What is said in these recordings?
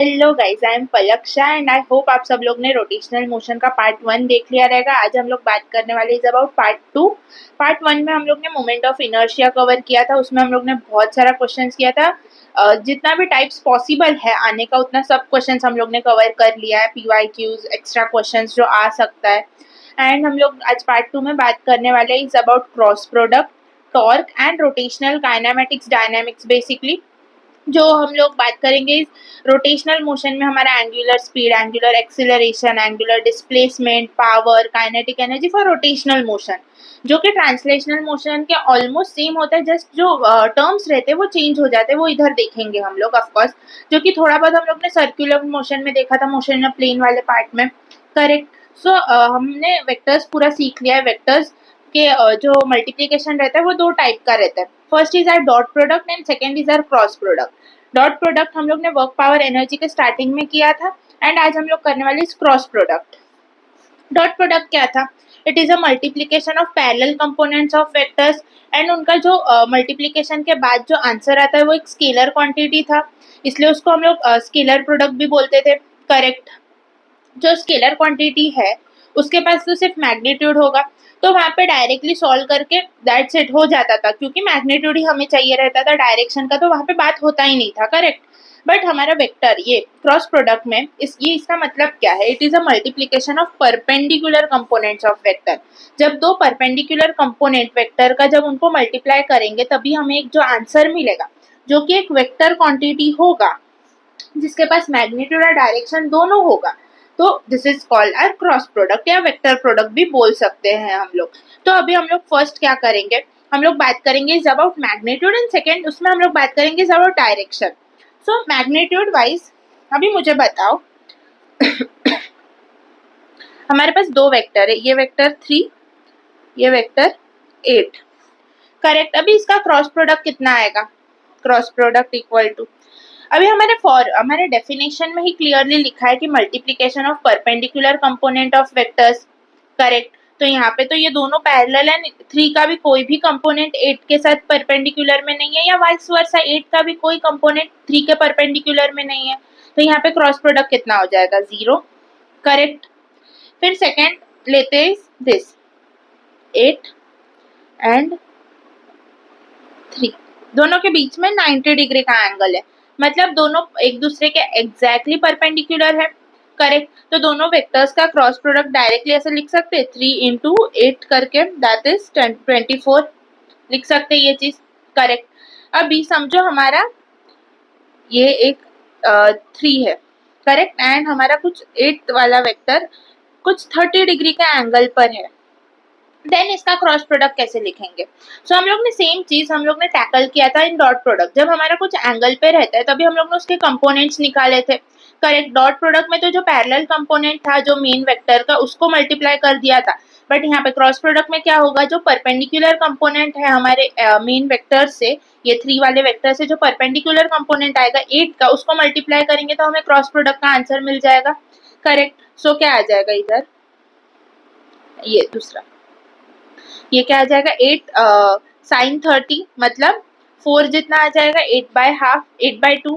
Hello guys, I am Palak Shah and I hope आप सब लोग ने रोटेशनल मोशन का पार्ट 1 देख लिया रहेगा। आज हम लोग बात करने वाले इज अबाउट पार्ट 2। पार्ट 1 में हम लोग ने मोमेंट ऑफ इनर्शिया कवर किया था। उसमें हम लोग ने बहुत सारा क्वेश्चंस किया था। जितना भी टाइप्स पॉसिबल है आने का उतना सब क्वेश्चंस हम लोग ने कवर कर लिया है। पीवाईक्यूज, एक्स्ट्रा क्वेश्चंस जो आ सकता है। एंड हम लोग आज पार्ट 2 में बात करने वाले is about cross product, torque and rotational kinematics dynamics. Basically जो हम लोग बात करेंगे इस रोटेशनल मोशन में हमारा angular speed, angular acceleration, angular displacement, power, kinetic energy for rotational motion, जो कि ट्रांसलेशनल मोशन के ऑलमोस्ट सेम होता है। जस्ट जो टर्म्स रहते हैं वो चेंज हो जाते हैं, वो इधर देखेंगे हम लोग ऑफकोर्स। जो कि थोड़ा बहुत हम लोग ने सर्कुलर मोशन में देखा था, मोशन ऑफ प्लेन वाले पार्ट में। करेक्ट। सो हमने वेक्टर्स पूरा सीख लिया है। वेक्टर्स के जो मल्टीप्लीकेशन रहता है वो दो टाइप का रहता है। First is our dot product and second is our cross product. Dot product हम लोग ने वर्क पावर एनर्जी के स्टार्टिंग में किया था एंड आज हम लोग करने वाले इस क्रॉस प्रोडक्ट। डॉट प्रोडक्ट क्या था? It is a multiplication of parallel components of vectors and उनका जो मल्टीप्लीकेशन के बाद जो आंसर आता है वो एक स्केलर क्वांटिटी था, इसलिए उसको हम लोग स्केलर प्रोडक्ट भी बोलते थे। करेक्ट। जो स्केलर क्वांटिटी है उसके पास तो सिर्फ मैग्नीट्यूड होगा, तो वहां पे डायरेक्टली सॉल्व करके दैट्स इट हो जाता था, क्योंकि मैग्नीट्यूड ही हमें चाहिए रहता था, डायरेक्शन का तो वहां पे बात होता ही नहीं था। करेक्ट। बट हमारा वेक्टर ये क्रॉस प्रोडक्ट में इसका मतलब क्या है? It is a multiplication of perpendicular components of vector. जब दो परपेंडिकुलर कंपोनेंट वेक्टर का जब उनको मल्टीप्लाई करेंगे तभी हमें एक जो आंसर मिलेगा, जो कि एक वेक्टर क्वांटिटी होगा जिसके पास मैग्नीट्यूड और डायरेक्शन दोनों होगा, तो this is called our cross product या वेक्टर प्रोडक्ट भी बोल सकते हैं हम लोग। तो अभी हम लोग फर्स्ट क्या करेंगे, हम लोग बात करेंगे is about magnitude and second उसमें हम लोग बात करेंगे is about direction. So magnitude wise अभी मुझे बताओ, हमारे पास दो वेक्टर है, ये वेक्टर 3, ये वेक्टर 8। करेक्ट। अभी इसका क्रॉस प्रोडक्ट कितना आएगा? क्रॉस प्रोडक्ट इक्वल टू, अभी हमारे डेफिनेशन में ही क्लियरली लिखा है कि multiplication of perpendicular component of vectors. Correct. तो यहाँ पे तो ये दोनों पैरेलल है, 3 का भी कोई भी कंपोनेंट 8 के साथ परपेंडिकुलर में नहीं है, या वाइस वर्सा 8 का भी कोई कंपोनेंट 3 के परपेंडिकुलर में नहीं है। तो यहाँ पे क्रॉस प्रोडक्ट कितना हो जाएगा? 0। करेक्ट। फिर सेकेंड लेते हैं दिस 8 एंड 3, दोनों के बीच में 90 डिग्री का एंगल है, मतलब दोनों एक दूसरे के एग्जैक्टली परपेंडिकुलर है। करेक्ट। तो दोनों वेक्टर्स का क्रॉस प्रोडक्ट डायरेक्टली ऐसे लिख सकते हैं 3 इंटू 8 करके, दैट इज 24 लिख सकते हैं ये चीज। करेक्ट। अभी समझो हमारा ये एक 3 है। करेक्ट। एंड हमारा कुछ 8 वाला वेक्टर कुछ 30 डिग्री का एंगल पर है, देन इसका क्रॉस प्रोडक्ट कैसे लिखेंगे? सो हम लोग ने सेम चीज हम लोग ने टैकल किया था इन डॉट प्रोडक्ट। जब हमारा कुछ एंगल पे रहता है तभी हम लोग ने उसके कंपोनेंट्स निकाले थे। करेक्ट। डॉट प्रोडक्ट में तो जो पैरेलल कंपोनेंट था जो मेन वेक्टर का उसको मल्टीप्लाई कर दिया था, बट यहाँ पे क्रॉस प्रोडक्ट में क्या होगा? जो परपेंडिकुलर कंपोनेंट है हमारे मेन वेक्टर से, ये 3 वाले वेक्टर से जो परपेंडिकुलर कंपोनेंट आएगा 8 का, उसको मल्टीप्लाई करेंगे तो हमें क्रॉस प्रोडक्ट का आंसर मिल जाएगा। करेक्ट। सो क्या आ जाएगा इधर? ये दूसरा, ये क्या आ जाएगा? 8 साइन 30, मतलब 4 जितना आ जाएगा, 8 by half, 8 by 2,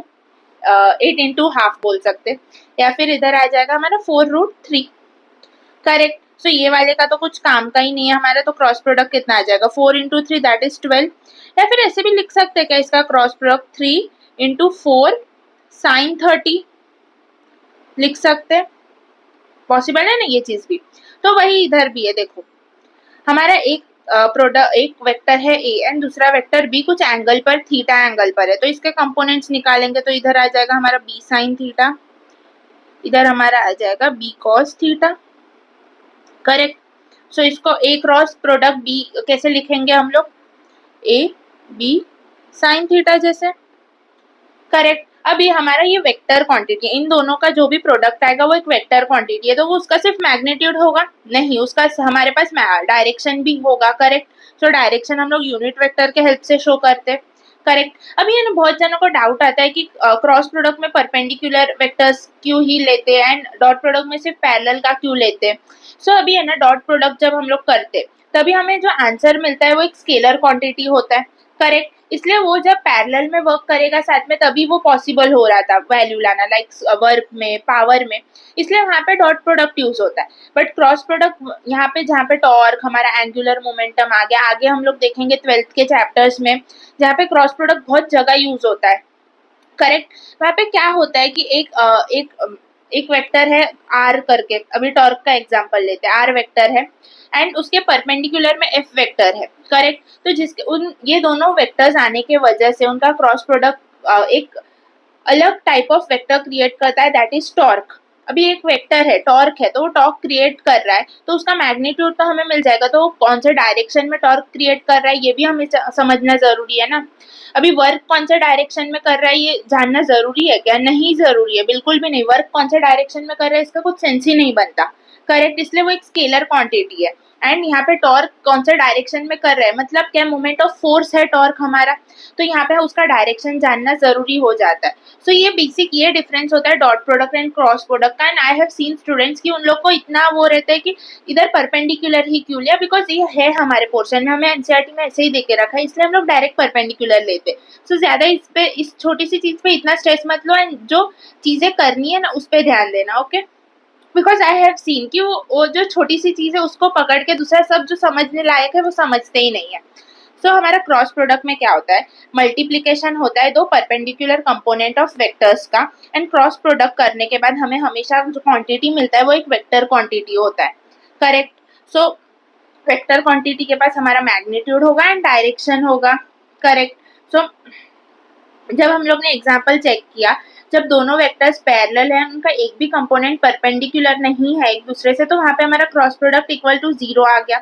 8 into half बोल सकते, या फिर इधर आ जाएगा हमारा 4√3। करेक्ट। सो ये वाले का तो कुछ काम का ही नहीं है हमारा, तो क्रॉस प्रोडक्ट कितना आ जाएगा? 4 इंटू 3 दैट इज 12, या फिर ऐसे भी लिख सकते हैं क्या इसका क्रॉस प्रोडक्ट? 3 इंटू 4 साइन 30 लिख सकते हैं। पॉसिबल है ना ये चीज भी? तो वही इधर भी है, देखो हमारा एक प्रोडक्ट, एक वेक्टर है ए एंड दूसरा वेक्टर बी कुछ एंगल पर, थीटा एंगल पर है, तो इसके कंपोनेंट्स निकालेंगे तो इधर आ जाएगा हमारा बी साइन थीटा, इधर हमारा आ जाएगा B cos theta. Correct. So इसको ए क्रॉस प्रोडक्ट बी कैसे लिखेंगे हम लोग? ए बी साइन थीटा जैसे। करेक्ट। अभी हमारा ये वेक्टर क्वांटिटी, इन दोनों का जो भी प्रोडक्ट आएगा वो एक वेक्टर क्वांटिटी है, तो वो उसका सिर्फ मैग्नीट्यूड होगा? नहीं, उसका हमारे पास डायरेक्शन भी होगा। करेक्ट। सो डायरेक्शन हम लोग यूनिट वेक्टर के हेल्प से शो करते हैं। करेक्ट। अभी है ना, बहुत जनों को डाउट आता है कि क्रॉस प्रोडक्ट में परपेंडिकुलर वेक्टर्स क्यों ही लेते हैं एंड डॉट प्रोडक्ट में सिर्फ पैरेलल का क्यों लेते हैं। सो अभी है ना, डॉट प्रोडक्ट जब हम लोग करते तभी हमें जो आंसर मिलता है वो एक स्केलर क्वांटिटी होता है। करेक्ट। इसलिए वो जब पैरेलल में वर्क करेगा साथ में तभी वो पॉसिबल हो रहा था वैल्यू लाना, लाइक वर्क में, पावर में, इसलिए वहाँ पे डॉट प्रोडक्ट यूज होता है। बट क्रॉस प्रोडक्ट यहाँ पे, जहाँ पे टॉर्क, हमारा एंगुलर मोमेंटम आ गया, आगे हम लोग देखेंगे 12th के चैप्टर्स में, जहाँ पे क्रॉस प्रोडक्ट बहुत जगह यूज होता है। करेक्ट। वहाँ पे क्या होता है कि एक वेक्टर है आर करके, अभी टॉर्क का एग्जांपल लेते हैं, आर वेक्टर है एंड उसके परपेंडिकुलर में एफ वेक्टर है। करेक्ट। तो जिसके ये दोनों वेक्टर्स आने के वजह से उनका क्रॉस प्रोडक्ट एक अलग टाइप ऑफ वेक्टर क्रिएट करता है, दैट इज टॉर्क। अभी एक वेक्टर है, टॉर्क है, तो वो टॉर्क क्रिएट कर रहा है, तो उसका मैग्नीट्यूड तो हमें मिल जाएगा, तो वो कौन से डायरेक्शन में टॉर्क क्रिएट कर रहा है ये भी हमें समझना जरूरी है ना। अभी वर्क कौन से डायरेक्शन में कर रहा है ये जानना जरूरी है क्या? नहीं जरूरी है, बिल्कुल भी नहीं। वर्क कौन से डायरेक्शन में कर रहा है इसका कुछ सेंस ही नहीं बनता। करेक्ट। इसलिए वो एक स्केलर क्वांटिटी है। एंड यहाँ पे टॉर्क कौन से डायरेक्शन में कर रहा है, मतलब क्या मोमेंट ऑफ फोर्स है टॉर्क हमारा, तो यहाँ पे उसका डायरेक्शन जानना जरूरी हो जाता है। सो ये बेसिक ये डिफरेंस होता है dot product and cross product का। And I have seen students की उन लोग को इतना वो रहता है कि इधर परपेंडिकुलर ही क्यों लिया, बिकॉज ये है हमारे पोर्शन में, हमें एनसीईआरटी में ऐसे ही देके रखा है, इसलिए हम लोग डायरेक्ट परपेंडिकुलर लेते। सो ज्यादा इस पे, इस छोटी सी चीज पे इतना स्ट्रेस मत लो, एंड जो चीजें करनी है ना उस पर ध्यान देना। Okay. Because I have scene कि वो जो छोटी सी चीज है उसको पकड़ के दूसरा सब जो समझने लायक है वो समझते ही नहीं है। सो हमारा क्रॉस प्रोडक्ट में क्या होता है, मल्टीप्लीकेशन होता है दो परपेंडिकुलर कंपोनेंट ऑफ वेक्टर्स का, एंड क्रॉस प्रोडक्ट करने के बाद हमें हमेशा जो क्वांटिटी मिलता है वो एक वेक्टर क्वांटिटी होता है। करेक्ट। सो वेक्टर क्वांटिटी के पास हमारा मैग्नीट्यूड होगा एंड डायरेक्शन होगा। करेक्ट। सो जब हम लोग ने एग्जाम्पल चेक किया, जब दोनों वेक्टर्स पैरेलल हैं, उनका एक भी कंपोनेंट परपेंडिकुलर नहीं है एक दूसरे से, तो वहां पे हमारा क्रॉस प्रोडक्ट इक्वल टू 0 आ गया।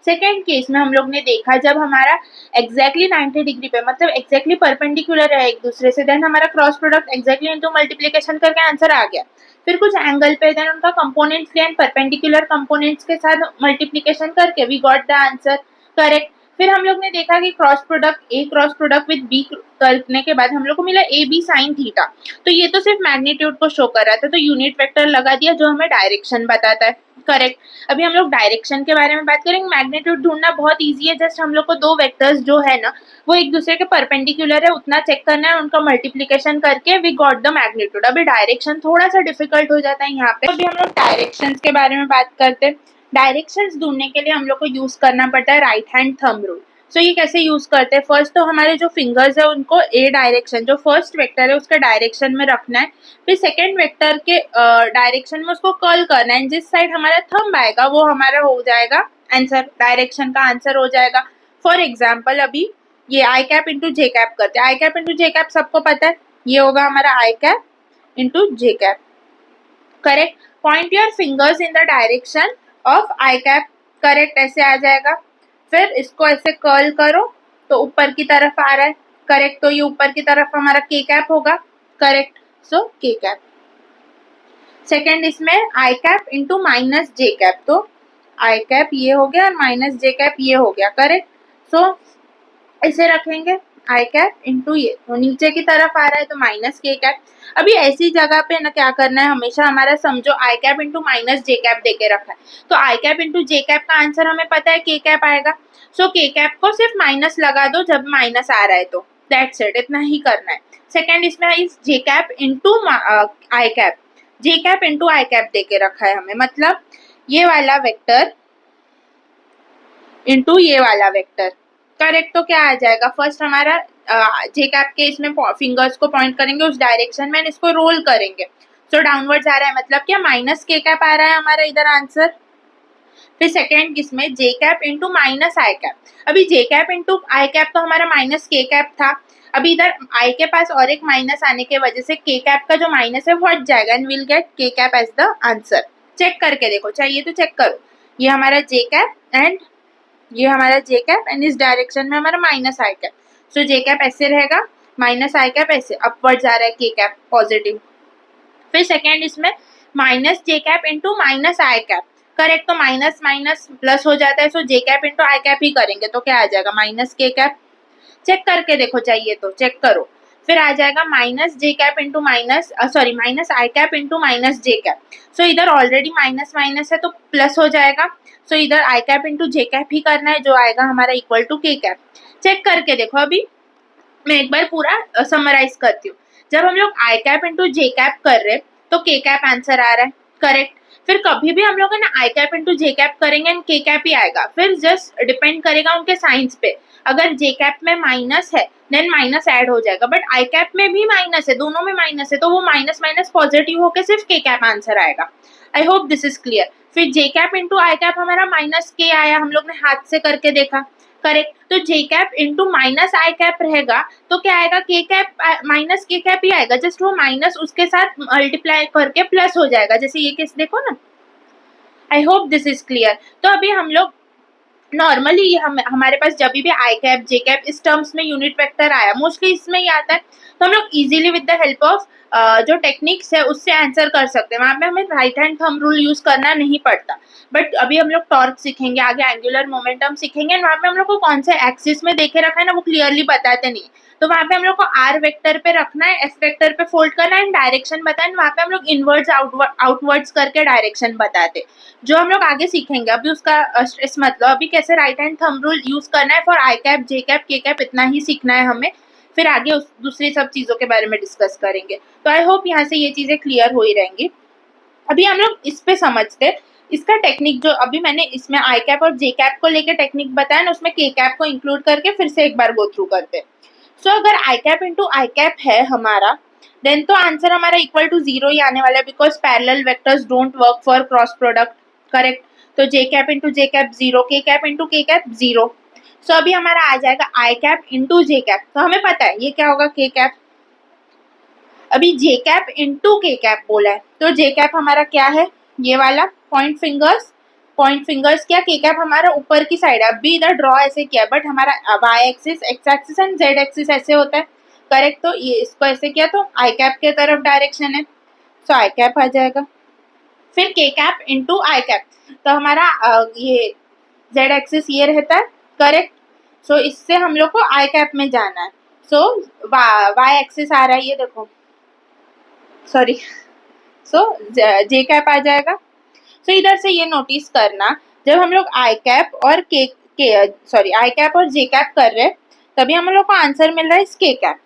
सेकेंड केस में हम लोग ने देखा जब हमारा एग्जैक्टली 90 डिग्री पे, मतलब एग्जैक्टली परपेंडिकुलर है एक दूसरे से, देन हमारा cross product exactly into multiplication करके आंसर आ गया। फिर कुछ एंगल पे, देन उनका कंपोनेंट्स लिया एंड परपेंडिकुलर कंपोनेंट्स के साथ मल्टीप्लिकेशन करके we got the answer. Correct. फिर हम लोग ने देखा कि cross product A cross product with B करने के बाद हम लोग को मिला ए बी साइन थीटा। तो ये तो सिर्फ मैग्नीट्यूड को शो कर रहा था, तो यूनिट वेक्टर लगा दिया जो हमें डायरेक्शन बताता है। करेक्ट। अभी हम लोग डायरेक्शन के बारे में बात करेंगे। मैग्नीट्यूड ढूंढना बहुत ईजी है, जस्ट हम लोग को दो वेक्टर्स जो है ना वो एक दूसरे के परपेंडिकुलर है उतना चेक करना है, उनका मल्टीप्लीकेशन करके वी गॉट द मैग्नीट्यूड। अभी डायरेक्शन थोड़ा सा डिफिकल्ट हो जाता है यहाँ पे। अभी हम लोग डायरेक्शन के बारे में बात करते हैं। डायरेक्शंस ढूंढने के लिए हम लोग को यूज करना पड़ता है राइट हैंड थंब रूल। सो ये कैसे यूज करते हैं, फर्स्ट तो हमारे जो फिंगर्स है उनको ए डायरेक्शन, जो फर्स्ट वेक्टर है उसके डायरेक्शन में रखना है, फिर सेकेंड वेक्टर के डायरेक्शन में उसको कर्ल करना है, जिस साइड हमारा थंब आएगा वो हमारा हो जाएगा आंसर, डायरेक्शन का आंसर हो जाएगा। फॉर एग्जाम्पल अभी ये I cap into J cap करते हैं। I cap into J cap सबको पता है, ये होगा हमारा I cap into J cap. Correct. Point your fingers in the direction of I cap. Correct, ऐसे आ जाएगा। फिर इसको ऐसे कर्ल करो तो ऊपर की तरफ आ रहा है। करेक्ट। तो ये ऊपर की तरफ हमारा के कैप होगा। करेक्ट। सो के कैप। सेकेंड इसमें आई cap into minus J cap, तो आई कैप ये हो गया और माइनस जे कैप ये हो गया। करेक्ट। सो ऐसे रखेंगे आई कैप इंटू ये, तो नीचे की तरफ आ रहा है तो माइनस के कैप। अभी ऐसी जगह पे ना क्या करना है, हमेशा हमारा समझो आई cap into minus J cap देके रखा है, तो आई कैप इंटू जे कैप का आंसर हमें पता है के कैप आएगा। सो के कैप को सिर्फ माइनस लगा दो जब माइनस आ रहा है, तो दैट्स इट, इतना ही करना है। सेकेंड इसमें इस जे cap into I cap, J cap into I cap देके रखा है हमें, मतलब ये वाला वेक्टर इंटू ये वाला वेक्टर। करेक्ट। तो क्या आ जाएगा, फर्स्ट हमारा जे कैप के इसमें फिंगर्स को पॉइंट करेंगे उस डायरेक्शन में, इसको रोल करेंगे, सो डाउनवर्ड्स आ रहा है, मतलब क्या माइनस के कैप आ रहा है हमारा इधर आंसर। फिर सेकेंड इसमें जे कैप इंटू माइनस आई कैप। अभी जे कैप इंटू आई कैप तो हमारा माइनस के कैप था, अभी इधर आई के पास और एक माइनस आने की वजह से के कैप का जो माइनस है वो हट जाएगा and will get K cap as the answer. Check करके देखो, चाहिए तो चेक करो, ये हमारा जे कैप एंड ये हमारा जे कैप एंड इस डायरेक्शन में हमारा माइनस आई कैप। सो जे कैप ऐसे रहेगा, माइनस आई कैप ऐसे अपवर्ड जा रहा है, के कैप पॉजिटिव। फिर सेकेंड इसमें minus J cap into minus आई कैप। करेक्ट। तो माइनस माइनस प्लस हो जाता है, सो जे कैप इंटू आई कैप ही करेंगे, तो क्या आ जाएगा माइनस के कैप। चेक करके देखो, चाहिए तो चेक करो। फिर आ जाएगा minus J cap into minus minus आई cap into minus J cap. सो इधर ऑलरेडी माइनस माइनस है तो प्लस हो जाएगा। सो इधर आई कैप इंटू जे कैप ही करना है, जो आएगा हमारा इक्वल टू के कैप। चेक करके देखो, अभी मैं एक बार पूरा समराइज करती हूँ। जब हम लोग आई कैप इंटू जे कैप कर रहे तो के कैप आंसर आ रहा है, करेक्ट। फिर कभी भी हम लोग है ना आई कैप इंटू जे कैप करेंगे एंड के कैप ही आएगा, फिर जस्ट डिपेंड करेगा उनके साइंस पे। अगर जे कैप में माइनस है देन माइनस ऐड हो जाएगा, बट आई कैप में भी माइनस है, दोनों में माइनस है, तो वो माइनस माइनस पॉजिटिव होकर सिर्फ के कैप आंसर आएगा। आई होप दिस इज क्लियर। फिर जे कैप इंटू आई कैप हमारा माइनस के आया, हम लोग ने हाथ से करके देखा, करेक्ट। तो जे कैप इंटू माइनस आई कैप रहेगा तो क्या आएगा, के कैप माइनस के कैप ही आएगा, जस्ट वो माइनस उसके साथ मल्टीप्लाई करके प्लस हो जाएगा, जैसे ये केस देखो ना। आई होप दिस इज क्लियर। तो अभी हम लोग नॉर्मली हमारे पास जब भी आई कैप जे कैप इस टर्म्स में यूनिट वेक्टर आया, मोस्टली इसमें ही आता है, तो हम लोग easily with the help of जो टेक्निक्स है उससे आंसर कर सकते हैं। वहां पे हमें right hand thumb rule use करना नहीं पड़ता। बट अभी हम लोग टॉर्क सीखेंगे, आगे एंगुलर मोमेंटम सीखेंगे, वहां पे हम लोग को कौन से एक्सिस में देखे रखा है ना वो क्लियरली बताते नहीं। तो वहां पे हम लोग को आर वेक्टर पे रखना है, एस वेक्टर पे फोल्ड करना है, डायरेक्शन बताए, वहां पे हम लोग इनवर्ड्स आउटवर्ड्स करके डायरेक्शन बताते, जो हम लोग आगे सीखेंगे। अभी उसका स्ट्रेस मत लो, अभी कैसे right hand thumb rule use करना है for I cap J cap K cap, इतना ही सीखना है हमें। फिर आगे उस दूसरी सब चीजों के बारे में डिस्कस करेंगे। तो आई होप यहाँ से ये चीजें क्लियर हो ही रहेंगी। अभी हम लोग इस पे समझते, इसका टेक्निक जो अभी मैंने इसमें आई कैप और जे कैप को लेके टेक्निक बताया ना, उसमें के कैप को इंक्लूड करके फिर से एक बार गो थ्रू करते। सो अगर आई कैप इंटू आई कैप है हमारा, देन तो आंसर हमारा इक्वल टू जीरो ही आने वाला है, because parallel vectors don't work for cross product, correct. तो जे cap into J cap zero, के cap into K cap zero. सो अभी हमारा आ जाएगा I cap into J cap, तो हमें पता है ये क्या होगा, के कैप। अभी जे कैप इंटू के कैप बोला है, तो जे कैप हमारा क्या है, ये वाला पॉइंट फिंगर्स, पॉइंट फिंगर्स क्या, के कैप हमारा ऊपर की साइड है। अभी इधर ड्रॉ ऐसे किया, बट हमारा Y axis, X axis and Z axis ऐसे होता है, करेक्ट। तो ये इसको ऐसे किया तो आई कैप के तरफ डायरेक्शन है, सो आई कैप आ जाएगा। फिर के कैप इंटू आई कैप, तो हमारा ये जेड एक्सिस ये रहता है, करेक्ट। सो इससे हम लोग को आई कैप में जाना है, सो वाई एक्सिस आ रहा है, ये देखो, सॉरी, सो जे कैप आ जाएगा। सो इधर से ये नोटिस करना, जब हम लोग आई कैप और आई कैप और जे कैप कर रहे हैं तभी हम लोग को आंसर मिल रहा है इस के कैप,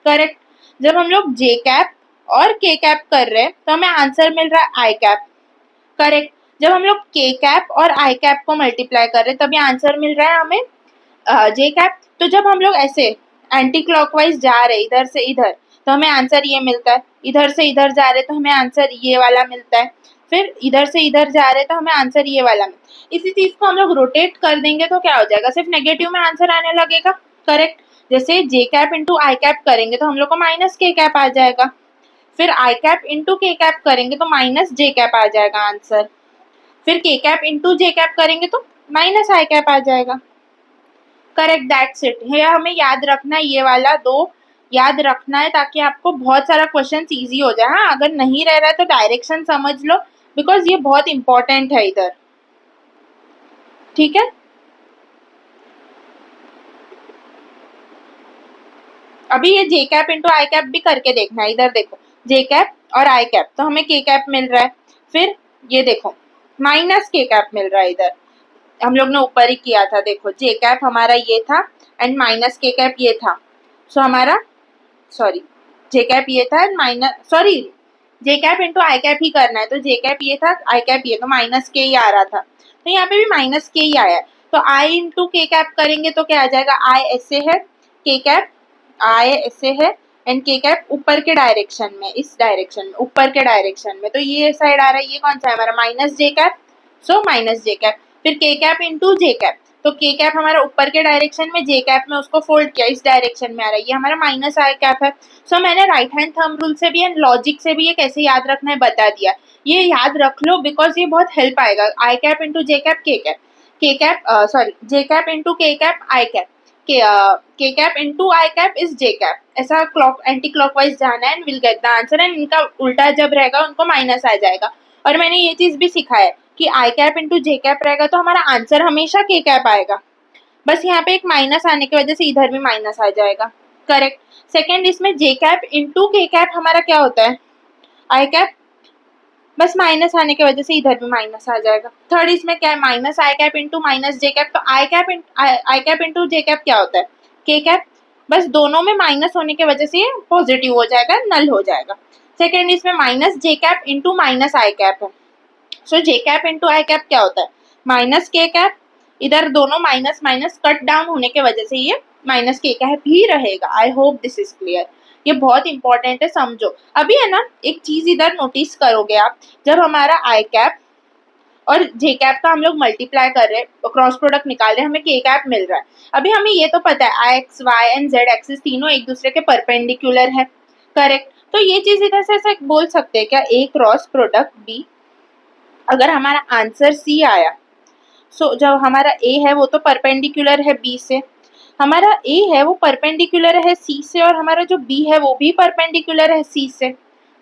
करेक्ट। जब हम लोग जे कैप और के कैप कर रहे हैं तो हमें आंसर मिल रहा है आई कैप, करेक्ट। जब हम लोग के कैप और आई कैप को मल्टीप्लाई कर रहे हैं तभी आंसर मिल रहा है हमें जे कैप। तो जब हम लोग ऐसे एंटी क्लॉकवाइज जा रहे इधर से इधर तो हमें आंसर ये मिलता है, इधर से इधर जा रहे तो हमें आंसर ये वाला मिलता है, फिर इधर से इधर जा रहे तो हमें आंसर ये वाला मिलता है। इसी चीज को हम लोग रोटेट कर देंगे तो क्या हो जाएगा, सिर्फ नेगेटिव में आंसर आने लगेगा, करेक्ट। जैसे जे कैप इंटू आई कैप करेंगे तो हम लोग को माइनस के कैप आ जाएगा, फिर आई कैप इंटू के कैप करेंगे तो माइनस जे कैप आ जाएगा आंसर, फिर के कैप इंटू जे कैप करेंगे तो माइनस आई कैप आ जाएगा, करेक्ट। That's it. ये हमें याद रखना है, ये वाला दो याद रखना है ताकि आपको बहुत सारा क्वेश्चन इजी हो जाए। हाँ, अगर नहीं रह रहा है तो डायरेक्शन समझ लो, बिकॉज ये बहुत इंपॉर्टेंट है इधर, ठीक है। अभी ये जे कैप इंटू आई कैप भी करके देखना है, इधर देखो जे कैप और आई कैप, तो हमें के कैप मिल रहा है, फिर ये देखो माइनस के कैप मिल रहा है, इधर हम लोग ने ऊपर ही किया था, देखो जे कैप हमारा ये था एंड माइनस के कैप ये था। सो हमारा सॉरी जे कैप ये था and minus J cap into I cap ही करना है, तो जे कैप ये था आई कैप ये, तो माइनस के ही आ रहा था, तो यहाँ पे भी माइनस के ही आया है। तो आई इंटू के कैप करेंगे तो क्या आ जाएगा, आई ऐसे है, के कैप आई ऐसे है एंड के कैप ऊपर के डायरेक्शन में, इस डायरेक्शन में, ऊपर के डायरेक्शन में, तो ये साइड आ रहा है, ये कौन सा है हमारा minus J cap, so minus J cap. फिर के कैप इंटू जे कैप, तो के कैप हमारा ऊपर के डायरेक्शन में, जे कैप में उसको फोल्ड किया, इस डायरेक्शन में आ रहा है, ये हमारा माइनस आई कैप है। सो मैंने राइट हैंड थंब रूल से भी एंड लॉजिक से भी ये कैसे याद रखना है बता दिया, ये याद रख लो बिकॉज ये बहुत हेल्प आएगा। आई cap into J cap K cap J cap into K cap I cap, K cap into I cap is J cap, ऐसा क्लॉक एंटी क्लॉकवाइज जाना है and will get the answer, and इनका उल्टा जब रहेगा उनको minus आ जाएगा। और मैंने ये चीज भी सिखाया है कि आई कैप इंटू जे कैप रहेगा तो हमारा आंसर हमेशा के कैप आएगा, बस यहाँ पे एक माइनस आने की वजह से इधर भी माइनस आ जाएगा, करेक्ट। सेकेंड, इसमें जे कैप इंटू के कैप हमारा क्या होता है, आई कैप, बस माइनस आने की वजह से इधर भी माइनस आ जाएगा। थर्ड, इसमें क्या है, माइनस आई cap into minus J cap, तो आई कैप इंटू जे कैप क्या होता है, के कैप, बस दोनों में माइनस होने की वजह से ये पॉजिटिव हो जाएगा, नल हो जाएगा। सेकेंड, इसमें minus J cap into minus आई कैप है, सो जे कैप इंटू आई कैप क्या होता है, माइनस के कैप, इधर दोनों माइनस माइनस कट डाउन होने की वजह से ये माइनस के कैप ही रहेगा। आई होप दिस इज क्लियर, ये बहुत इंपॉर्टेंट है, समझो। अभी है ना, एक चीज इधर नोटिस करोगे आप, जब हमारा आई कैप और जे कैप का हम लोग मल्टीप्लाई कर रहे हैं, क्रॉस प्रोडक्ट निकाल रहे हैं, हमें के कैप मिल रहा है। अभी हमें ये तो पता है I X Y and Z axis तीनों एक दूसरे के परपेंडिकुलर है, करेक्ट। तो ये चीज इधर से ऐसे बोल सकते हैं क्या, ए क्रॉस प्रोडक्ट बी, अगर हमारा आंसर सी आया, सो जब हमारा ए है वो तो परपेंडिकुलर है बी से, हमारा ए है वो परपेंडिकुलर है सी से, और हमारा जो बी है वो भी परपेंडिकुलर है सी से,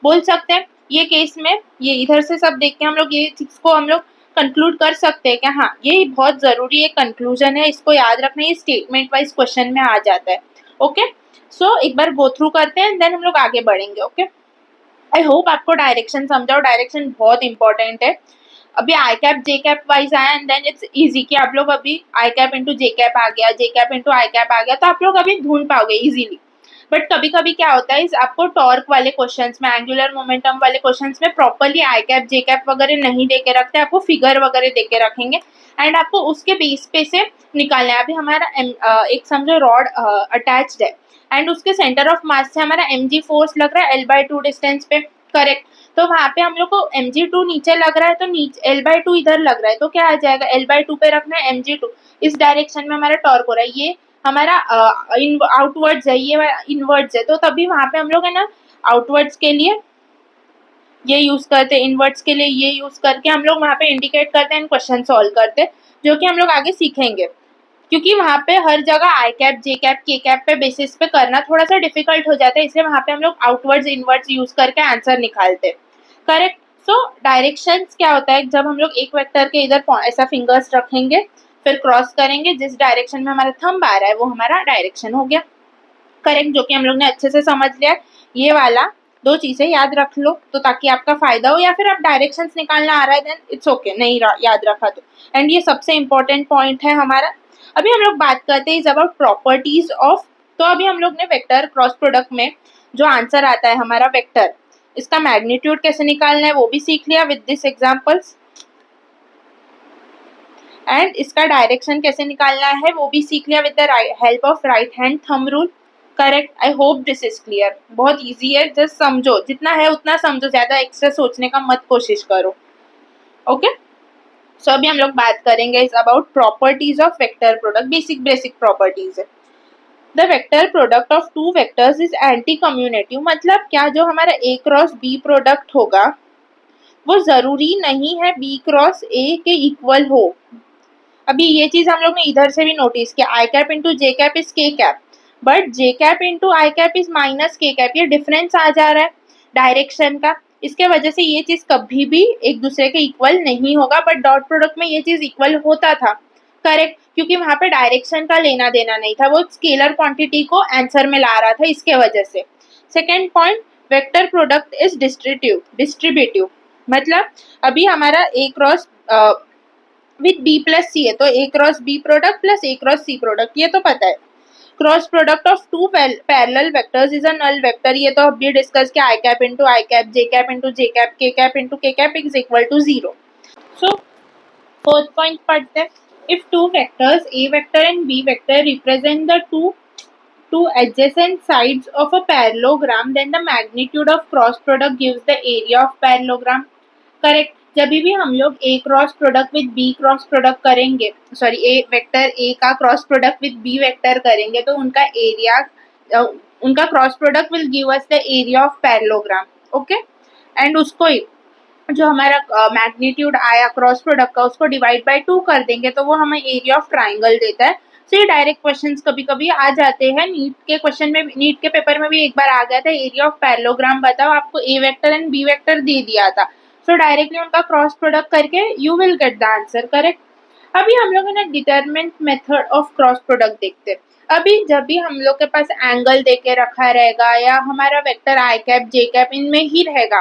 बोल सकते हैं। ये केस में ये इधर से सब देख के हम लोग ये चीज को हम लोग कंक्लूड कर सकते हैं कि हाँ, ये बहुत जरूरी एक कंक्लूजन है, इसको याद रखना, ये स्टेटमेंट वाइज क्वेश्चन में आ जाता है। ओके, सो एक बार गो थ्रू करते हैं, देन हम लोग आगे बढ़ेंगे। ओके, आई होप आपको डायरेक्शन समझाओ, डायरेक्शन बहुत इंपॉर्टेंट है। अभी आई कैप जे कैप वाइज आया एंड देन इट्स इजी कि आप लोग अभी आई कैप इंटू जे कैप आ गया, जे कैप इंटू आई कैप आ गया, तो आप लोग अभी ढूंढ पाओगे इजीली। बट कभी कभी क्या होता है, इस आपको टॉर्क वाले क्वेश्चंस में, एंगुलर मोमेंटम वाले क्वेश्चंस में properly I cap J cap वगैरह नहीं देके रखते, आपको फिगर वगैरह देके रखेंगे एंड आपको उसके बेस पे से निकालना है। अभी हमारा एक समझो रॉड अटैच्ड है एंड उसके सेंटर ऑफ मास से हमारा mg फोर्स लग रहा है L/2 डिस्टेंस पे, करेक्ट। तो वहां पे हम लोग को mg2 नीचे लग रहा है, तो नीचे L/2 इधर लग रहा है, तो क्या आ जाएगा, L/2 पे रखना है mg2, इस डायरेक्शन में हमारा टॉर्क हो रहा है, ये हमारा आउटवर्ड्स है, ये इनवर्ड्स है, तो तभी वहां पे हम लोग है ना आउटवर्ड्स के लिए ये यूज करते हैं, इनवर्ड्स के लिए ये यूज करके हम लोग वहां पे इंडिकेट करते हैं, क्वेश्चन सॉल्व करते हैं, जो कि हम लोग आगे सीखेंगे। क्योंकि वहां पे हर जगह आई cap J cap K cap पे बेसिस पे करना थोड़ा सा डिफिकल्ट हो जाता है, इसलिए वहां पे हम लोग आउटवर्ड्स इनवर्ड्स यूज करके आंसर निकालते, करेक्ट। सो डायरेक्शंस क्या होता है, जब हम लोग एक वेक्टर के इधर ऐसा फिंगर्स रखेंगे, फिर क्रॉस करेंगे, जिस डायरेक्शन में हमारा थंब आ रहा है वो हमारा डायरेक्शन हो गया, करेक्ट, जो कि हम लोग ने अच्छे से समझ लिया। ये वाला दो चीजें याद रख लो तो ताकि आपका फायदा हो, या फिर आप डायरेक्शंस निकालना आ रहा है देन इट्स ओके, नहीं याद रखा तो। एंड ये सबसे इंपॉर्टेंट पॉइंट है हमारा। अभी हम लोग बात करते हैं इज अबाउट प्रॉपर्टीज ऑफ, तो अभी हम लोग ने वेक्टर क्रॉस प्रोडक्ट में जो आंसर आता है हमारा वेक्टर, इसका मैग्नीट्यूड कैसे निकालना है वो भी सीख लिया विद दिस एग्जांपल्स, एंड इसका डायरेक्शन कैसे निकालना है वो भी सीख लिया with the help of right hand thumb rule, correct. I hope this is clear, बहुत इजी है, जस्ट समझो, जितना है उतना समझो, ज्यादा एक्स्ट्रा सोचने का मत कोशिश करो। ओके, सो अभी हम लोग बात करेंगे is about properties of vector product, basic properties है। The vector product of two vectors is anti commutative, मतलब क्या, जो हमारा ए क्रॉस बी प्रोडक्ट होगा वो जरूरी नहीं है बी क्रॉस ए के इक्वल हो। अभी ये चीज हम लोग ने इधर से भी नोटिस किया, I cap into J cap is K cap, but J cap into I cap is minus K cap, ये डिफरेंस आ जा रहा है डायरेक्शन का, इसके वजह से ये चीज कभी भी एक दूसरे के इक्वल नहीं होगा, बट डॉट प्रोडक्ट में ये चीज इक्वल होता था, करेक्ट, क्योंकि वहां पे डायरेक्शन का लेना देना नहीं था, वो स्केलर क्वांटिटी को आंसर में ला रहा था, इसके वजह से। Second point, vector product is distributive, मतलब अभी हमारा A cross with B plus C है, तो A cross B product plus A cross C product, ये तो पता है। Cross product of two parallel vectors is a null vector, ये तो अभी डिस्कस किया, I cap into I cap, J cap into J cap, K cap is equal to 0। So fourth point पढ़ते हैं, if two vectors A vector and B vector represent the two adjacent sides of a parallelogram, then the magnitude of cross product gives the area of parallelogram, correct. जब भी हम लोग A cross product with B cross product करेंगे, sorry A vector A का cross product with B vector करेंगे, तो उनका area, उनका cross product will give us the area of parallelogram, okay. And उसको जो हमारा मैग्नीट्यूड आया क्रॉस प्रोडक्ट का, उसको डिवाइड बाय 2 कर देंगे तो वो हमें एरिया ऑफ ट्राइंगल देता है। तो ये डायरेक्ट क्वेश्चंस कभी कभी आ जाते हैं, नीट के क्वेश्चन में, नीट के पेपर में भी एक बार आ गया था, एरिया ऑफ पैरेललोग्राम बताओ, आपको ए वेक्टर एंड बी वेक्टर दे दिया था, सो डायरेक्टली उनका क्रॉस प्रोडक्ट करके you will get the answer, correct. अभी हम लोग है ना determinant method of cross product देखते हैं। अभी जब भी हम लोग के पास एंगल देके रखा रहेगा या हमारा vector I cap J cap इनमें ही रहेगा,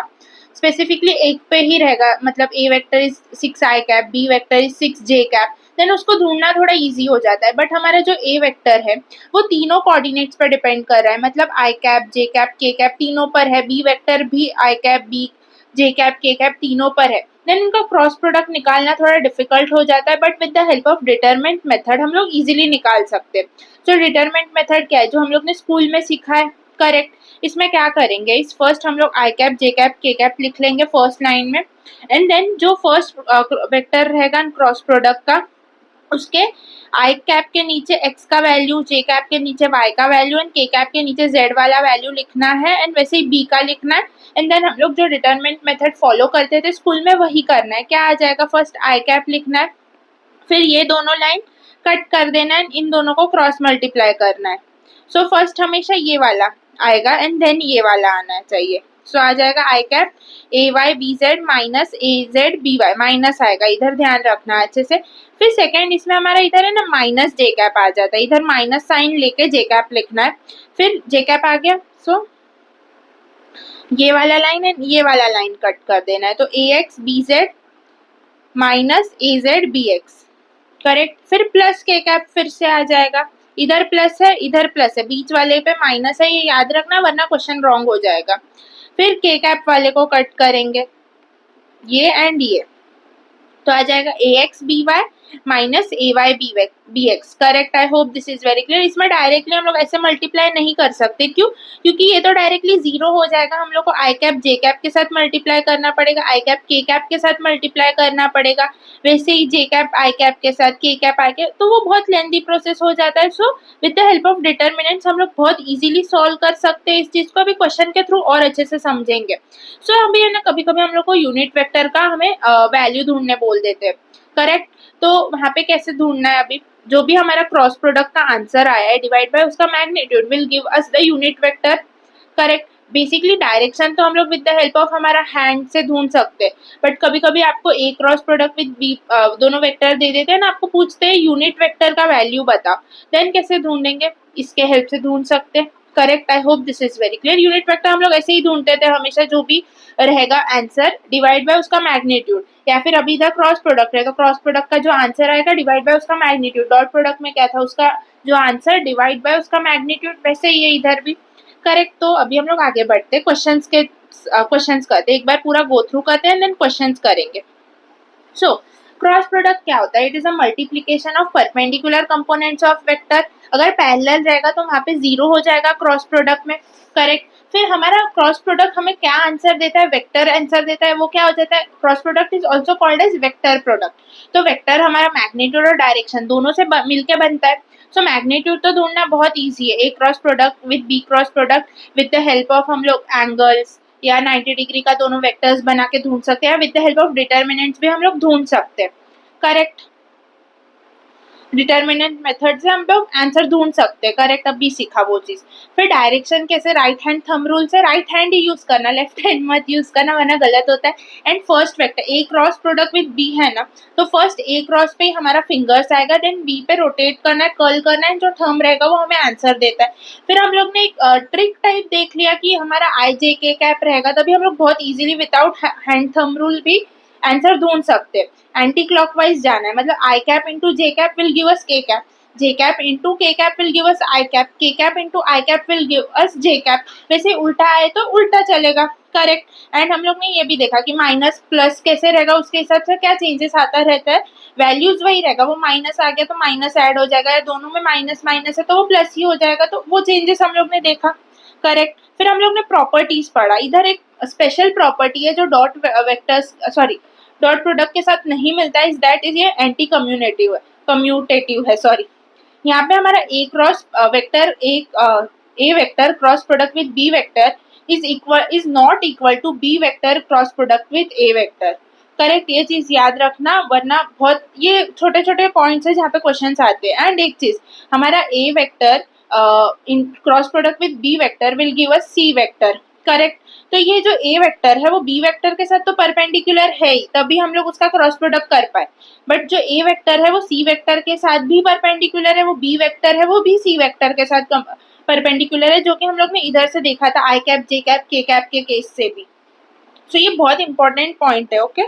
स्पेसिफिकली एक पे ही रहेगा, मतलब A vector is 6 I cap, B vector is 6 J cap, then उसको ढूंढना थोड़ा इजी हो जाता है। बट हमारा जो ए वेक्टर है वो तीनों कोऑर्डिनेट्स पर डिपेंड कर रहा है, मतलब I cap J cap K cap तीनों पर है, बी वेक्टर भी आई cap B J cap K cap तीनों पर है, देन इनका क्रॉस प्रोडक्ट निकालना थोड़ा डिफिकल्ट हो जाता है। But with the help of determinant method हम लोग इजीली निकाल सकते हैं। तो डिटरमिनेंट मेथड क्या है, जो हम लोग ने स्कूल में सीखा है, करेक्ट। इसमें क्या करेंगे, इस फर्स्ट हम लोग आई cap J cap K cap लिख लेंगे फर्स्ट लाइन में, एंड देन जो फर्स्ट वेक्टर रहेगा क्रॉस प्रोडक्ट का, उसके आई कैप के नीचे x का वैल्यू, जे कैप के नीचे y का वैल्यू एंड के कैप के नीचे z वाला वैल्यू लिखना है, एंड वैसे ही b का लिखना है। एंड देन हम लोग जो डिटरमिनेंट मेथड फॉलो करते थे स्कूल में वही करना है। क्या आ जाएगा, फर्स्ट आई कैप लिखना है, फिर ये दोनों लाइन कट कर देना है, इन दोनों को क्रॉस मल्टीप्लाई करना है। सो फर्स्ट हमेशा ये वाला आएगा एंड देन ये वाला आना चाहिए। सो आ जाएगा I cap A Y B Z minus A Z B Y, minus आएगा, इधर ध्यान रखना अच्छे से। फिर सेकेंड इसमें हमारा इधर है ना माइनस जे कैप आ जाता है, इधर माइनस साइन लेके जे कैप लिखना है, फिर जे कैप आ गया। सो ये वाला लाइन एंड ये वाला लाइन कट कर देना है, तो ए X B Z minus A Z B X, correct. फिर प्लस के कैप फिर से आ जाएगा, इधर प्लस है इधर प्लस है, बीच वाले पे माइनस है, ये याद रखना वरना क्वेश्चन रॉन्ग हो जाएगा। फिर के कैप वाले को कट करेंगे, ये एंड ये, तो आ जाएगा A X B Y minus A Y B X, correct. I hope this is very clear. इसमें डायरेक्टली हम लोग ऐसे मल्टीप्लाई नहीं कर सकते, क्यों, क्योंकि ये तो डायरेक्टली जीरो हो जाएगा, हम लोग को आई कैप जे कैप के साथ मल्टीप्लाई करना पड़ेगा, आई कैप के कैप के साथ मल्टीप्लाई करना पड़ेगा, वैसे ही जे कैप आई कैप के साथ के कैप आई कैप, तो वो बहुत लेंथी प्रोसेस हो जाता है। So with the help of determinants हम लोग बहुत इजीली सॉल्व कर सकते हैं इस चीज को, अभी क्वेश्चन के थ्रू और अच्छे से समझेंगे। सो अभी है ना कभी कभी हम लोग को यूनिट वेक्टर का हमें वैल्यू ढूंढने बोल देते हैं, करेक्ट। तो वहां पे कैसे ढूंढना है, अभी जो भी हमारा क्रॉस प्रोडक्ट का आंसर आया है डिवाइड बाय उसका magnitude will give us the unit vector, correct. Basically direction तो हम लोग विद द हेल्प ऑफ हमारा हैंड से ढूंढ सकते हैं, बट कभी कभी आपको ए क्रॉस प्रोडक्ट विद बी दोनों वेक्टर दे देते हैं ना, आपको पूछते हैं यूनिट वेक्टर का वैल्यू बता, देन कैसे ढूंढेंगे, इसके हेल्प से ढूंढ सकते हैं, correct. I hope this is very clear. Unit vector हम लोग ऐसे ही ढूंढते थे हमेशा, जो भी रहेगा आंसर डिवाइड बाय उसका मैग्नीट्यूड, या फिर अभी इधर क्रॉस प्रोडक्ट रहेगा, क्रॉस प्रोडक्ट का जो आंसर आएगा डिवाइड बाय उसका मैग्नीट्यूड, डॉट प्रोडक्ट में क्या था उसका जो आंसर डिवाइड बाय उसका मैग्नीट्यूड, वैसे ये इधर भी, करेक्ट। तो अभी हम लोग आगे बढ़ते क्वेश्चंस के क्वेश्चंस करते, एक बार पूरा गो थ्रू करते हैं देन क्वेश्चंस करेंगे। सो क्रॉस प्रोडक्ट क्या होता है, it is a multiplication of perpendicular components of vector. अगर पैरेलल रहेगा तो वहां पे जीरो हो जाएगा क्रॉस प्रोडक्ट में, करेक्ट। फिर हमारा क्रॉस प्रोडक्ट हमें क्या आंसर देता है, वेक्टर आंसर देता है, वो क्या हो जाता है, cross product is also called as vector product. तो वेक्टर हमारा मैग्नीट्यूड और डायरेक्शन दोनों से मिलके बनता है। सो मैग्नीट्यूड तो ढूंढना बहुत ईजी है, A cross product with B cross product with the help of हम लोग एंगल्स या 90 डिग्री का दोनों वेक्टर्स बना के ढूंढ सकते हैं, with the help of determinants भी हम लोग ढूंढ सकते हैं, करेक्ट। डिटर्मिनेंट मेथड से हम लोग आंसर ढूंढ सकते हैं, करेक्ट, अभी सीखा वो चीज। फिर डायरेक्शन कैसे, राइट हैंड थंब रूल से राइट हैंड ही यूज करना, लेफ्ट हैंड मत यूज करना वरना गलत होता है। And first vector A cross product with B है ना, तो फर्स्ट ए क्रॉस पे हमारा फिंगर्स आएगा, देन बी पे रोटेट करना है, कर्ल करना है, जो थंब रहेगा वो हमें आंसर देता है। फिर हम लोग ने एक ट्रिक टाइप देख लिया कि हमारा आई जे के कैप रहेगा, तभी हम लोग बहुत easily without hand thumb rule भी आंसर ढूंढ सकते हैं। एंटी क्लॉकवाइज जाना है, मतलब I cap into J cap will give us K cap, J cap into K cap will give us I cap, K cap into I cap will give us J cap, वैसे उल्टा आए तो उल्टा चलेगा, correct. And हम लोग ने ये भी देखा कि माइनस प्लस कैसे रहेगा, उसके हिसाब से क्या चेंजेस आता रहता है, वैल्यूज वही रहेगा, वो माइनस आ गया तो माइनस ऐड हो जाएगा, या दोनों में माइनस माइनस है तो वो प्लस ही हो जाएगा, तो वो चेंजेस हम लोग ने देखा, करेक्ट। फिर हम लोग ने प्रॉपर्टीज पढ़ा, इधर एक स्पेशल प्रॉपर्टी है जो dot vectors sorry dot product के साथ नहीं मिलता है, इज दैट इज ये एंटी कम्यूटेटिव है सॉरी। यहाँ पे हमारा A cross vector A vector cross product with B vector is not equal to B vector cross product with A vector, correct. ये चीज याद रखना वरना बहुत ये छोटे छोटे पॉइंट्स है जहाँ पे क्वेश्चंस आते हैं। एंड एक चीज, हमारा A vector in cross product with B vector will give us C vector, correct. तो ये जो ए वेक्टर है वो बी वेक्टर के साथ तो परपेंडिकुलर है ही, तभी हम लोग उसका क्रॉस प्रोडक्ट कर पाए। बट जो ए वेक्टर है वो सी वेक्टर के साथ भी परपेंडिकुलर है, वो बी वेक्टर है वो भी सी वेक्टर के साथ परपेंडिकुलर है, जो कि हम लोग ने इधर से देखा था आई cap J cap K cap के केस से भी। सो ये बहुत इंपॉर्टेंट पॉइंट है। ओके,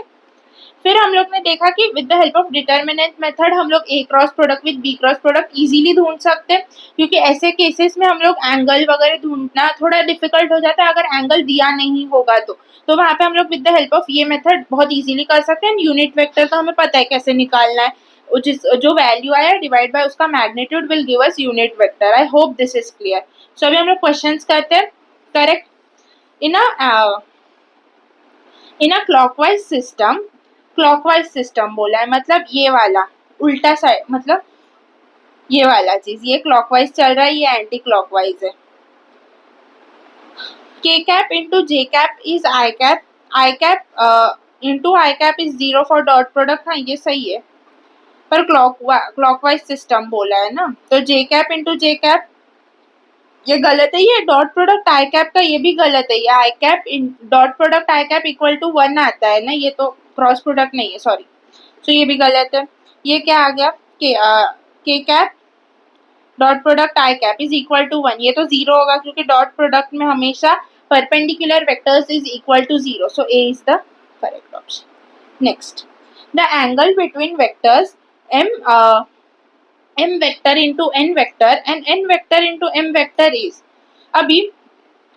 फिर हम लोग ने देखा कि with the help of determinant method हम लोग A cross product with B cross product easily ढूंढ सकते हैं, क्योंकि ऐसे केसेस में हम लोग एंगल वगैरह ढूंढना थोड़ा डिफिकल्ट हो जाता है अगर एंगल दिया नहीं होगा तो वहां पे हम लोग विद द हेल्प ऑफ ये मेथड बहुत इजीली कर सकते हैं। यूनिट वेक्टर तो हमें पता है कैसे निकालना है, जो वैल्यू आया डिवाइड बाय उसका magnitude will give us unit vector. I hope this is clear. So अभी हम लोग क्वेश्चंस करते हैं। Correct. In a clockwise system बोला है, मतलब ये वाला उल्टा साइड, मतलब ये वाला चीज, ये क्लॉकवाइज चल रहा है, ये एंटी क्लॉकवाइज है। के cap into J cap is I cap, I cap into I cap is 0 for dot product. हाँ ये सही है, पर क्लॉकवाइज सिस्टम बोला है ना, तो जे कैप इंटू जे कैप ये गलत है। ये डॉट प्रोडक्ट आई कैप का ये भी गलत है, ये I cap dot product I cap equal to 1 आता है ना, ये तो क्रॉस प्रोडक्ट नहीं है, सॉरी। तो ये भी गलत है। ये क्या आ गया, K cap dot product I cap is equal to 1, ये तो 0 होगा क्योंकि डॉट प्रोडक्ट में हमेशा perpendicular vectors is equal to 0, so A is the correct option. Next, the angle between vectors m vector into n vector and n vector into m vector is, अभी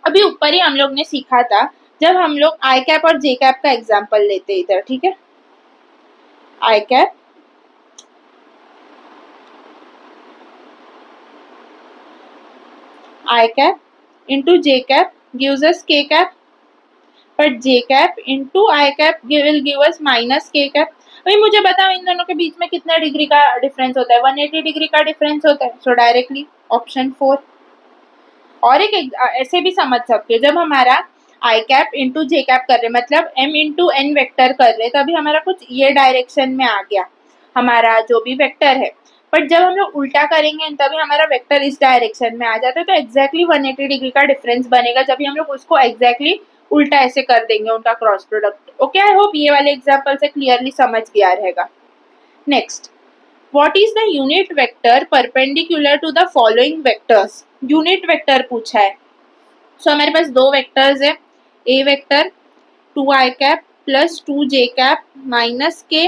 अभी ऊपर ही हम लोग ने सीखा था जब हम लोग आई कैप और जे कैप का एग्जांपल लेते इधर, ठीक है। आई cap into j cap gives us k cap, but j cap into I cap will give us minus k cap। भाई मुझे बताओ इन दोनों के बीच में कितना डिग्री का डिफरेंस होता है, 180 डिग्री का डिफरेंस होता है। सो डायरेक्टली ऑप्शन 4। और एक ऐसे भी समझ सकते हो, जब हमारा I cap into J cap कर रहे, मतलब m इंटू एन वेक्टर कर रहे, तभी हमारा कुछ ये डायरेक्शन में आ गया हमारा जो भी वेक्टर है। बट जब हम लोग उल्टा करेंगे तभी हमारा वेक्टर इस डायरेक्शन में आ जाता है, तो एग्जैक्टली 180 डिग्री का डिफरेंस बनेगा जब हम लोग उसको एग्जैक्टली उल्टा ऐसे कर देंगे उनका cross product. Okay, I hope ये वाले एग्जाम्पल से क्लियरली समझ गया रहेगा। Next, what is the unit vector perpendicular to the following vectors? Unit vector पूछा है। सो हमारे पास दो वेक्टर्स है, A vector 2 I cap plus 2 J cap minus K,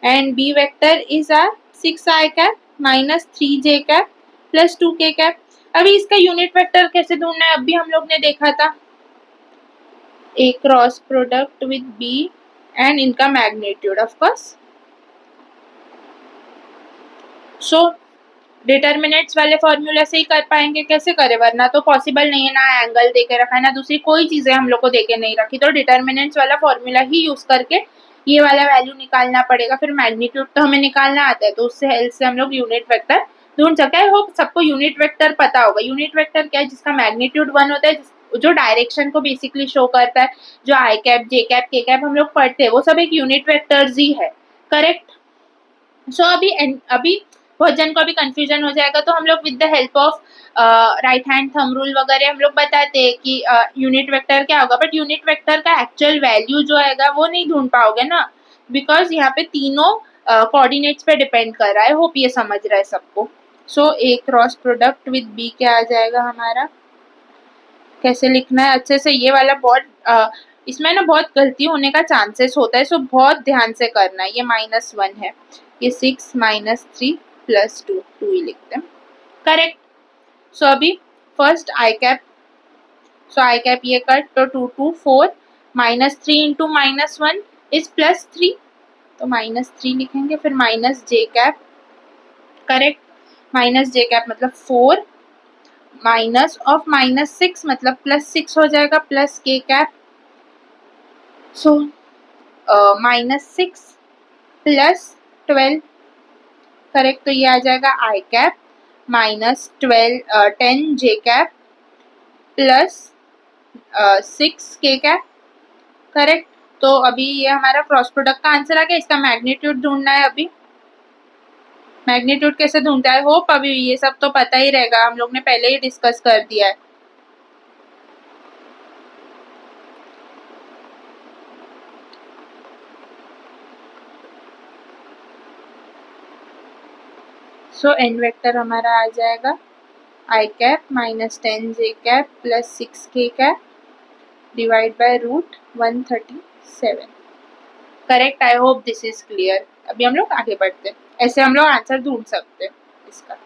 and B vector is are 6 I cap minus 3 J cap plus 2 K cap. अभी इसका unit vector कैसे ढूंढना है, अभी हम लोग ने देखा था A cross product with B and इनका magnitude of course. So determinants वाले फॉर्मूला से ही कर पाएंगे, कैसे करें, वरना तो पॉसिबल नहीं है ना, एंगल देके रखा है ना दूसरी कोई चीजें हम लोग को देके नहीं रखी, तो डिटर्मिनेंट्स वाला फॉर्मूला ही यूज करके ये वाला वैल्यू निकालना पड़ेगा। फिर मैग्नीट्यूड तो हमें निकालना आता है, तो उससे हेल्प से हम लोग यूनिट वेक्टर ढूंढ सकते हैं। होप सबको यूनिट वेक्टर पता होगा। यूनिट वेक्टर क्या है, जिसका मैग्नीट्यूड 1 होता है, जो डायरेक्शन को बेसिकली शो करता है। जो आई cap J cap K cap हम लोग पढ़ते हैं वो सब एक यूनिट वेक्टर्स ही है। करेक्ट। सो अभी बहुत जन को अभी कंफ्यूजन हो जाएगा, तो हम लोग with the help of right hand thumb rule वगैरह हम लोग बताते हैं कि यूनिट वेक्टर क्या होगा, बट यूनिट वेक्टर का एक्चुअल वैल्यू जो आएगा वो नहीं ढूंढ पाओगे ना, बिकॉज यहाँ पे तीनों कोऑर्डिनेट्स पे डिपेंड कर रहा है। होप ये समझ रहा है सबको। सो ए क्रॉस प्रोडक्ट विद बी क्या आ जाएगा हमारा, कैसे लिखना है अच्छे से, ये वाला बहुत इसमें ना बहुत गलती होने का चांसेस होता है, सो बहुत ध्यान से करना है। ये -1 है, ये 6 माइनस 3 प्लस 2, 2 ही लिखते हैं। करेक्ट। सो अभी फर्स्ट आई कैप, सो आई कैप ये कट, तो 2 2 4 -3 इंटू -1 इज +3, तो -3 लिखेंगे। फिर minus J cap, correct, minus J cap मतलब 4 माइनस ऑफ -6 मतलब +6 हो जाएगा, प्लस के कैप। सो -6 प्लस 12, करेक्ट, तो ये आ जाएगा I cap -12 10 J cap plus 6 के कैप। करेक्ट। तो अभी ये हमारा क्रॉस प्रोडक्ट का आंसर आ गया। इसका मैग्नीट्यूड ढूंढना है। अभी मैग्नीट्यूड कैसे ढूंढता है, होप अभी ये सब तो पता ही रहेगा, हम लोग ने पहले ही डिस्कस कर दिया है। सो n वेक्टर हमारा आ जाएगा i cap minus 10j cap plus 6k cap divide by root 137। Correct. I hope this is clear. अभी हम लोग आगे बढ़ते हैं, ऐसे हम लोग आंसर ढूंढ सकते हैं इसका।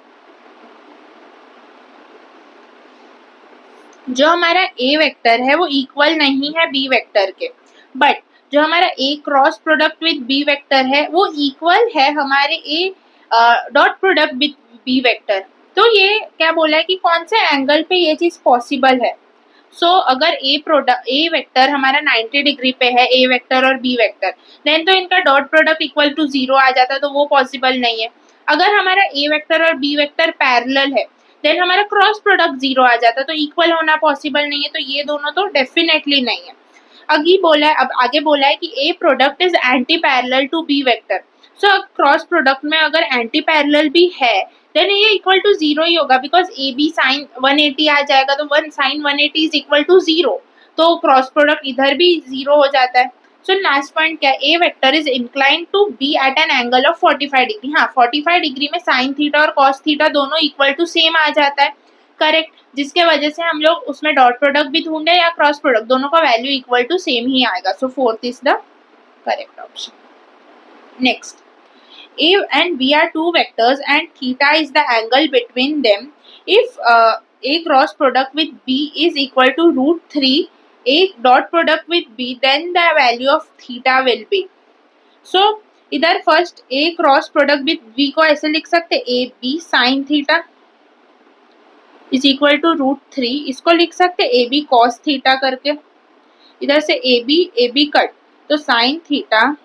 जो हमारा ए वेक्टर है वो इक्वल नहीं है बी वेक्टर के, बट जो हमारा A cross product with B vector है वो इक्वल है हमारे A dot product with B vector. तो ये क्या बोला है कि कौन से एंगल पे ये चीज पॉसिबल है। अगर ए वेक्टर हमारा 90 डिग्री पे है, ए वेक्टर और बी वेक्टर, देन तो इनका डॉट प्रोडक्ट इक्वल टू 0 आ जाता, तो वो पॉसिबल नहीं है। अगर हमारा ए वेक्टर और बी वेक्टर पैरेलल है, देन हमारा क्रॉस प्रोडक्ट 0 आ जाता, तो इक्वल होना पॉसिबल नहीं है। तो ये दोनों तो डेफिनेटली नहीं है। अब आगे बोला है कि A product is anti parallel to B vector. Cross product में अगर एंटी पैरेलल भी है, देन ये इक्वल टू 0 ही होगा, बिकॉज ए बी साइन 180 आ जाएगा, तो 1 साइन 180 इज इक्वल टू 0। तो क्रॉस प्रोडक्ट इधर भी 0 हो जाता है। सो लास्ट पॉइंट क्या, A vector is incline to B at an angle of 45 degree. हाँ, 45 डिग्री में साइन थीटा और कॉस थीटा दोनों इक्वल टू सेम आ जाता है। करेक्ट। जिसके वजह से हम लोग उसमें डॉट प्रोडक्ट भी ढूंढे या क्रॉस प्रोडक्ट, दोनों का वैल्यू इक्वल टू सेम ही आएगा। So fourth is the correct option. Next, A and B are two vectors and theta is the angle between them. If A cross product with B is equal to root 3 A dot product with B, then the value of theta will be. So इधर first A cross product with B को ऐसे लिख सकते A B sine theta is equal to root 3, इसको लिख सकते A B cos theta करके। इधर से A B कट, तो sine theta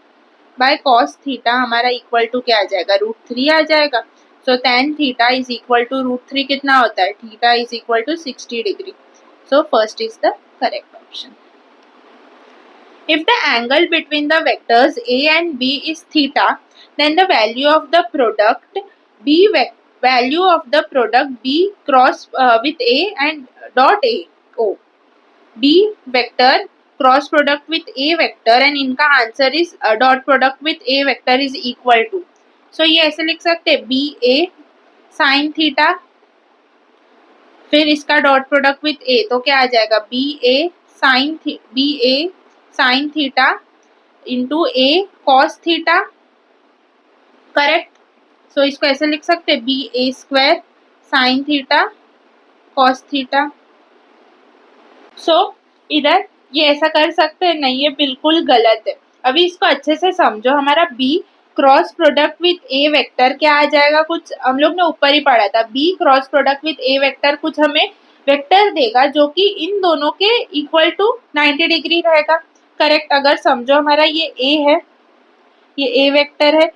by cos theta हमारा इक्वल टू क्या आ जाएगा, रूट 3 आ जाएगा। So tan theta is equal to root 3 कितना होता है, theta is equal to 60 degree. So first is the correct option. If the angle between the vectors A and B is theta, then the value of the product B cross with A and dot A O. B vector cross product with A vector and इनका answer is dot product with A vector is equal to. So ये ऐसे लिख सकते हैं B A sine theta, फिर इसका dot product with ए, तो क्या आ जाएगा B A sine theta into A cos theta. Correct. So इसको ऐसे लिख सकते हैं B A square sine theta cos theta. So इधर ये ऐसा कर सकते हैं नहीं, ये बिल्कुल गलत है। अभी इसको अच्छे से समझो। हमारा B cross product with A vector क्या आ जाएगा, कुछ हम लोग ने ऊपर ही पढ़ा था। B cross product with A vector कुछ हमें वेक्टर देगा जो कि इन दोनों के इक्वल टू 90 डिग्री रहेगा। करेक्ट। अगर समझो हमारा ये A है, ये A वेक्टर है,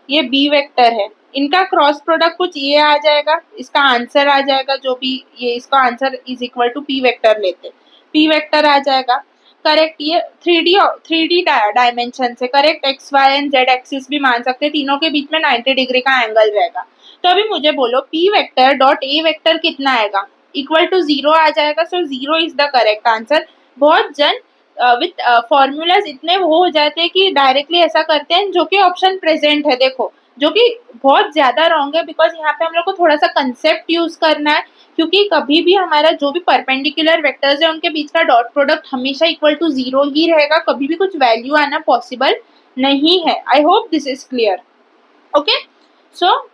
ये B वेक्टर है, इनका क्रॉस प्रोडक्ट कुछ ये आ जाएगा, इसका आंसर आ जाएगा जो भी ये, इसका answer is equal to P vector लेते, P वेक्टर आ जाएगा। करेक्ट। ये 3D डायमेंशन से correct, X Y and Z axis भी मान सकते हैं, तीनों के बीच में 90 डिग्री का एंगल रहेगा। तो अभी मुझे बोलो P vector dot A vector कितना आएगा, इक्वल टू 0 आ जाएगा। सो 0 इज द करेक्ट आंसर। बहुत जन विथ फॉर्मूलाज इतने वो हो जाते हैं कि डायरेक्टली ऐसा करते हैं, जो कि ऑप्शन प्रेजेंट है देखो, जो कि बहुत ज्यादा रॉन्ग है, बिकॉज यहाँ पे हम लोग को थोड़ा सा कंसेप्ट यूज करना है, क्योंकि कभी भी हमारा जो भी परपेंडिकुलर वेक्टर्स है उनके बीच का डॉट प्रोडक्ट हमेशा इक्वल टू 0 ही रहेगा, कभी भी कुछ वैल्यू आना पॉसिबल नहीं है। I hope this is clear. Okay, so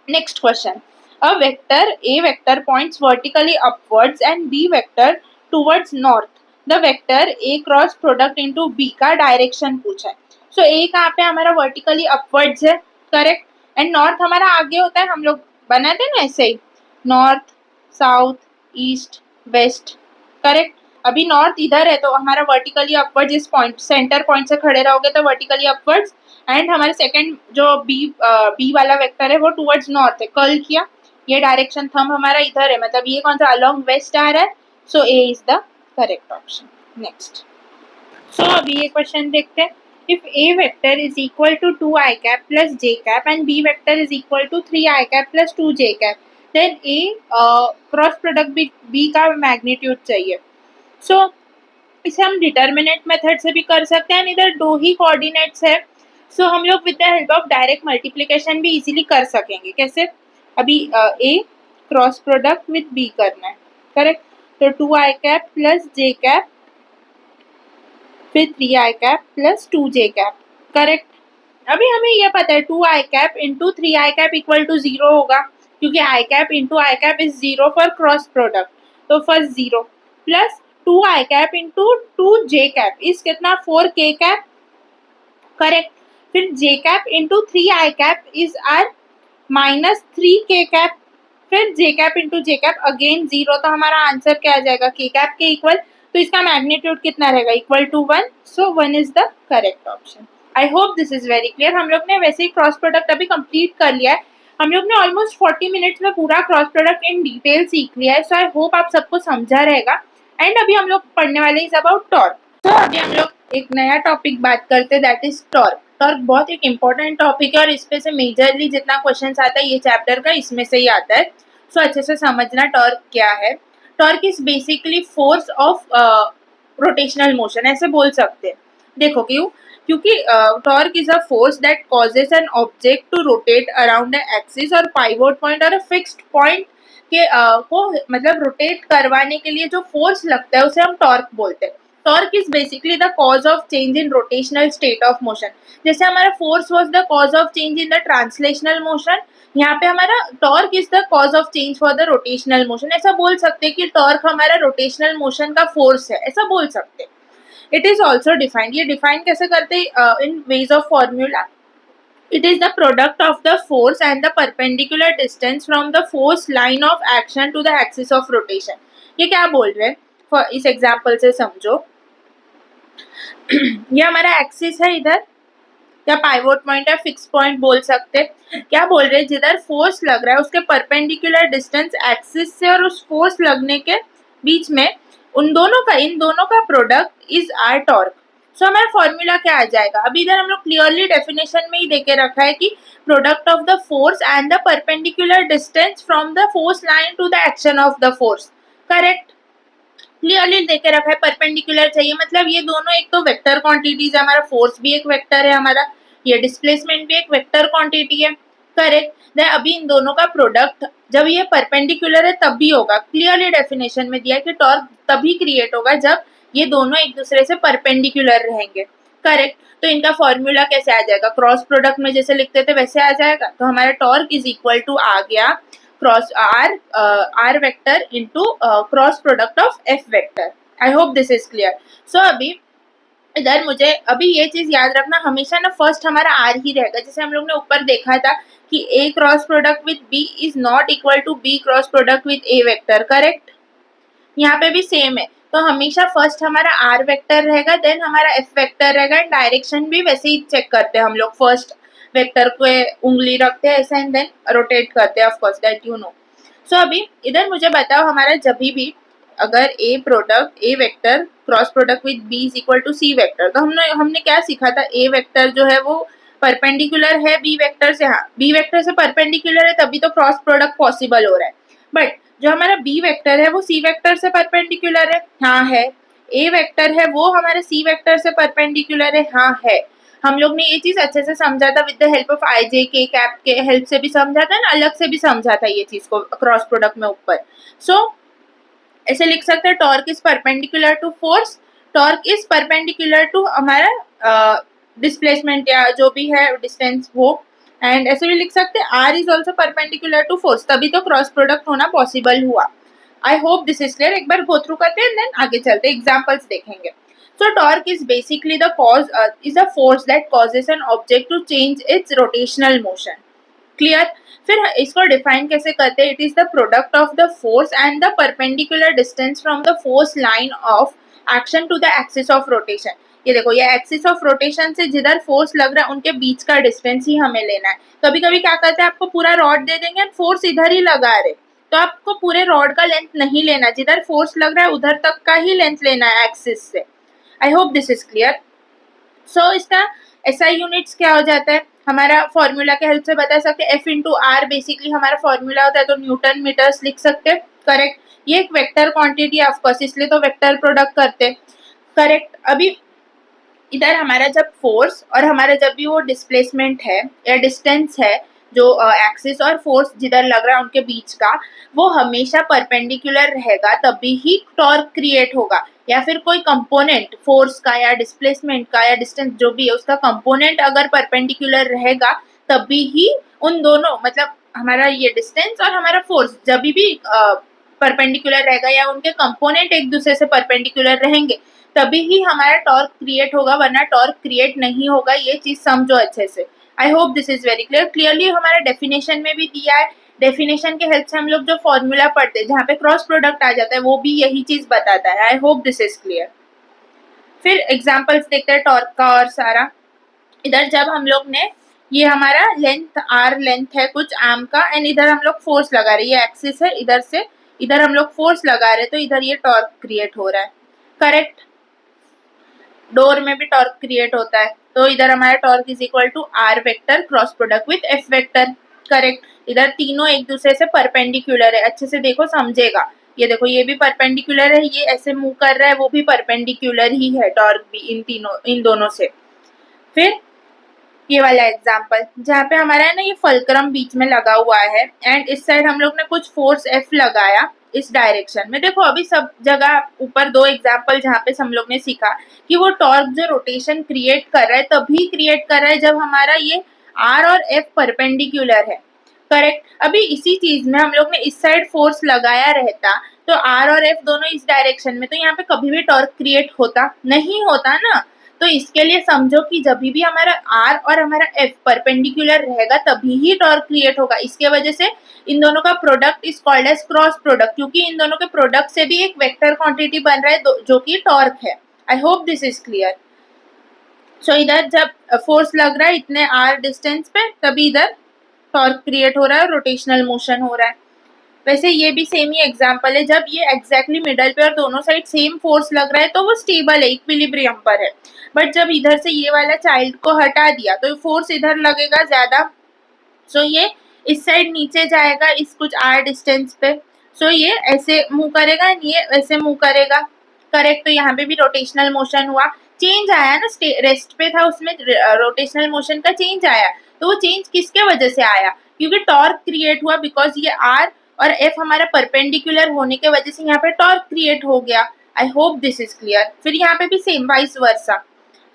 next question, a vector A vector points vertically upwards and B vector towards north, the vector A cross product into B का direction पूछा है। सो A कहाँ पे हमारा vertically upwards है, correct, and north हमारा आगे होता है, हम लोग बनाते हैं ना ऐसे ही, north south east west. Correct. अभी नॉर्थ इधर है तो हमारा वर्टिकली अपवर्ड्स इस पॉइंट सेंटर पॉइंट से खड़े रहोगे तो वर्टिकली अपवर्ड्स, एंड हमारे सेकंड जो बी वाला वेक्टर है वो टुवर्ड्स नॉर्थ है, कर्ल किया, ये डायरेक्शन थंब हमारा इधर है, मतलब ये कौन सा अलोंग वेस्ट आ रहा है। So A is the correct option. Next, so अभी ये क्वेश्चन देखते हैं, if A vector is equal to 2i cap plus j cap and B vector is equal to 3i cap plus 2j cap, then A cross product B का magnitude चाहिए। सो इसे हम determinant method से भी कर सकते हैं, इधर दो ही कोऑर्डिनेट्स है, सो हम लोग with the help of direct multiplication भी इजीली कर सकेंगे। कैसे, अभी ए क्रॉस प्रोडक्ट विथ बी करना है, करेक्ट। तो 2i प्लस जे कैप फिर 3i plus 2j cap, correct. अभी हमें यह पता है 2i into 3i equal to 0 होगा, क्योंकि i into i is 0 for cross product, तो first 0 plus 2i into 2j is कितना 4k कैप, करेक्ट। फिर j into 3i is are minus 3k cap, फिर j इंटू j अगेन 0, तो हमारा answer क्या आ जाएगा k कैप के इक्वल, तो इसका मैग्नीट्यूड कितना रहेगा equal to 1, so 1 is the correct option. I hope this is very clear. हम लोग ने वैसे ही क्रॉस प्रोडक्ट अभी कंप्लीट कर लिया है, हम लोग ने ऑलमोस्ट 40 मिनट्स में पूरा क्रॉस प्रोडक्ट इन डिटेल सीख लिया है, सो आई होप आप सबको समझा रहेगा। एंड अभी हम लोग पढ़ने वाले इज अबाउट टॉर्क। तो अभी हम लोग एक नया टॉपिक बात करते हैं, दैट इज टॉर्क। टॉर्क बहुत एक इम्पोर्टेंट टॉपिक है और इस पे से मेजरली जितना क्वेश्चन आता है ये चैप्टर का इसमें से ही आता है, सो अच्छे से समझना टॉर्क क्या है। Torque is basically force of rotational motion, ऐसे बोल सकते हैं। देखो क्योंकि torque is a force that causes an object to rotate around a axis और पाइवोट पॉइंट और फिक्स्ड पॉइंट के को मतलब रोटेट करवाने के लिए जो फोर्स लगता है उसे हम टॉर्क बोलते हैं। Torque is basically the cause of change in rotational state of motion. जैसे हमारा force was the cause of change in the translational motion, यहाँ पे हमारा torque is the cause of change for the rotational motion. ऐसा बोल सकते हैं कि टॉर्क हमारा रोटेशनल मोशन का फोर्स है, ऐसा बोल सकते हैं। इट इज ऑल्सो डिफाइंड, ये डिफाइन कैसे करते हैं in ways of formula. It is the product of the force and the perpendicular distance from the force line of action to the axis of rotation। ये क्या बोल रहे हैं इस एग्जाम्पल से समझो। ये हमारा एक्सिस है इधर, या पाइवोट पॉइंट है, फिक्स पॉइंट बोल सकते। क्या बोल रहे हैं, जिधर फोर्स लग रहा है उसके परपेंडिकुलर डिस्टेंस एक्सिस से और उस फोर्स लगने के बीच में इन दोनों का प्रोडक्ट इज आर टॉर्क। सो हमारा फॉर्मूला क्या आ जाएगा, अभी इधर हम लोग क्लियरली डेफिनेशन में ही देके रखा है कि product of the force and the perpendicular distance from the force line to the action of the force, correct. Clearly देके रखा है, परपेंडिकुलर चाहिए, मतलब ये दोनों एक तो वेक्टर क्वांटिटीज है, हमारा फोर्स भी एक वेक्टर है, हमारा ये डिस्प्लेसमेंट भी एक वेक्टर क्वांटिटी है, करेक्ट। देन अभी इन दोनों का प्रोडक्ट जब ये परपेंडिकुलर है तब भी होगा, क्लियरली डेफिनेशन में दिया है कि टॉर्क तभी क्रिएट होगा जब ये दोनों एक दूसरे से परपेंडिकुलर रहेंगे, करेक्ट। तो इनका फॉर्मूला कैसे आ जाएगा, क्रॉस प्रोडक्ट में जैसे लिखते थे वैसे आ जाएगा। तो हमारा टॉर्क इज इक्वल टू आ गया cross R vector into cross product of F vector. I hope this is clear. So अभी इधर मुझे अभी ये चीज याद रखना, हमेशा ना फर्स्ट हमारा आर ही रहेगा। जैसे हम लोग ने ऊपर देखा था कि A cross product with B is not equal to B cross product with A vector, correct. यहाँ पे भी सेम है, तो हमेशा फर्स्ट हमारा आर वेक्टर रहेगा, देन हमारा एफ वेक्टर रहेगा। डायरेक्शन भी वैसे ही चेक करते हैं हम लोग, फर्स्ट वेक्टर को उंगली रखते हैं ऐसा एंड देन रोटेट करते हैं, of course that you know. So अभी इधर मुझे बताओ, हमारा जब भी अगर A vector cross product with B is equal to C vector, तो हमने क्या सीखा था, ए वेक्टर जो है वो परपेंडिकुलर है बी वेक्टर से। हाँ, बी वेक्टर से परपेंडिकुलर है तभी तो क्रॉस प्रोडक्ट पॉसिबल हो रहा है। बट जो हमारा बी वेक्टर है वो सी वेक्टर से परपेंडिकुलर है, हाँ है। ए वेक्टर है वो हमारे सी वेक्टर से परपेंडिकुलर है, हाँ है। हम लोग ने ये चीज अच्छे से समझा था, विद द हेल्प ऑफ आई जे के कैप के हेल्प से भी समझा था ना, अलग से भी समझा था ये चीज को क्रॉस प्रोडक्ट में ऊपर। सो ऐसे लिख सकते हैं, torque is perpendicular to force, torque is perpendicular to हमारा डिस्प्लेसमेंट या जो भी है डिस्टेंस वो। एंड ऐसे भी लिख सकते हैं, R is also perpendicular to force, तभी तो क्रॉस प्रोडक्ट होना पॉसिबल हुआ। I hope this is clear. एक बार गो थ्रू करते हैं देन आगे चलते एग्जाम्पल्स देखेंगे। So torque is basically the cause is a force that causes an object to change its rotational motion, clear. फिर इसको डिफाइन कैसे करते हैं, it is the product of the force and the perpendicular distance from the force line of action to the axis of rotation. ये देखो, ये axis of rotation से जिधर फोर्स लग रहा है उनके बीच का डिस्टेंस ही हमें लेना है। कभी कभी क्या करते हैं, आपको पूरा रॉड दे देंगे एंड फोर्स इधर ही लगा रहे, तो आपको पूरे रॉड का लेंथ नहीं लेना, जिधर फोर्स लग रहा है उधर तक का ही लेंथ लेना है एक्सिस से। I hope this is clear. So इसका एसआई यूनिट्स क्या हो जाता है, हमारा फॉर्मूला के हेल्प से बता सकते हैं, एफ इंटू आर बेसिकली हमारा फॉर्मूला होता है, तो न्यूटन मीटर्स लिख सकते हैं, करेक्ट। ये एक वेक्टर क्वांटिटी है ऑफकोर्स, इसलिए तो वेक्टर प्रोडक्ट करते, करेक्ट। अभी इधर हमारा जब फोर्स और हमारा जब भी वो डिस्प्लेसमेंट है या डिस्टेंस है, जो एक्सिस और फोर्स जिधर लग रहा है उनके बीच का, वो हमेशा परपेंडिकुलर रहेगा तभी ही टॉर्क क्रिएट होगा। या फिर कोई कंपोनेंट फोर्स का या डिस्प्लेसमेंट का या डिस्टेंस जो भी है उसका कंपोनेंट अगर परपेंडिकुलर रहेगा तभी ही उन दोनों, मतलब हमारा ये डिस्टेंस और हमारा फोर्स जब भी परपेंडिकुलर रहेगा या उनके कंपोनेंट एक दूसरे से परपेंडिकुलर रहेंगे तभी ही हमारा टॉर्क क्रिएट होगा, वरना टॉर्क क्रिएट नहीं होगा। ये चीज समझो अच्छे से। I hope this is very clear. Clearly हमारा डेफिनेशन में भी दिया है, डेफिनेशन के हेल्प से हम लोग जो फॉर्मूला पढ़ते हैं जहाँ पे क्रॉस प्रोडक्ट आ जाता है वो भी यही चीज बताता है। I hope this is clear. फिर एग्जाम्पल्स देखते हैं टॉर्क का और सारा। इधर जब हम लोग ने ये हमारा लेंथ आर लेंथ है कुछ आर्म का एंड इधर हम लोग फोर्स लगा रहे हैं, ये एक्सिस है, इधर से इधर हम लोग फोर्स लगा रहे हैं तो इधर ये टॉर्क क्रिएट हो रहा है। करेक्ट। डोर में भी टॉर्क क्रिएट होता है तो इधर हमारा torque is equal to R vector cross product with F vector. Correct. इधर तीनों एक दूसरे से परपेंडिकुलर है, अच्छे से देखो समझेगा। ये देखो ये भी परपेंडिकुलर है, ये ऐसे मूव कर रहा है, वो भी परपेंडिकुलर ही है, टॉर्क भी इन दोनों से। फिर ये वाला एग्जाम्पल जहाँ पे हमारा है ना ये फलक्रम बीच में लगा हुआ है एंड इस साइड हम लोग ने कुछ फोर्स एफ लगाया इस डायरेक्शन में। देखो अभी सब जगह ऊपर दो एग्जाम्पल जहाँ पे हम लोग ने सीखा कि वो टॉर्क जो रोटेशन क्रिएट कर रहा है तभी क्रिएट कर रहा है जब हमारा ये आर और एफ परपेंडिकुलर है। करेक्ट। अभी इसी चीज में हम लोग ने इस साइड फोर्स लगाया रहता तो आर और एफ दोनों इस डायरेक्शन में, तो यहाँ पे कभी भी टॉर्क क्रिएट होता नहीं होता ना। तो इसके लिए समझो कि जब भी हमारा आर और हमारा एफ परपेंडिकुलर रहेगा तभी ही टॉर्क क्रिएट होगा। इसके वजह से इन दोनों का product is called as cross product, क्योंकि इन दोनों के प्रोडक्ट से भी एक वेक्टर क्वांटिटी बन रहा है जो कि टॉर्क है। I hope this is clear. So इधर जब फोर्स लग रहा है इतने आर डिस्टेंस पे तभी इधर टॉर्क क्रिएट हो रहा है, रोटेशनल मोशन हो रहा है। वैसे ये भी सेम ही एग्जांपल है, जब ये एग्जैक्टली मिडल पे और दोनों साइड सेम फोर्स लग रहा है तो वो स्टेबल है, इक्विलिब्रियम पर है। बट जब इधर से ये वाला चाइल्ड को हटा दिया तो फोर्स इधर लगेगा ज्यादा, सो ये इस साइड नीचे जाएगा इस कुछ आर डिस्टेंस पे, सो ये ऐसे मूव करेगा, ये ऐसे मूव करेगा। करेक्ट। तो यहाँ पे भी रोटेशनल मोशन हुआ, चेंज आया ना, रेस्ट पे था उसमें रोटेशनल मोशन का चेंज आया। तो वो चेंज किसके वजह से आया? क्योंकि टॉर्क क्रिएट हुआ, बिकॉज ये आर और एफ हमारा परपेंडिकुलर होने के वजह से यहाँ पे टॉर्क क्रिएट हो गया। I hope this is clear. फिर यहाँ पे भी same vice versa.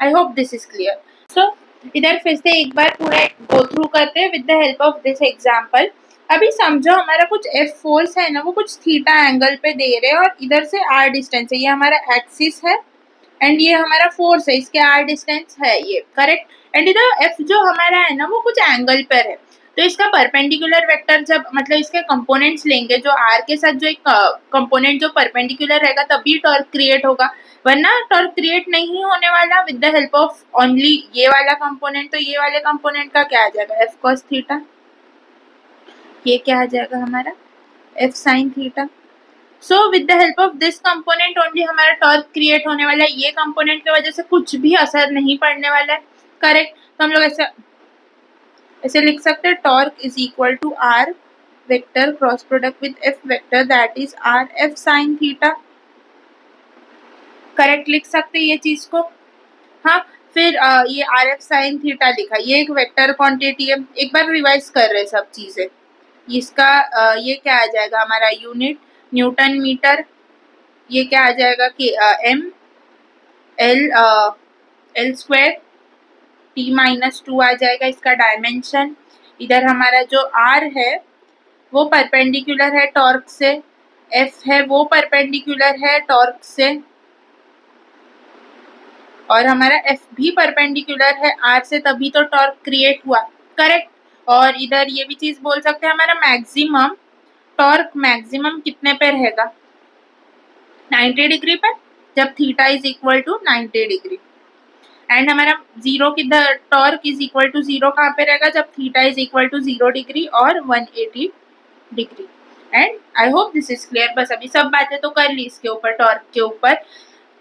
I hope this is clear. So इधर फिर से एक बार पूरा गो थ्रू करते हैं with the help of this example. अभी समझो हमारा कुछ एफ फोर्स है ना, वो कुछ थीटा एंगल पे दे रहे हैं और इधर से आर डिस्टेंस है, ये हमारा एक्सिस है एंड ये हमारा फोर्स है, इसके आर डिस्टेंस है ये। करेक्ट। एंड इधर एफ जो हमारा है ना वो कुछ एंगल पर है, तो इसका परपेंडिकुलर वेक्टर जब मतलब इसके कंपोनेंट्स लेंगे जो आर के साथ जो एक कंपोनेंट जो परपेंडिकुलर रहेगा तभी टॉर्क क्रिएट होगा, वरना टॉर्क क्रिएट नहीं होने वाला with the help of only ये वाला कंपोनेंट। तो ये वाले कंपोनेंट का क्या आ जाएगा? F cos theta. ये क्या आ जाएगा हमारा? F sine theta. So with the help of this component only हमारा टॉर्क क्रिएट होने वाला है, ये कंपोनेंट की वजह से कुछ भी असर नहीं पड़ने वाला है। करेक्ट। तो हम लोग ऐसे लिख सकते हैं, torque is equal to R vector cross product with F vector that is R F sine theta. Correct लिख सकते हैं ये चीज को। हाँ, फिर ये आर एफ साइन थीटा लिखा, ये एक वेक्टर क्वांटिटी है। एक बार रिवाइज कर रहे सब चीजें। इसका ये क्या आ जाएगा हमारा यूनिट न्यूटन मीटर, ये क्या आ जाएगा कि M L square T minus 2 आ जाएगा इसका डायमेंशन। इधर हमारा जो आर है वो परपेंडिकुलर है टॉर्क से, एफ है वो परपेंडिकुलर है टॉर्क से, और हमारा एफ भी परपेंडिकुलर है आर से, तभी तो टॉर्क क्रिएट हुआ। करेक्ट। और इधर ये भी चीज बोल सकते हैं हमारा मैक्सिमम टॉर्क मैक्सिमम कितने पे रहेगा? 90 डिग्री पर, जब theta is equal to 90 degree. And हमारा जीरो किधर? Torque is equal to zero कहाँ पे रहेगा? जब theta is equal to 0 degree और 180 degree. And I hope this is clear. बस अभी सब बातें तो कर ली इसके ऊपर, टॉर्क के ऊपर।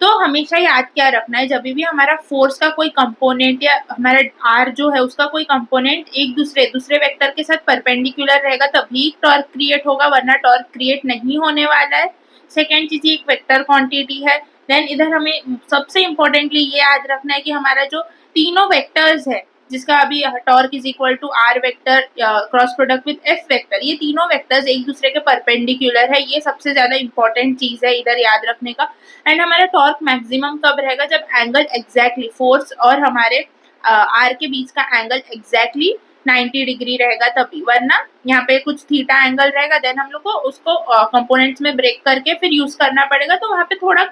तो हमेशा याद क्या रखना है, जब भी हमारा फोर्स का कोई कंपोनेंट या हमारा आर जो है उसका कोई कंपोनेंट एक दूसरे वेक्टर के साथ परपेंडिकुलर रहेगा तभी टॉर्क क्रिएट होगा, वरना टॉर्क क्रिएट नहीं होने वाला है। सेकेंड चीज एक वेक्टर क्वांटिटी है। देन इधर हमें सबसे इम्पोर्टेंटली ये याद रखना है कि हमारा जो तीनों वेक्टर्स है जिसका अभी torque is equal to R vector cross product with F vector, ये तीनों वेक्टर्स एक दूसरे के परपेंडिकुलर है, ये सबसे ज्यादा इंपॉर्टेंट चीज है इधर याद रखने का। एंड हमारा टॉर्क मैक्सिमम कब रहेगा, जब एंगल एग्जैक्टली फोर्स और हमारे आर के बीच का एंगल एग्जैक्टली 90 डिग्री रहेगा तभी, वरना यहाँ पे कुछ थीटा एंगल रहेगा, देन हम लोग को उसको कंपोनेंट्स में ब्रेक करके फिर यूज करना पड़ेगा, तो वहाँ पे थोड़ा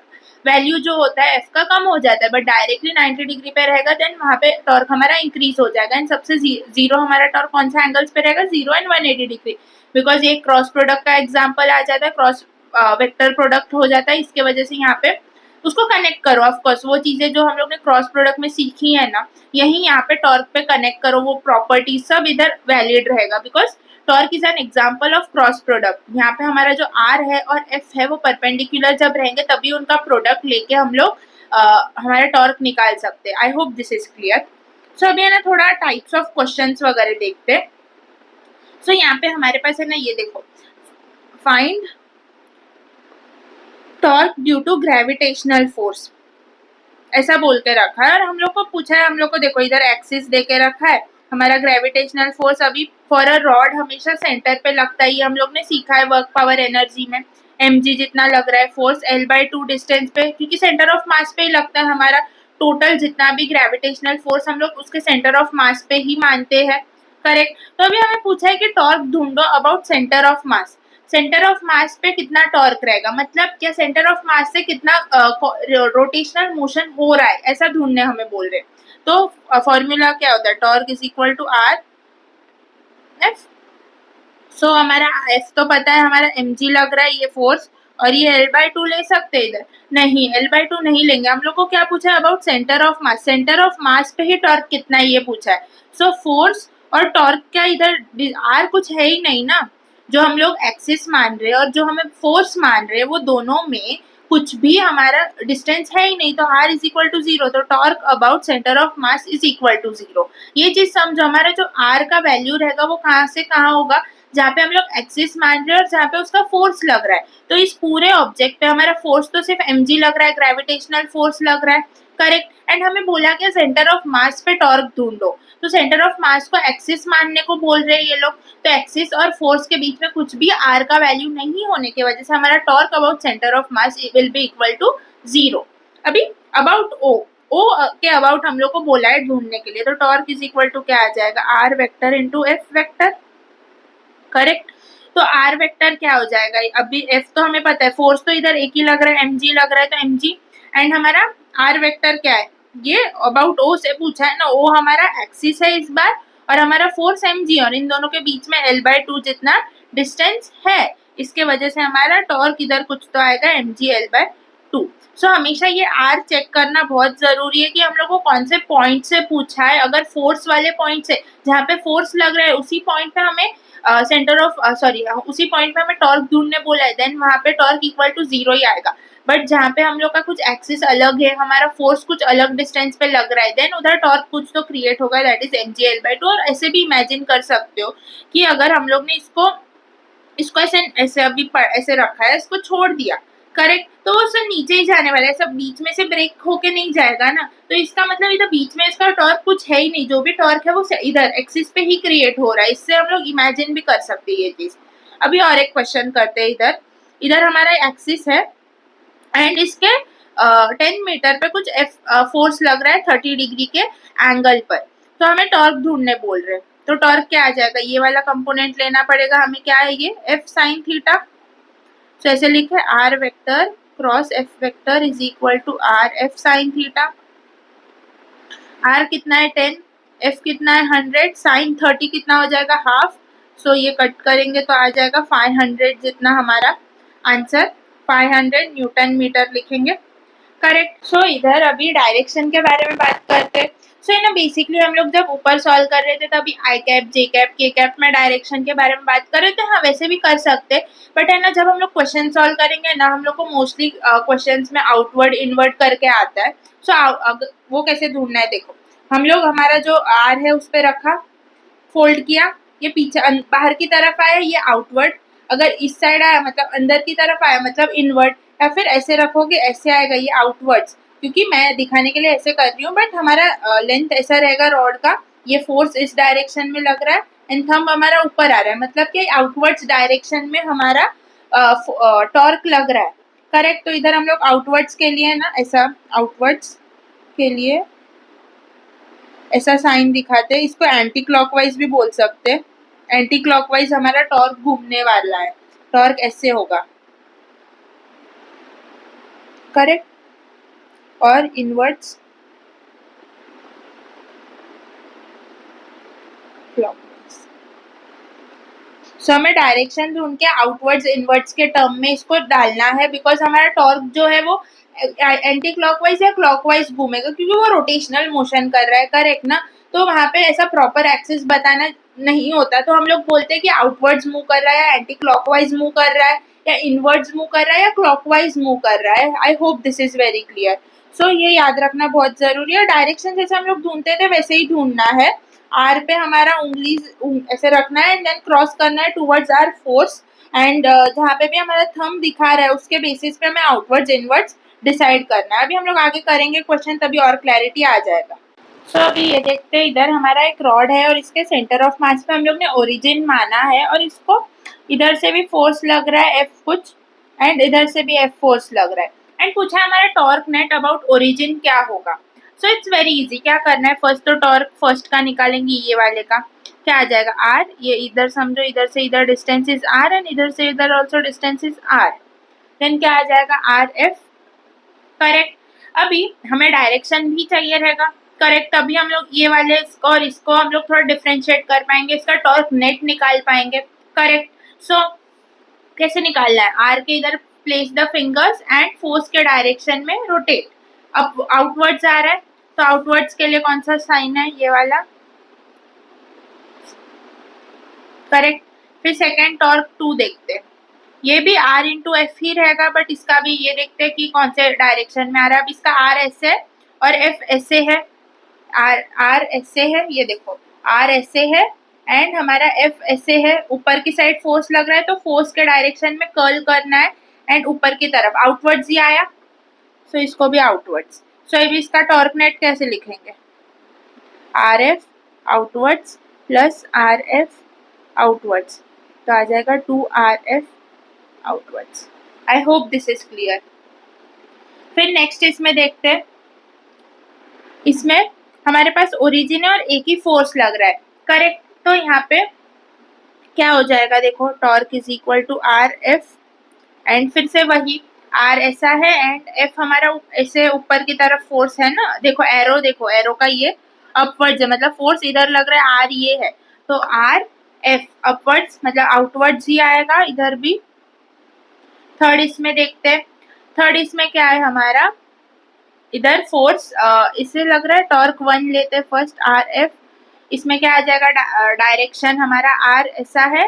वैल्यू जो होता है एफ का कम हो जाता है, बट डायरेक्टली 90 डिग्री पे रहेगा देन वहाँ पे टॉर्क हमारा इंक्रीज हो जाएगा। एंड सबसे जीरो हमारा टॉर्क कौन सा एंगल्स पे रहेगा, 0 एंड 180 डिग्री, बिकॉज ये क्रॉस प्रोडक्ट का एग्जाम्पल आ जाता है, क्रॉस वेक्टर प्रोडक्ट हो जाता है, इसके वजह से यहाँ पे उसको कनेक्ट करो। ऑफकोर्स वो चीजें जो हम लोग ने क्रॉस प्रोडक्ट में सीखी है ना, यही यहाँ पे टॉर्क पे कनेक्ट करो, वो प्रॉपर्टी सब इधर वैलिड रहेगा, because torque is an example of cross product. यहाँ पे हमारा जो आर है और एफ है वो परपेंडिकुलर जब रहेंगे तभी उनका प्रोडक्ट लेके हम लोग हमारा टॉर्क निकाल सकते हैं। I hope this is clear. So अभी है ना थोड़ा टाइप्स ऑफ क्वेश्चंस वगैरह देखते हैं। सो यहाँ पे हमारे पास है ना, ये देखो, find torque due to gravitational force, ऐसा बोल के रखा है और हम लोग को पूछा है, हम लोग को देखो इधर एक्सिस दे के रखा है, हमारा ग्रेविटेशनल फोर्स अभी फॉर अ रॉड हमेशा सेंटर पे लगता है, ये हम लोग ने सीखा है वर्क पावर एनर्जी में, mg जितना लग रहा है फोर्स L/2 डिस्टेंस पे, क्योंकि सेंटर ऑफ मास पे ही लगता है हमारा टोटल जितना भी ग्रेविटेशनल फोर्स हम लोग उसके सेंटर ऑफ मास पे ही मानते हैं, करेक्ट। तो अभी हमें पूछा है कि टॉर्क ढूंढो about centre of mass, centre of मास पे कितना टॉर्क रहेगा, मतलब क्या सेंटर ऑफ मास से कितना रोटेशनल मोशन हो रहा है, ऐसा ढूंढने हमें बोल रहे हैं। तो फॉर्मूला क्या होता है, torque is equal to R F. So हमारा एफ तो पता है, हमारा mg लग रहा है ये फोर्स, और ये L/2 ले सकते हैं इधर, नहीं L/2 नहीं लेंगे, हम लोग को क्या पूछा है about centre of mass, centre of मास पे ही टॉर्क कितना है ये पूछा है। सो फोर्स और टॉर्क का इधर आर कुछ है ही नहीं ना, जो हम लोग एक्सिस मान रहे हैं और जो हमें फोर्स मान रहे हैं वो दोनों में कुछ भी हमारा डिस्टेंस है ही नहीं, तो आर इज इक्वल टू 0, तो torque about centre of mass is equal to 0। ये चीज समझो, हमारा जो आर का वैल्यू रहेगा वो कहाँ से कहाँ होगा, जहाँ पे हम लोग एक्सिस मान रहे हैं और जहाँ पे उसका फोर्स लग रहा है, तो इस पूरे ऑब्जेक्ट पे हमारा फोर्स तो सिर्फ mg लग रहा है, ग्रेविटेशनल फोर्स लग रहा है, करेक्ट। एंड हमें बोला कि सेंटर ऑफ मास पे टॉर्क ढूंढो, तो सेंटर ऑफ मास को एक्सिस मानने को बोल रहे हैं ये लोग, तो एक्सिस और फोर्स के बीच में कुछ भी आर का वैल्यू नहीं होने की वजह से हमारा torque about centre of mass will be equal to 0। अभी अबाउट ओ के अबाउट हम लोग को बोला है ढूंढने के लिए, तो टॉर्क इज इक्वल टू क्या आ जाएगा, R vector into F vector, correct. तो आर वेक्टर क्या हो जाएगा, अभी एफ तो हमें पता है, फोर्स तो इधर एक ही लग रहा है, mg लग रहा है, तो mg, एंड हमारा आर वेक्टर क्या है, ये अबाउट ओ से पूछा है ना, ओ हमारा एक्सिस है इस बार और हमारा फोर्स mg, और इन दोनों के बीच में L/2 जितना डिस्टेंस है, इसके वजह से हमारा टॉर्क इधर कुछ तो आएगा mg L/2। सो हमेशा ये आर चेक करना बहुत जरूरी है कि हम लोग को कौन से पॉइंट से पूछा है, अगर फोर्स वाले पॉइंट से जहाँ पे फोर्स लग रहा है उसी पॉइंट पे हमें सेंटर ऑफ सॉरी उसी पॉइंट पे हमें टॉर्क ढूंढने बोला है, देन वहाँ पे टॉर्क इक्वल टू 0 ही आएगा। बट जहाँ पे हम लोग का कुछ एक्सिस अलग है, हमारा फोर्स कुछ अलग डिस्टेंस पे लग रहा है, देन उधर टॉर्क कुछ तो क्रिएट होगा, दैट इज mg L/2। और ऐसे भी इमेजिन कर सकते हो कि अगर हम लोग ने इसको ऐसे अभी ऐसे रखा है, इसको छोड़ दिया, करेक्ट, तो वो सब नीचे ही जाने वाला है, सब बीच में से ब्रेक होके नहीं जाएगा ना, तो इसका मतलब इधर बीच में इसका टॉर्क कुछ है ही नहीं, जो भी टॉर्क है वो इधर एक्सिस पे ही क्रिएट हो रहा है, इससे हम लोग इमेजिन भी कर सकते हैं ये चीज। अभी और एक क्वेश्चन करते हैं, इधर हमारा एक्सिस है एंड इसके 10 मीटर पे कुछ फोर्स लग रहा है 30 डिग्री के एंगल पर, तो हमें टॉर्क ढूंढने बोल रहे हैं, तो टॉर्क क्या आ जाएगा, ये वाला कंपोनेंट लेना पड़ेगा हमें, क्या है ये एफ साइन थीटा। तो ऐसे लिखे R vector cross F vector is equal to R F sine theta. R कितना है 10, एफ कितना है 100, साइन 30 कितना हो जाएगा हाफ, सो ये कट करेंगे तो आ जाएगा 500 जितना हमारा आंसर, 500 न्यूटन मीटर लिखेंगे, करेक्ट। सो इधर अभी डायरेक्शन के बारे में बात करते हैं। सो ना बेसिकली हम लोग जब ऊपर सॉल्व कर रहे थे तभी आई cap J cap K cap में डायरेक्शन के बारे में बात कर रहे थे, हाँ वैसे भी कर सकते, बट है ना जब हम लोग क्वेश्चन सॉल्व करेंगे ना, हम लोग को मोस्टली क्वेश्चंस में आउटवर्ड इनवर्ड करके आता है। सो वो कैसे ढूंढना है, देखो हम लोग हमारा जो आर है उस पर रखा, फोल्ड किया, ये पीछे बाहर की तरफ आया, ये आउटवर्ड, अगर इस साइड आया मतलब अंदर की तरफ आया मतलब इनवर्ड, या फिर ऐसे रखोगे ऐसे आएगा ये आउटवर्ड्स, क्योंकि मैं दिखाने के लिए ऐसे कर रही हूँ, बट हमारा लेंथ ऐसा रहेगा रॉड का, ये फोर्स इस डायरेक्शन में लग रहा है एंड थंब हमारा ऊपर आ रहा है, मतलब कि आउटवर्ड्स डायरेक्शन में हमारा टॉर्क लग रहा है। करेक्ट। तो इधर हम लोग आउटवर्ड्स के लिए ना ऐसा आउटवर्ड्स के लिए ऐसा साइन दिखाते हैं, इसको एंटी क्लॉकवाइज भी बोल सकते हैं। एंटी क्लॉकवाइज हमारा टॉर्क घूमने वाला है, टॉर्क ऐसे होगा। करेक्ट। और इनवर्ड्स क्लॉकवाइज। सो हमें डायरेक्शन ढूंढ के आउटवर्ड्स इनवर्ड्स के टर्म में इसको डालना है, बिकॉज हमारा टॉर्क जो है वो एंटी क्लॉकवाइज या क्लॉकवाइज घूमेगा, क्योंकि वो रोटेशनल मोशन कर रहा है। करेक्ट ना। तो वहां पे ऐसा प्रॉपर एक्सिस बताना नहीं होता, तो हम लोग बोलते हैं कि आउटवर्ड्स मूव कर रहा है या एंटी क्लॉकवाइज मूव कर रहा है या इनवर्ड्स मूव कर रहा है या क्लॉकवाइज मूव कर रहा है। I hope this is very clear. So ये याद रखना बहुत जरूरी है। डायरेक्शन जैसे हम लोग ढूंढते थे वैसे ही ढूंढना है। आर पे हमारा उंगली ऐसे रखना है एंड देन क्रॉस करना है टूवर्ड्स आर फोर्स, एंड जहाँ पे भी हमारा थंब दिखा रहा है उसके बेसिस पे हमें आउटवर्ड्स इनवर्ड्स डिसाइड करना है। अभी हम लोग आगे करेंगे क्वेश्चन, तभी और क्लैरिटी आ जाएगा। सो अभी ये देखते हैं, इधर हमारा एक रॉड है और इसके सेंटर ऑफ मास पे हम लोग ने ओरिजिन माना है, और इसको इधर से भी फोर्स लग रहा है एफ कुछ, एंड इधर से भी एफ फोर्स लग रहा है, एंड पूछा हमारा टॉर्क नेट अबाउट ओरिजिन क्या होगा। So it's very easy. क्या करना है, फर्स्ट तो टॉर्क फर्स्ट का निकालेंगे, ये वाले का क्या आ जाएगा आर। ये इधर समझो, इधर से इधर डिस्टेंस इज आर एंड इधर से इधर also distance is R, then क्या आ जाएगा आर एफ। करेक्ट। अभी हमें डायरेक्शन भी चाहिए रहेगा। करेक्ट। तभी हम लोग ये वाले इसको और इसको हम लोग थोड़ा डिफ्रेंशिएट कर पाएंगे, इसका टॉर्क नेट निकाल पाएंगे। करेक्ट। सो कैसे निकालना है, आर के इधर place the fingers and force के डायरेक्शन में रोटेट। अब आउटवर्ड्स आ रहा है, तो आउटवर्ड्स के लिए कौन सा साइन है, ये वाला। करेक्ट। फिर सेकेंड टॉर्क 2 देखते हैं, ये भी आर इंटू एफ ही रहेगा, बट इसका भी ये देखते हैं कि कौन से डायरेक्शन में आ रहा है। अब इसका आर ऐसे और एफ ऐसे है, आर ऐसे है, ये देखो आर ऐसे है एंड हमारा एफ ऐसे है। ऊपर की साइड फोर्स लग रहा है, तो फोर्स के डायरेक्शन में कर्ल करना है एंड ऊपर की तरफ आउटवर्ड्स ही आया, सो इसको भी आउटवर्ड्स। सो अभी इसका टॉर्क नेट कैसे लिखेंगे, R F outwards plus R F outwards, तो आ जाएगा 2RF outwards. I hope this is clear. फिर नेक्स्ट इसमें देखते हैं, इसमें हमारे पास ओरिजिन है और एक ही फोर्स लग रहा है। करेक्ट। तो यहाँ पे क्या हो जाएगा, देखो torque is equal to R F and फिर से वही आर ऐसा है एंड एफ हमारा ऐसे ऊपर की तरफ फोर्स है ना, देखो एरो, देखो एरो का ये अपवर्ड्स है, मतलब फोर्स इधर लग रहा है, आर ये है, तो आर एफ अपवर्ड्स मतलब आउटवर्ड्स ही आएगा इधर भी। थर्ड इसमें देखते हैं, थर्ड इसमें क्या है हमारा, इधर फोर्स इससे लग रहा है टॉर्क 1 लेते हैं फर्स्ट आर एफ, इसमें क्या आ जाएगा डायरेक्शन हमारा आर ऐसा है,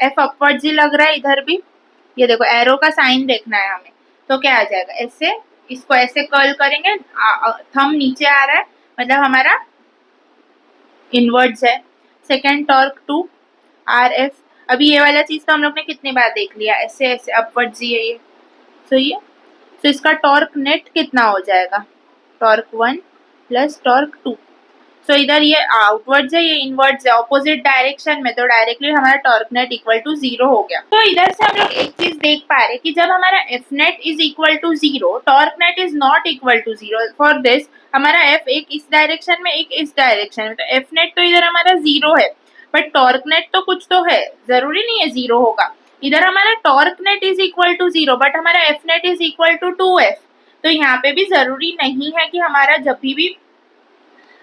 एफ अपवर्ड्स ही लग रहा है इधर भी, ये देखो एरो का साइन देखना है हमें, तो क्या आ जाएगा ऐसे, इसको ऐसे कर्ल करेंगे, थंब नीचे आ रहा है मतलब हमारा इनवर्ड्स है। सेकेंड टॉर्क 2 आर एफ, अभी ये वाला चीज तो हम लोग ने कितनी बार देख लिया, ऐसे ऐसे अपवर्ड्स ही है ये, तो ये तो इसका टॉर्क नेट कितना हो जाएगा, टॉर्क 1 प्लस टॉर्क 2। सो इधर ये आउटवर्ड्स है, ये इनवर्ड्स है, ऑपोजिट डायरेक्शन में, तो डायरेक्टली हमारा टॉर्क नेट इक्वल टू 0 हो गया। तो इधर से हम लोग एक चीज देख पा रहे हैं कि जब हमारा F net is equal to 0, torque net is not equal to 0। For this हमारा एफ एक इस डायरेक्शन में एक इस डायरेक्शन में, तो एफ नेट तो इधर हमारा 0 है, बट टॉर्क नेट तो कुछ तो है, जरूरी नहीं है 0 होगा। इधर हमारा torque net is equal to 0 but हमारा F net is equal to 2f, तो यहाँ पे भी जरूरी नहीं है कि हमारा जब भी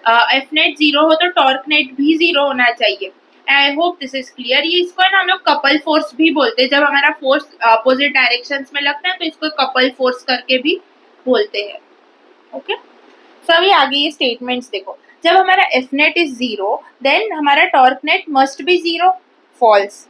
एफ नेट 0 हो तो टॉर्क नेट भी 0 होना चाहिए। आई होप दिस इज क्लियर। ये इसको ना हम लोग कपल फोर्स भी बोलते हैं, जब हमारा फोर्स अपोजिट डायरेक्शंस में लगता है तो इसको कपल फोर्स करके भी बोलते हैं। ओके। सो अभी आगे ये स्टेटमेंट्स देखो, जब हमारा एफ नेट इज 0 देन हमारा torque net must be 0, false.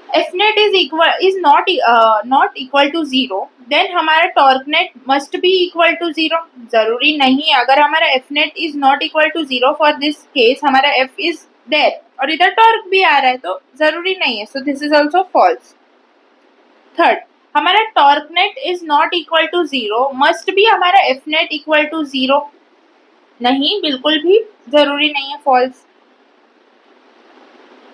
F net is not equal to 0 then हमारा torque net must be equal to 0, जरूरी नहीं है। अगर हमारा F net is not equal to 0 for this case हमारा F is there और इधर टॉर्क भी आ रहा है, तो जरूरी नहीं है, so this is also false. Third, हमारा torque net is not equal to 0 must be हमारा एफ नेट इक्वल टू 0, नहीं, बिल्कुल भी जरूरी नहीं है, false.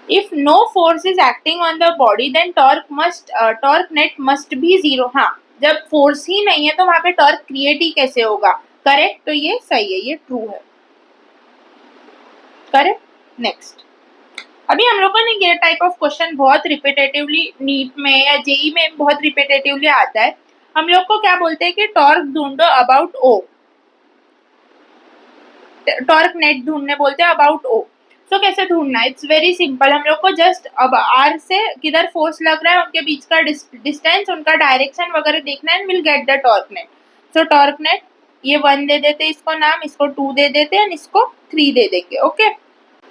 If no force is acting on the body then torque net must be zero. हाँ, जब फोर्स ही नहीं है तो वहां पे टॉर्क क्रिएट ही कैसे होगा? करेक्ट, तो ये सही है, ये ट्रू है। करेक्ट। नेक्स्ट, अभी हम लोगों ने ये टाइप ऑफ क्वेश्चन बहुत रिपीटेटिवली नीट में या जेई में बहुत रिपीटेटिवली आता है। हम लोग को क्या बोलते हैं कि टॉर्क ढूंढो अबाउट ओ, टॉर्क नेट ढूंढने बोलते हैं अबाउट ओ। सो कैसे ढूंढना है? It's very simple. हम लोग को जस्ट अब आर से किधर फोर्स लग रहा है, उनके बीच का डिस्टेंस, उनका डायरेक्शन वगैरह देखना है, will get the torque net. So torque net, ये 1 दे देते इसको नाम, इसको 2 दे देते हैं, इसको 3 दे देंगे। ओके,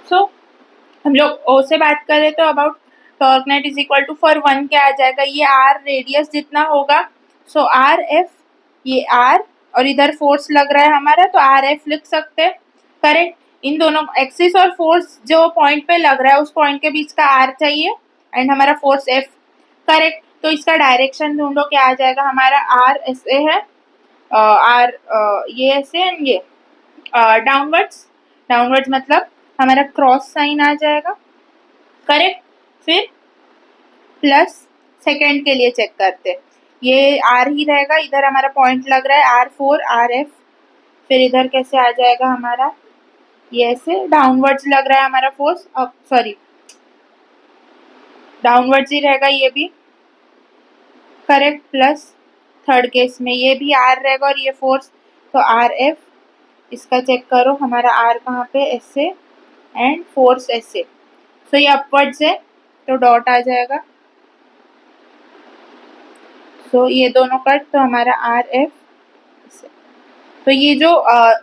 सो हम लोग ओ से बात करें तो about torque net is equal to, for 1 क्या आ जाएगा? ये आर रेडियस जितना होगा, सो आर एफ, ये आर और इधर फोर्स लग रहा है हमारा तो आर एफ लिख सकते हैं। करेक्ट। इन दोनों एक्सिस और फोर्स जो पॉइंट पे लग रहा है उस पॉइंट के बीच का आर चाहिए एंड हमारा फोर्स एफ। करेक्ट। तो इसका डायरेक्शन ढूंढो, क्या आ जाएगा हमारा? आर ऐसे है, आर ये ऐसे एंड ये डाउनवर्ड्स। डाउनवर्ड्स मतलब हमारा क्रॉस साइन आ जाएगा। करेक्ट। फिर प्लस, सेकेंड के लिए चेक करते, ये आर ही रहेगा, इधर हमारा पॉइंट लग रहा है R4 RF। फिर इधर कैसे आ जाएगा हमारा? ये ऐसे डाउनवर्ड्स लग रहा है हमारा फोर्स, सॉरी डाउनवर्ड्स ही रहेगा ये भी। करेक्ट। प्लस थर्ड केस में ये भी आर रहेगा और ये फोर्स, तो RF। इसका चेक करो, हमारा आर कहाँ पे? ऐसे एंड फोर्स ऐसे। तो ये अपवर्ड्स है तो डॉट आ जाएगा। तो ये दोनों कट, तो हमारा RF। तो ये जो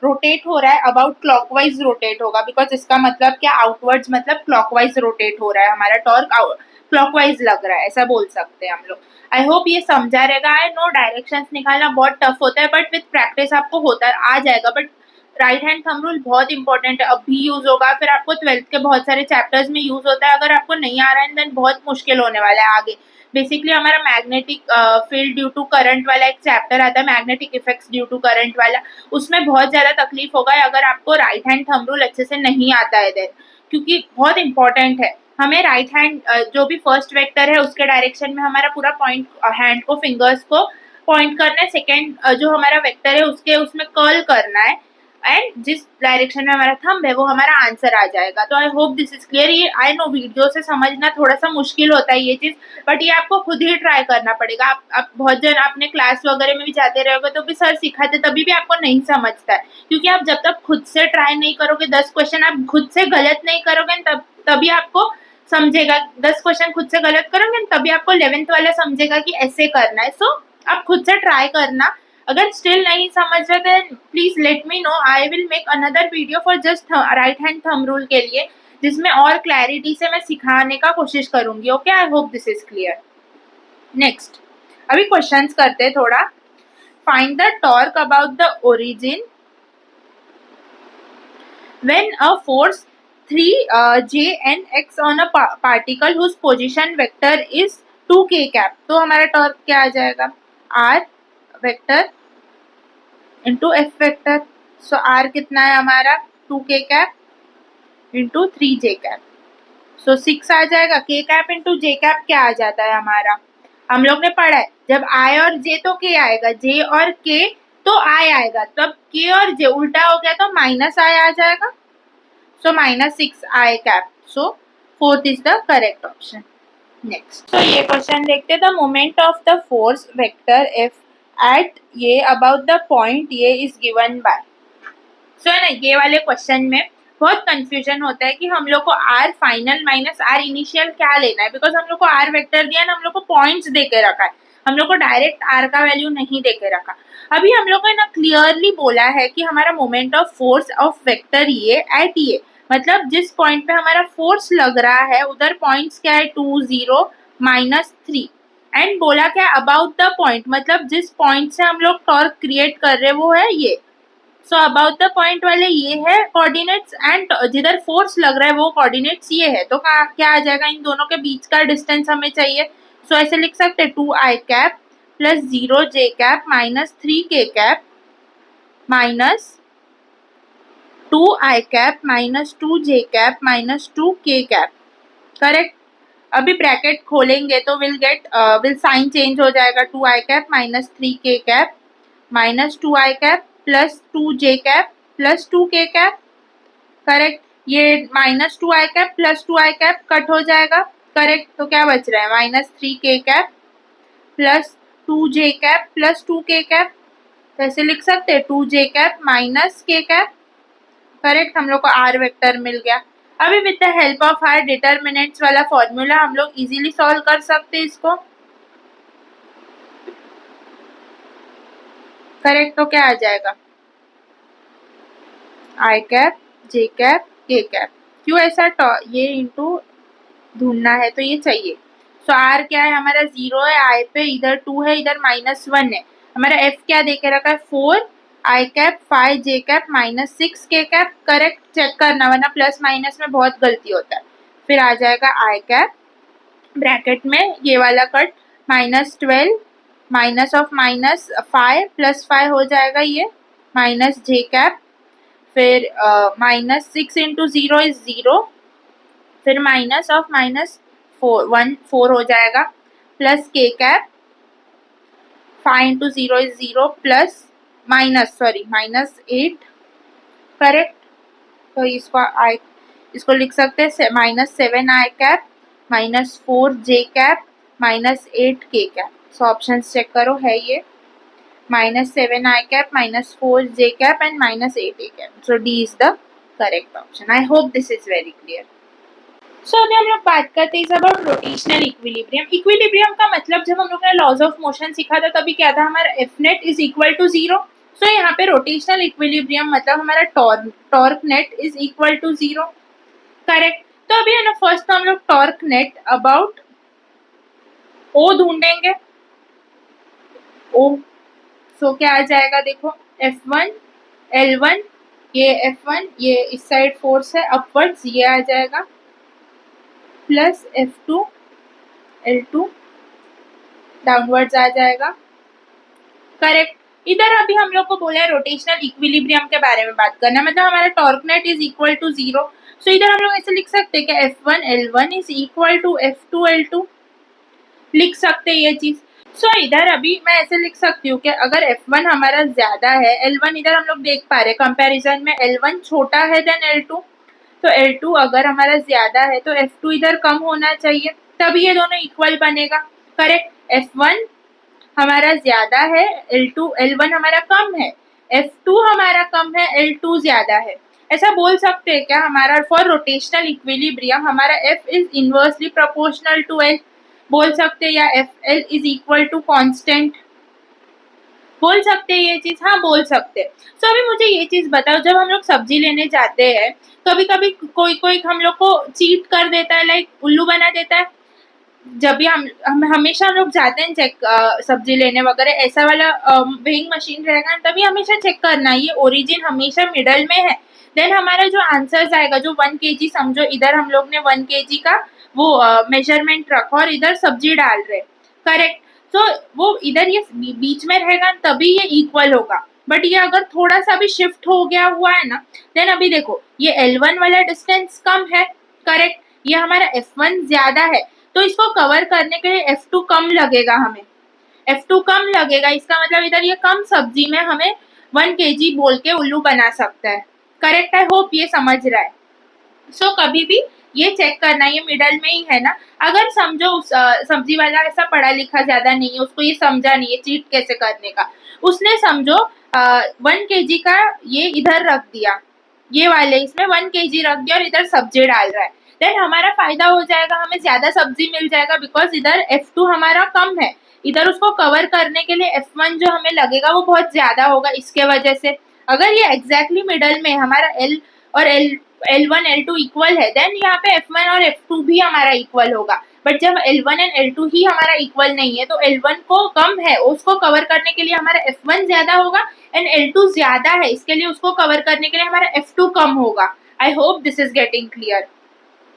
रोटेट हो रहा है अबाउट क्लॉकवाइज रोटेट होगा, बिकॉज इसका मतलब क्या? आउटवर्ड्स मतलब क्लॉकवाइज रोटेट हो रहा है हमारा टॉर्क, क्लॉकवाइज लग रहा है, ऐसा बोल सकते हैं हम लोग। आई होप ये समझा रहेगा। आई नो डायरेक्शंस निकालना बहुत टफ होता है, बट विथ प्रैक्टिस आपको होता आ जाएगा। But right hand thumb rule बहुत इंपॉर्टेंट है, अब भी यूज होगा, फिर आपको 12th के बहुत सारे चैप्टर्स में यूज होता है। अगर आपको नहीं आ रहा है देन बहुत मुश्किल होने वाला है आगे। बेसिकली हमारा magnetic field due to current वाला एक चैप्टर आता है, magnetic effects due to current वाला, उसमें बहुत ज्यादा तकलीफ होगा अगर आपको राइट हैंड थंब रूल अच्छे से नहीं आता है देन, क्योंकि बहुत इंपॉर्टेंट है। हमें राइट हैंड जो भी फर्स्ट वेक्टर है उसके डायरेक्शन में हमारा पूरा पॉइंट, हैंड को, फिंगर्स को पॉइंट करना है। सेकेंड जो हमारा वेक्टर है उसके उसमें कर्ल करना है, एंड जिस डायरेक्शन में हमारा थंब है वो हमारा आंसर आ जाएगा। तो आई होप दिस इज क्लियर। ये आई नो वीडियो से समझना थोड़ा सा मुश्किल होता है ये चीज, बट ये आपको खुद ही ट्राई करना पड़ेगा। आप बहुत जन अपने क्लास वगैरह में भी जाते रहोगे तो भी सर सिखाते तभी भी आपको नहीं समझता है, क्योंकि आप जब तक खुद से ट्राई नहीं करोगे, 10 क्वेश्चन आप खुद से गलत नहीं करोगे तभी आपको समझेगा। 10 क्वेश्चन खुद से गलत करोगे तभी आपको 11th वाला समझेगा कि ऐसे करना है। सो आप खुद से ट्राई करना। अगर स्टिल नहीं समझ रहे then please let me know, I will make another video for just right hand thumb rule के लिए, जिसमें और क्लैरिटी से मैं सिखाने का कोशिश करूंगी। Okay, I hope this is clear. Next, अभी क्वेश्चंस करते हैं थोड़ा। Find the torque about the origin when a force 3J and X on a particle whose position vector is 2k cap। तो हमारा टॉर्क क्या आ जाएगा? R vector into F vector. So R कितना है हमारा? 2k cap into 3j cap, so 6 आ जाएगा। k cap into j cap क्या आ जाता है हमारा? हम लोग ने पढ़ा है जब i और j तो k आएगा, j और k तो i आएगा, तब k और j उल्टा हो गया तो माइनस i आ जाएगा। So -6i cap. So 4th is the correct option. Next, तो ये क्वेश्चन देखते, the moment of the force vector F at ये अबाउट द पॉइंट ये इज गिवन बाय। सो ना ये वाले क्वेश्चन में बहुत कंफ्यूजन होता है कि हम लोग को R final minus R initial क्या लेना है, बिकॉज हम लोग को आर वेक्टर दिया ना, हम लोग को पॉइंट्स दे के रखा है, हम लोग को डायरेक्ट आर का वैल्यू नहीं दे के रखा। अभी हम लोग ने ना क्लियरली बोला है कि हमारा moment of force of vector ये एट ये, मतलब जिस पॉइंट पे हमारा फोर्स लग रहा है उधर पॉइंट्स क्या है? 2 0 -3। एंड बोला क्या? अबाउट द पॉइंट, मतलब जिस पॉइंट से हम लोग टॉर्क क्रिएट कर रहे वो है ये। सो अबाउट द पॉइंट वाले ये है कोऑर्डिनेट्स, एंड जिधर फोर्स लग रहा है वो कोऑर्डिनेट्स ये है। तो क्या आ जाएगा? इन दोनों के बीच का डिस्टेंस हमें चाहिए। सो ऐसे लिख सकते हैं 2i cap plus 0j cap -3k cap minus 2i cap minus 2j cap minus 2k cap, correct. अभी ब्रैकेट खोलेंगे तो विल साइन चेंज हो जाएगा, 2i cap minus 3k cap minus 2i cap plus 2j cap plus 2k cap, correct. ये minus 2i cap plus 2i cap cut हो जाएगा, correct. तो क्या बच रहा है, minus 3k cap plus 2j cap plus 2k cap. कैसे लिख सकते हैं, 2j cap minus k cap, correct. हम लोग को r वेक्टर मिल गया। अभी with the help of r determinants वाला फॉर्मूला हम लोग इजीली सॉल्व कर सकते हैं इसको, करेक्ट। तो क्या आ जाएगा, i cap j cap k cap. क्यों ऐसा ये इंटू ढूंढना है तो ये चाहिए। सो r क्या है हमारा 0 है, i पे इधर 2 है, इधर -1 है। हमारा f क्या दे के रखा है, 4 i cap 5 j cap minus 6 k cap, correct. Check करना वरना प्लस माइनस में बहुत गलती होता है। फिर आ जाएगा i कैप ब्रैकेट में ये वाला कट -12 माइनस ऑफ -5 प्लस 5 हो जाएगा ये माइनस j कैप, फिर -6 इंटू 0 इज 0, फिर माइनस ऑफ -4 हो जाएगा plus k cap, 5 into 0 is 0 plus -8, correct. तो इसको लिख सकते हैं -7i cap -4j cap -8k cap. So option check करो, है ये -7i cap -4j cap and -8a cap. So D is the correct option. I hope this is very clear. So अभी हम लोग बात करते हैं अबाउट रोटेशनल इक्विलिब्रियम। इक्विलिब्रियम का मतलब जब हम लोग ने लॉज ऑफ मोशन सीखा था तभी क्या था, हमारा F net is equal to 0। So यहाँ पे रोटेशनल इक्विलिब्रियम मतलब हमारा torque net is equal to 0, correct. तो अभी है ना, फर्स्ट तो हम लोग टॉर्क नेट अबाउट ओ ढूंढेंगे, ओ। सो क्या आ जाएगा, देखो F1 L1, ये F1 ये इस साइड फोर्स है अपवर्ड्स, ये आ जाएगा प्लस F2 L2 डाउनवर्ड्स आ जाएगा, करेक्ट। इधर अभी हम लोग को बोला है रोटेशनल इक्विलिब्रियम के बारे में बात करना, मतलब हमारा torque net is equal to 0। So इधर हम लोग ऐसे लिख सकते हैं कि F1 L1 is equal to F2 L2, लिख सकते हैं ये चीज। सो इधर अभी मैं ऐसे लिख सकती हूँ कि अगर F1 हमारा ज्यादा है, L1 इधर हम लोग देख पा रहे कंपैरिजन में L1 छोटा है देन L2, तो L2 अगर हमारा ज्यादा है तो F2 इधर कम होना चाहिए, तभी ये दोनों इक्वल बनेगा, करेक्ट। F1 हमारा ज्यादा है, L1 हमारा कम है, F2 हमारा कम है, L2 ज्यादा है। ऐसा बोल सकते हैं क्या, हमारा फॉर रोटेशनल इक्विलिब्रियम हमारा F is inversely proportional to L बोल सकते हैं, या FL is equal to constant बोल सकते हैं ये चीज, हाँ बोल सकते हैं। सो अभी मुझे ये चीज बताओ, जब हम लोग सब्जी लेने जाते हैं कभी कभी कोई हम लोग को चीट कर देता है, लाइक उल्लू बना देता है। जब भी हम हमेशा हम लोग जाते हैं चेक सब्जी लेने वगैरह, ऐसा वाला वेइंग मशीन रहेगा तभी हमेशा चेक करना है, ये ओरिजिन हमेशा मिडल में है, देन हमारा जो आंसर आएगा जो 1 kg, समझो इधर हम लोग ने 1 kg का वो मेजरमेंट रखा और इधर सब्जी डाल रहे, करेक्ट। तो वो इधर ये बीच में रहेगा तभी ये इक्वल होगा, बट ये अगर थोड़ा सा भी शिफ्ट हो गया हुआ है ना, देन अभी देखो ये L1 वाला डिस्टेंस कम है, करेक्ट। ये हमारा F1 ज्यादा है, तो इसको कवर करने के लिए F2 कम लगेगा, हमें F2 कम लगेगा, इसका मतलब इधर ये कम सब्जी में हमें 1 kg बोल के उल्लू बना सकता है, करेक्ट। आई होप ये समझ रहा है। सो कभी भी ये चेक करना, ये मिडल में ही है ना। अगर समझो उस सब्जी वाला ऐसा पढ़ा लिखा ज्यादा नहीं है, उसको ये समझा नहीं है चीट कैसे करने का, उसने समझो 1 kg का ये इधर रख दिया, ये वाले इसमें 1 kg रख दिया और इधर सब्जी डाल रहा है, देन हमारा फायदा हो जाएगा, हमें ज्यादा सब्जी मिल जाएगा, बिकॉज इधर F2 हमारा कम है, इधर उसको कवर करने के लिए F1 जो हमें लगेगा वो बहुत ज्यादा होगा, इसके वजह से। अगर ये एग्जैक्टली मिडल में हमारा L और L1 L2 इक्वल है, देन यहाँ पे F1 और F2 भी हमारा इक्वल होगा, बट जब L1 एंड L2 ही हमारा इक्वल नहीं है तो L1 को कम है, उसको कवर करने के लिए हमारा F1 ज्यादा होगा, एंड L2 ज्यादा है, इसके लिए उसको कवर करने के लिए हमारा F2 कम होगा। I hope this is getting clear.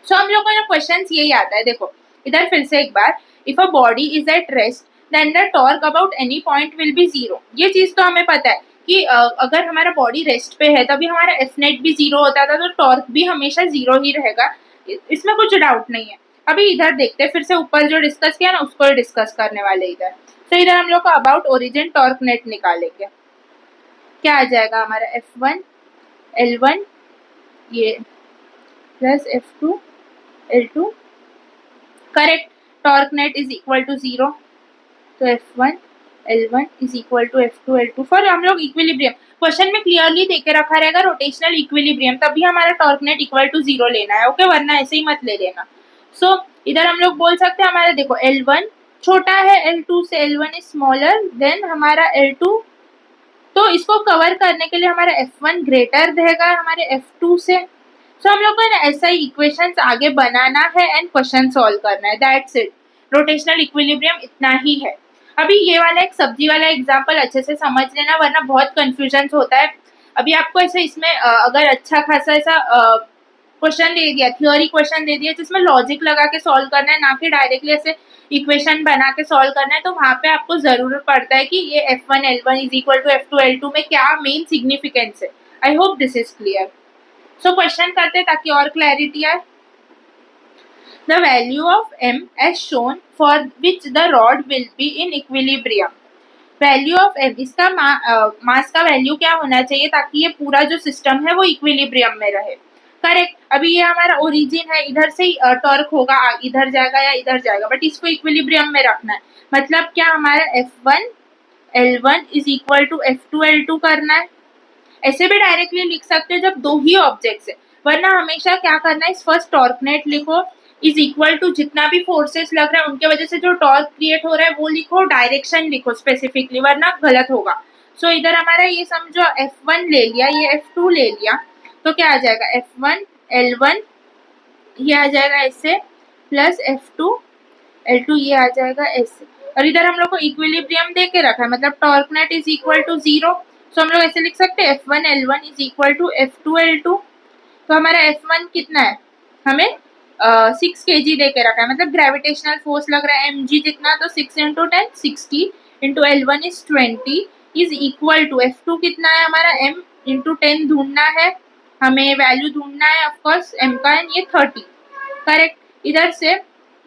So हम लोगों को क्वेश्चन यही आता है, देखो इधर फिर से एक बार, if a body is at rest then the torque about any point will be 0। ये चीज तो हमें पता है कि अगर हमारा बॉडी रेस्ट पे है तभी हमारा एफ नेट भी जीरो होता था, तो टॉर्क भी हमेशा जीरो ही रहेगा, इसमें कुछ डाउट नहीं है। अभी इधर देखते हैं, फिर से ऊपर जो डिस्कस किया ना उसको डिस्कस करने वाले इधर। तो इधर हम लोग को अबाउट ओरिजिन टॉर्क नेट निकालेंगे। क्या आ जाएगा हमारा F1 L1 ये plus F2 L2, correct. Torque net is equal to 0, तो F1 L1 is equal to F2 L2 for हम लोग इक्विलिब्रियम। क्वेश्चन में क्लियरली देके रखा रहेगा रोटेशनल इक्विलिब्रियम, तभी हमारा टॉर्क नेट इक्वल टू 0 लेना है, ओके, वरना ऐसे ही मत ले लेना। सो इधर हम लोग बोल सकते हैं हमारा देखो L1 छोटा है L2 से, L1 इज स्मॉलर देन हमारा L2, तो इसको कवर करने के लिए हमारा F1 ग्रेटर रहेगा हमारे F2 से। सो हम लोग को ना ऐसा ही इक्वेशंस आगे बनाना है एंड क्वेश्चन सॉल्व करना है, दैट्स इट। रोटेशनल इक्विलिब्रियम इतना ही है। अभी ये वाला एक सब्जी वाला एग्जांपल अच्छे से समझ लेना, वरना बहुत कंफ्यूजन होता है। अभी आपको ऐसे इसमें अगर अच्छा खासा ऐसा क्वेश्चन दे दिया, थियोरी क्वेश्चन दे दिया जिसमें लॉजिक लगा के सॉल्व करना है, ना कि डायरेक्टली ऐसे इक्वेशन बना के सॉल्व करना है, तो वहां पे आपको जरूरत पड़ता है कि ये F1 L1 is equal to F2 L2 में क्या मेन सिग्निफिकेंस है। I hope this is clear. So question करते हैं ताकि और क्लैरिटी आए। The value of m as shown for which the rod will be in equilibrium। Value of m, इसका मास का वैल्यू क्या होना चाहिए ताकि ये पूरा जो सिस्टम है वो इक्विलिब्रियम में रहे, करेक्ट। अभी ये हमारा ओरिजिन है, इधर से ही टॉर्क होगा, इधर जाएगा या इधर जाएगा, बट इसको इक्विलिब्रियम में रखना है। मतलब क्या हमारा F1 L1 is equal to F2 L2 करना है। ऐसे भी डायरेक्टली लिख सकते हैं जब दो ही ऑब्जेक्ट्स है, वरना हमेशा क्या करना है, फर्स्ट टॉर्क नेट लिखो इज इक्वल टू जितना भी फोर्सेस लग रहा है उनके वजह से जो टॉर्क क्रिएट हो रहा है वो लिखो, डायरेक्शन लिखो स्पेसिफिकली, वरना गलत होगा। सो इधर हमारा ये समझो F1 ले लिया, ये F2 ले लिया, तो क्या आ जाएगा F1 L1 ये आ जाएगा ऐसे, प्लस F2 L2 ये आ जाएगा ऐसे। और इधर हम लोग को इक्विलिब्रियम दे के रखा है, मतलब torque net is equal to 0। So हम लोग ऐसे लिख सकते हैं F1 L1 is equal to F2 L2। तो हमारा F1 कितना है, हमें 6 kg दे के रखा है, मतलब ग्रेविटेशनल फोर्स लग रहा है mg जितना, तो 6 into 10 60 into L1 is 20 is equal to F2 कितना है हमारा m इंटू 10 ढूंढना है, हमें वैल्यू ढूंढना है ऑफकोर्स m का, एंड ये 30, करेक्ट। इधर से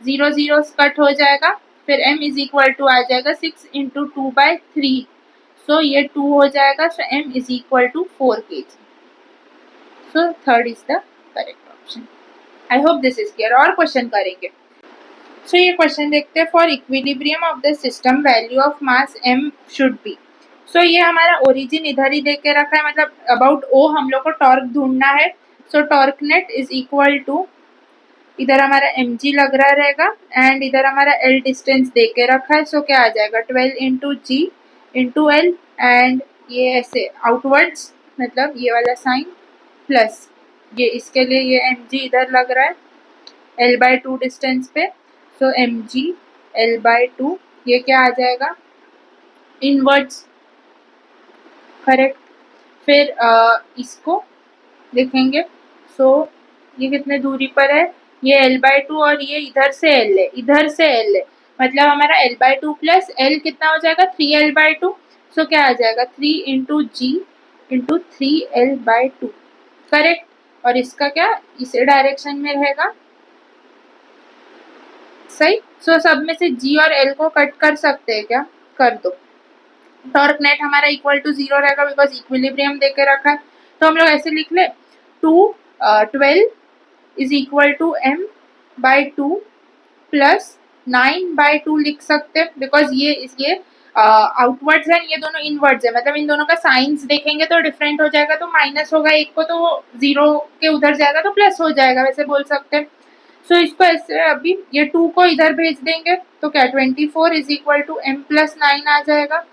0 0 कट हो जाएगा, फिर m इज इक्वल टू आ जाएगा 6 इंटू 2/3, सो ये 2 हो जाएगा, सो m is equal to 4 kg। So third is the correct option. I hope this is clear. और क्वेश्चन करेंगे। सो ये क्वेश्चन देखते हैं, for equilibrium of the system value of mass m should be. So ये हमारा origin इधर ही देख के रखा है, मतलब अबाउट o हम लोग को टॉर्क ढूंढना है। So torque net is equal to, इधर हमारा mg लग रहा रहेगा एंड इधर हमारा l डिस्टेंस दे के रखा है, सो क्या आ जाएगा 12 into g into L, and ये ऐसे आउटवर्ड्स, मतलब ये वाला साइन प्लस ये, इसके लिए ये mg इधर लग रहा है l/2 डिस्टेंस पे, सो mg l/2 ये क्या आ जाएगा इनवर्ड्स, करेक्ट। फिर इसको लिखेंगे, सो ये कितने दूरी पर है, ये l/2 और ये इधर से l है, इधर से l है, मतलब हमारा l/2 प्लस l कितना हो जाएगा 3l/2। सो क्या आ जाएगा 3 into g into 3l/2, correct. और इसका क्या इसे डायरेक्शन में रहेगा, सही। सो सब में से g और l को कट कर सकते हैं क्या, कर दो। टॉर्क नेट हमारा इक्वल टू 0 रहेगा बिकॉज इक्विलिब्रियम देके रखा है, तो हम लोग ऐसे लिख ले 12 is equal to m/2 plus 9/2 लिख सकते हैं, बिकॉज ये आउटवर्ड्स है, ये दोनों इनवर्ड्स है, मतलब इन दोनों का साइंस देखेंगे तो डिफरेंट हो जाएगा, तो माइनस होगा एक को तो वो 0 के उधर जाएगा तो प्लस हो जाएगा, वैसे बोल सकते हैं। सो इसको ऐसे अभी ये 2 को इधर भेज देंगे, तो क्या 24 is equal to m plus 9 आ जाएगा।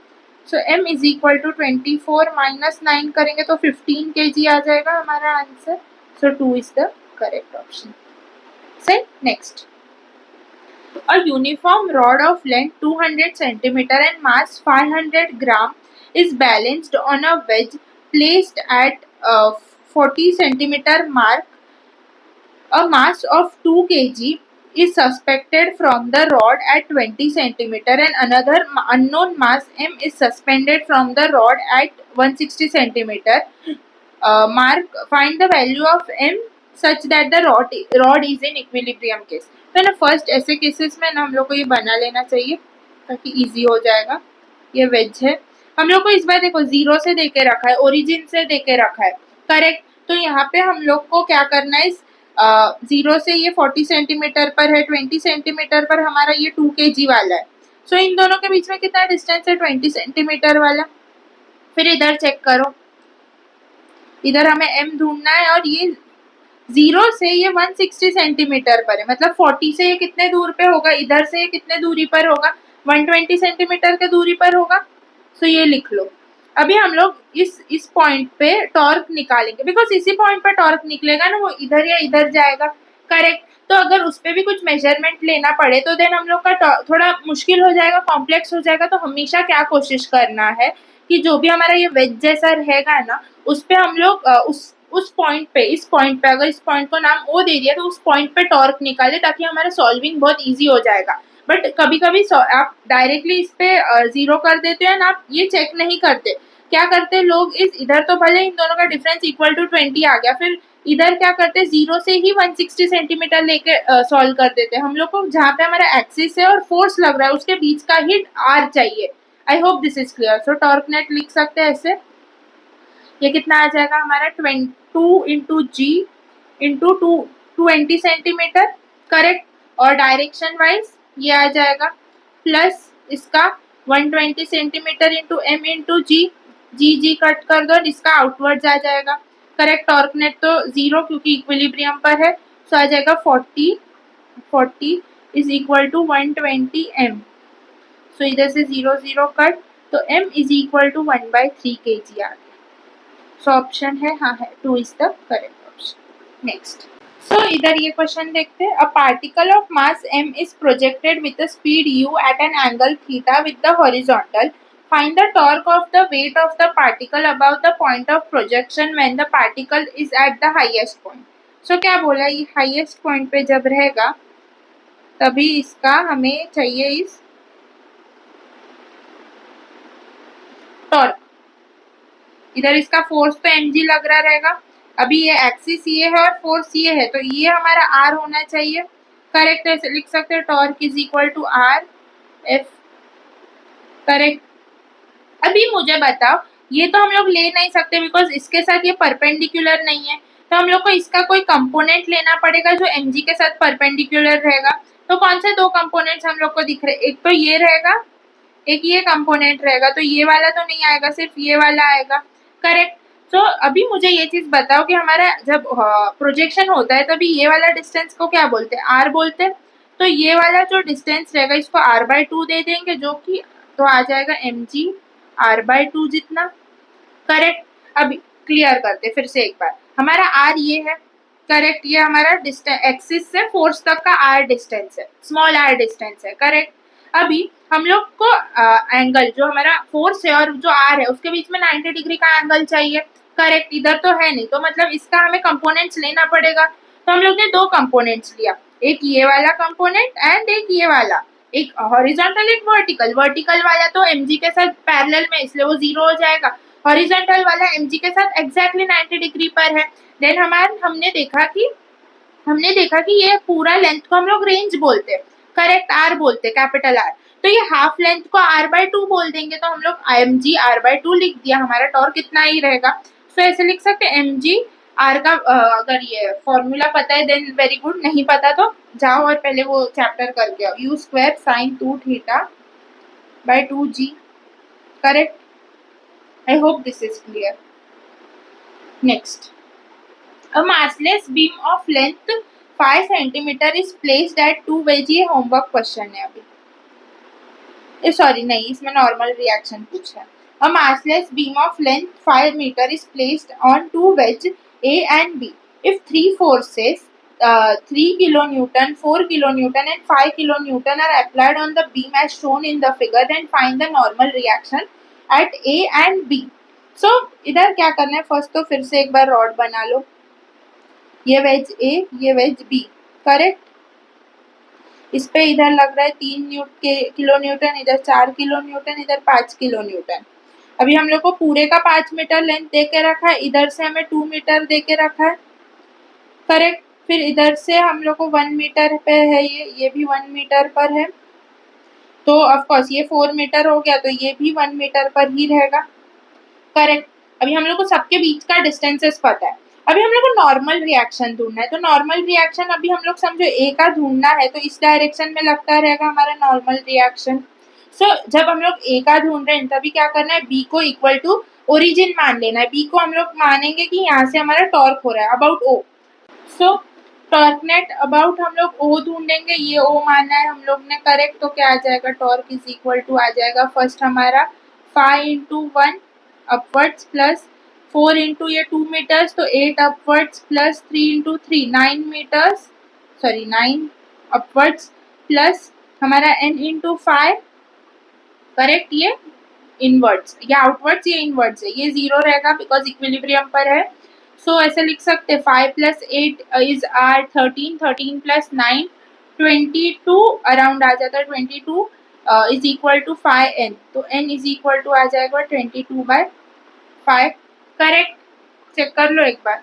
सो m is equal to 24 minus 9 करेंगे तो 15 kg आ जाएगा हमारा answer. So 2 is the correct option. सही, next. A uniform rod of length 200 cm and mass 500 gram is balanced on a wedge placed at 40 cm mark. A mass of 2 kg is suspected from the rod at 20 centimeter and another unknown mass m is suspended from the rod at 160 centimeter. Find the value of m such that the rod is in equilibrium case. तो ना first ऐसे cases में ना हम लोग को ये बना लेना चाहिए ताकि इजी हो जाएगा. ये वेज है, हम लोग को इस बार देखो जीरो से देके रखा है, ओरिजिन से देके रखा है, करेक्ट. तो यहाँ पे हम लोग को क्या करना है, जीरो से ये 40 सेंटीमीटर पर है, 20 सेंटीमीटर पर हमारा ये 2 kg वाला है. सो इन दोनों के बीच में कितना डिस्टेंस है, 20 सेंटीमीटर वाला. फिर इधर चेक करो, इधर हमें m ढूंढना है और ये जीरो से ये 160 सेंटीमीटर पर है, मतलब 40 से ये कितने दूर पे होगा, इधर से ये कितने दूरी पर होगा, 120 सेंटीमीटर के दूरी पर होगा. सो ये लिख लो. अभी हम लोग इस पॉइंट पे टॉर्क निकालेंगे, बिकॉज इसी पॉइंट पे टॉर्क निकलेगा ना, वो इधर या इधर जाएगा, करेक्ट. तो अगर उस पर भी कुछ मेजरमेंट लेना पड़े तो देन हम लोग का थोड़ा मुश्किल हो जाएगा, कॉम्प्लेक्स हो जाएगा. तो हमेशा क्या कोशिश करना है कि जो भी हमारा ये वेज जैसा रहेगा ना, उस पे हम लोग उस पॉइंट पे, इस पॉइंट पे अगर इस पॉइंट को नाम ओ दे दिया तो उस पॉइंट पे टॉर्क निकाले, ताकि हमारा सॉल्विंग बहुत इजी हो जाएगा. बट कभी कभी आप डायरेक्टली इस पे जीरो कर देते हैं ना, आप ये चेक नहीं करते. क्या करते लोग, इस इधर तो भले इन दोनों का डिफरेंस इक्वल टू 20 आ गया, फिर इधर क्या करते, जीरो से ही 160 सेंटीमीटर लेके सॉल्व कर देते. हम लोग को जहाँ पे हमारा एक्सिस है और फोर्स लग रहा है उसके बीच का ही आर चाहिए. आई hope this is clear. So torque net लिख सकते हैं ऐसे, ये कितना आ जाएगा हमारा 2 into g into 220 centimetre, correct. और डायरेक्शन वाइज ये आ जाएगा प्लस इसका 120 centimetre into M into g. G cut कर दो, इसका आउटवर्ड्स आ जाएगा, करेक्ट. टॉर्क नेट तो जीरो क्योंकि इक्विलिब्रियम पर है, सो आ जाएगा 40 is equal to 120 M. So इधर से जीरो जीरो कट, तो m is equal to 1/3 kg आ गया. सो ऑप्शन है, हाँ है, 2 is the correct option. Next, so इधर ये क्वेश्चन देखते हैं. A particle of mass m is projected with the speed u at an angle theta with the horizontal. Find the torque of the weight of the particle about the point of projection when the particle is at the highest point. So क्या बोला, ये highest point पे जब रहेगा तभी इसका हमें चाहिए इस टॉर्क. इधर इसका फोर्स तो mg लग रहा रहेगा, अभी ये एक्सिस ये है और फोर्स ये है, तो ये हमारा r होना चाहिए, करेक्ट. ऐसे लिख सकते हैं torque is equal to r f, correct. अभी मुझे बताओ, ये तो हम लोग ले नहीं सकते बिकॉज इसके साथ ये परपेंडिकुलर नहीं है, तो हम लोग को इसका कोई कंपोनेंट लेना पड़ेगा जो mg के साथ परपेंडिकुलर रहेगा. तो कौन से दो कंपोनेंट्स हम लोग को दिख रहे, एक तो ये रहेगा, एक ये कंपोनेंट रहेगा. तो ये वाला तो नहीं आएगा, सिर्फ ये वाला आएगा, करेक्ट. तो अभी मुझे ये चीज बताओ कि हमारा जब प्रोजेक्शन होता है तभी ये वाला डिस्टेंस को क्या बोलते हैं, आर बोलते हैं. तो ये वाला जो डिस्टेंस रहेगा इसको r/2 दे देंगे, जो कि तो आ जाएगा mg r/2 जितना, करेक्ट. अभी क्लियर करते फिर से एक बार, हमारा r ये है, करेक्ट. ये हमारा डिस्टेंस एक्सिस से फोर्स तक का r डिस्टेंस है, स्मॉल r डिस्टेंस है, करेक्ट. अभी हम लोग को एंगल जो हमारा फोर्स है और जो आर है उसके बीच में 90 डिग्री का एंगल चाहिए, करेक्ट. इधर तो है नहीं, तो मतलब इसका हमें कंपोनेंट्स लेना पड़ेगा. तो हम लोग ने दो कंपोनेंट्स लिया, एक ये वाला कंपोनेंट एंड एक ये वाला, एक हॉरिजॉन्टल एक वर्टिकल. वर्टिकल वाला तो mg के साथ पैरेलल में, इसलिए वो जीरो हो जाएगा. हॉरिजॉन्टल वाला mg के साथ एग्जैक्टली 90 डिग्री पर है. देन हमने देखा कि ये पूरा लेंथ को हम लोग रेंज बोलते हैं, करेक्ट, आर बोलते हैं, कैपिटल आर. तो ये हाफ लेंथ को r/2 बोल देंगे, तो हम लोग mg r/2 लिख दिया, हमारा टॉर्क कितना ही रहेगा. तो ऐसे लिख सकते हैं mg r का अगर ये फॉर्मूला पता है देन वेरी गुड, नहीं पता तो जाओ और पहले वो चैप्टर करके आओ. u² sin 2θ/2g, correct. I hope this is clear. Next, a massless beam of length 5 centimeter is placed at 2 wedge. ये होमवर्क क्वेश्चन है अभी, सॉरी नहीं, इसमें नॉर्मल रिएक्शन पूछा है. A massless beam of length 5 meter is placed on 2 wedge A and B. If 3 forces 3 kilonewton, 4 kilonewton and 5 kilonewton are applied on the beam as shown in the figure, then find the normal reaction at A and B. So इधर क्या करना है, first तो फिर से एक बार rod बना लो, ये वेज A ये वेज B, करेक्ट. इस पे इधर लग रहा है 3 किलो न्यूटन, इधर 4 किलो न्यूटन, इधर 5 किलो न्यूटन। अभी हम लोग को पूरे का 5 मीटर लेंथ दे के रखा है, इधर से हमें 2 मीटर दे के रखा है, करेक्ट। फिर इधर से हम लोग को 1 मीटर पे है, ये भी 1 मीटर पर है, तो ऑफकोर्स ये 4 मीटर हो गया, तो ये भी 1 मीटर पर ही रहेगा, करेक्ट। अभी हम लोग को सबके बीच का डिस्टेंसेस पता है। अभी हम लोग को नॉर्मल रिएक्शन ढूंढना है, तो नॉर्मल रिएक्शन अभी हम लोग समझो ए का ढूंढना है, तो इस डायरेक्शन में लगता रहेगा हमारा नॉर्मल रिएक्शन। सो जब हम लोग ए का ढूंढ रहे हैं तभी क्या करना है, बी को इक्वल टू ओरिजिन मान लेना है। बी को हम लोग मानेंगे कि यहाँ से हमारा टॉर्क हो रहा है about O. So torque net about हम लोग ओ ढूंढेंगे, ये ओ माना है हम लोग ने, करेक्ट। तो क्या आ जाएगा, टॉर्क इज इक्वल टू आ जाएगा फर्स्ट हमारा 5 इंटू 1 अपवर्ड्स प्लस 4 इंटू ये 2 मीटर्स, तो 8 upwards plus 3 into 3 9 metres, sorry 9 upwards plus हमारा n इंटू 5, करेक्ट। ये इनवर्ड्स या आउटवर्ड्स, ये इनवर्ड्स है, ये 0 रहेगा बिकॉज इक्विलिब्रियम पर है। सो ऐसे लिख सकते 5 plus 8 is are 13, 13 plus 9 22 around आ जाता है, 22 इज इक्वल टू 5n, तो n इज इक्वल टू आ जाएगा 22/5, करेक्ट। चेक कर लो एक बार,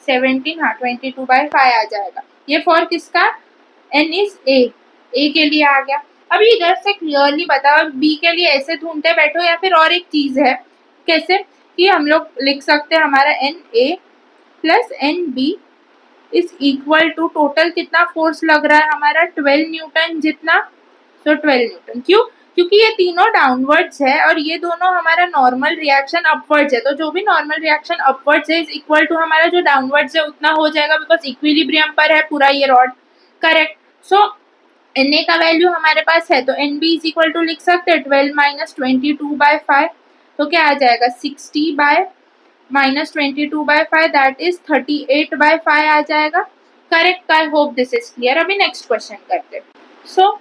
17, हाँ 22/5 आ जाएगा। ये फॉर किसका, n इज ए के लिए आ गया। अभी इधर से क्लियरली बताओ, बी के लिए ऐसे ढूंढते बैठो या फिर और एक चीज है, कैसे कि हम लोग लिख सकते हैं हमारा N A plus N B is equal to total कितना फोर्स लग रहा है हमारा 12 न्यूटन जितना, तो 12 न्यूटन। क्यों, क्योंकि ये तीनों डाउनवर्ड्स है और ये दोनों हमारा नॉर्मल रिएक्शन अपवर्ड्स है, तो जो भी नॉर्मल रिएक्शन अपवर्ड्स है इज इक्वल टू हमारा जो डाउनवर्ड्स है उतना हो जाएगा बिकॉज इक्विलिब्रियम पर है पूरा ये rod, correct. So N A का वैल्यू हमारे पास है, तो N B is equal to लिख सकते हैं 12 माइनस 22/5, तो क्या आ जाएगा 60 बाय माइनस 22/5, दैट इज 38/5 आ जाएगा, correct. I hope this is clear. अभी नेक्स्ट क्वेश्चन करते हैं। सो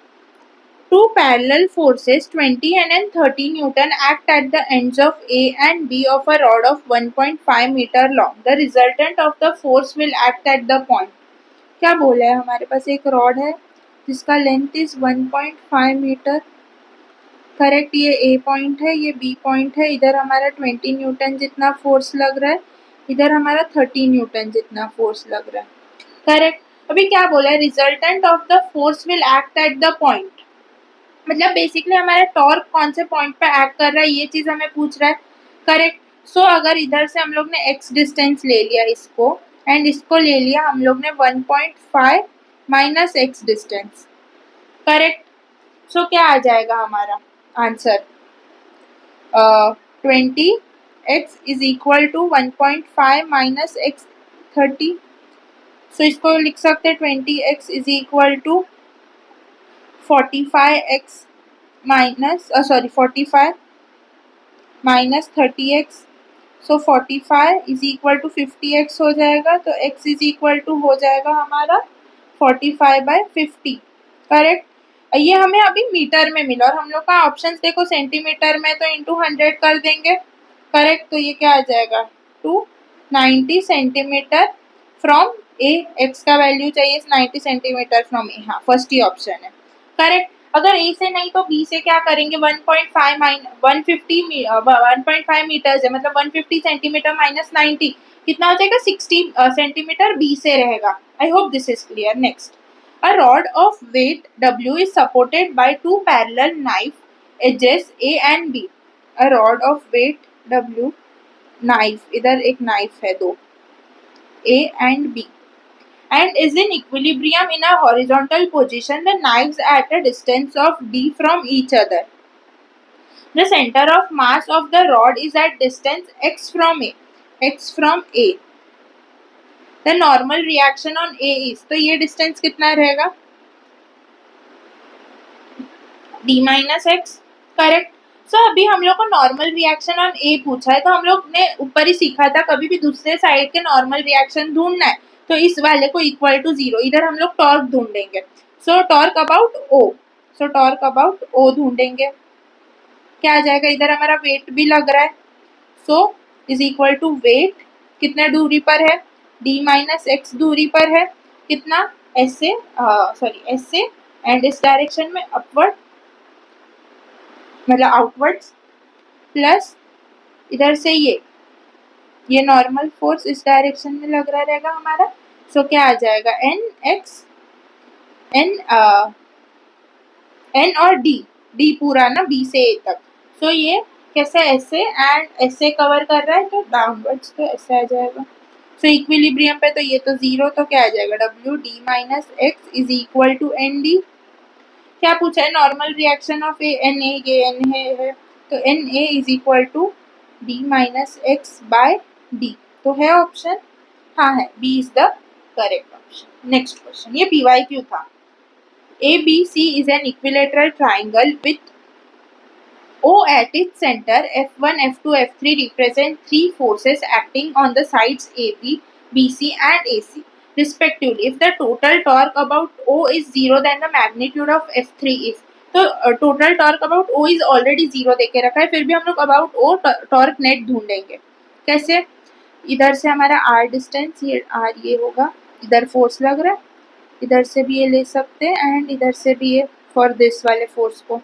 two parallel forces 20 and 30 Newton act at the ends of A and B of a rod of 1.5 meter long. The resultant of the force will act at the point. क्या बोला है, हमारे पास एक rod है जिसका length is 1.5 metre, correct. ये ए point है, ये बी पॉइंट है, इधर हमारा 20 न्यूटन जितना फोर्स लग रहा है, इधर हमारा 30 न्यूटन जितना फोर्स लग रहा है, करेक्ट। अभी क्या बोला है, resultant of the force will act at the point, मतलब बेसिकली हमारा टॉर्क कौन से पॉइंट पे एक्ट कर रहा है ये चीज हमें पूछ रहा है, करेक्ट। सो अगर इधर से हम लोग ने x डिस्टेंस ले लिया इसको एंड इसको ले लिया हम लोग ने 1.5 minus x distance, correct. So क्या आ जाएगा हमारा answer, 20x is equal to 1.5 minus x 30। So इसको लिख सकते हैं 20x is equal to 45x minus 45 minus 30x, so 45 is equal to 50x हो जाएगा, तो x इज इक्वल टू हो जाएगा हमारा 45/50, करेक्ट। ये हमें अभी मीटर में मिला और हम लोग का ऑप्शन देखो सेंटीमीटर में, तो इंटू 100 कर देंगे, करेक्ट। तो ये क्या आ जाएगा 290 सेंटीमीटर फ्रॉम ए, एक्स का वैल्यू चाहिए 90 सेंटीमीटर फ्रॉम ए, हाँ फर्स्ट ही ऑप्शन है, करेक्ट। अगर ए से नहीं तो बी से क्या करेंगे, 1.5 1.5 मीटर्स है, मतलब 150 सेंटीमीटर माइनस 90 कितना हो जाएगा 60 सेंटीमीटर बी से रहेगा। आई hope this is clear. Next, a rod of weight W is supported by two parallel knife edges A and B. A rod of weight W, knife, इधर एक knife है दो, A and B, and is in equilibrium in a horizontal position. The knives at a distance of D from each other. The center of mass of the rod is at distance x from A. X from A. The normal reaction on A is, तो ये distance कितना रहेगा d minus x, correct. सो अभी हम लोग को normal reaction on ए पूछा है, तो हम लोग ने ऊपर ही सीखा था कभी भी दूसरे साइड के नॉर्मल रिएक्शन ढूंढना है तो इस वाले को इक्वल टू 0, इधर हम लोग टॉर्क ढूंढेंगे। So torque about O, so torque about O ढूंढेंगे, क्या आ जाएगा, इधर हमारा वेट भी लग रहा है, so is equal to weight कितने दूरी पर है, d माइनस एक्स दूरी पर है, कितना एस से एंड इस डायरेक्शन में अपवर्ड मतलब आउटवर्ड्स, प्लस इधर से ये नॉर्मल फोर्स इस डायरेक्शन में लग रहा रहेगा हमारा। सो क्या आ जाएगा, एन एक्स एन एन और डी पूरा ना बी से ए तक। सो ये कैसे ऐसे एंड ऐसे कवर कर रहा है तो डाउनवर्ड्स तो ऐसे आ जाएगा। सो इक्विलिब्रियम पे तो ये तो जीरो, तो क्या आ जाएगा, W D minus X is equal to N D. क्या पूछा है, normal reaction of A N A, ये एन है तो N A is equal to D minus X by D. तो है ऑप्शन, हाँ है, B is the correct option. Next question, ये पीवाई क्यू था। ABC is an equilateral triangle with O at its center. F1, F2, F3 represent three forces acting on the sides AB, BC and AC respectively. If the total torque about O is 0, then the magnitude of F3 is. तो total torque about O is already 0 देके रखा है, फिर भी हम लोग about O torque net ढूंढेंगे। कैसे, इधर से हमारा R डिस्टेंस, ये R ये होगा, इधर फोर्स लग रहा है, इधर से भी ये ले सकते हैं एंड इधर से भी ये फॉर दिस वाले फोर्स को।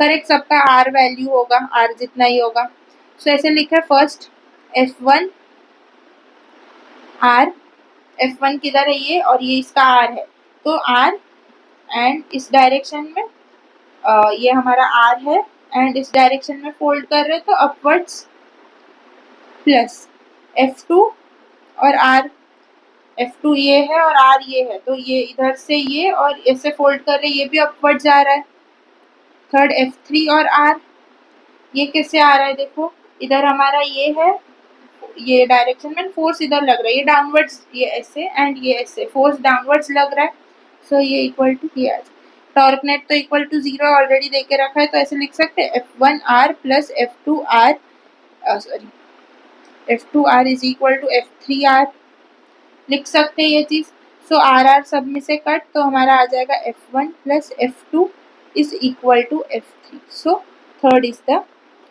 करेक्ट, सबका आर वैल्यू होगा, आर जितना ही होगा। सो ऐसे लिखा है, फर्स्ट F1 आर, F1 किधर है ये, और ये इसका आर है, तो आर एंड इस डायरेक्शन में ये हमारा आर है एंड इस डायरेक्शन में फोल्ड कर रहे हैं तो अपवर्ड्स, प्लस F2 और आर, F2 ये है और R ये है, तो ये इधर से ये और ऐसे फोल्ड कर रहे, ये भी अपवर्ड जा रहा है। थर्ड F3 और R, ये कैसे आ रहा है, देखो इधर हमारा ये है, ये डायरेक्शन में फोर्स इधर लग रहा है, ये डाउनवर्ड्स, ये ऐसे एंड ये ऐसे, फोर्स डाउनवर्ड्स लग रहा है। सो ये इक्वल टू ये आ जाए। टॉर्क नेट तो इक्वल टू 0 ऑलरेडी देके रखा है, तो ऐसे लिख सकते हैं F1R plus F2R, sorry F2R is equal to F3R, लिख सकते हैं ये चीज। सो आर आर सब में से कट, तो हमारा आ जाएगा F1 plus F2 is equal to F3। So third is the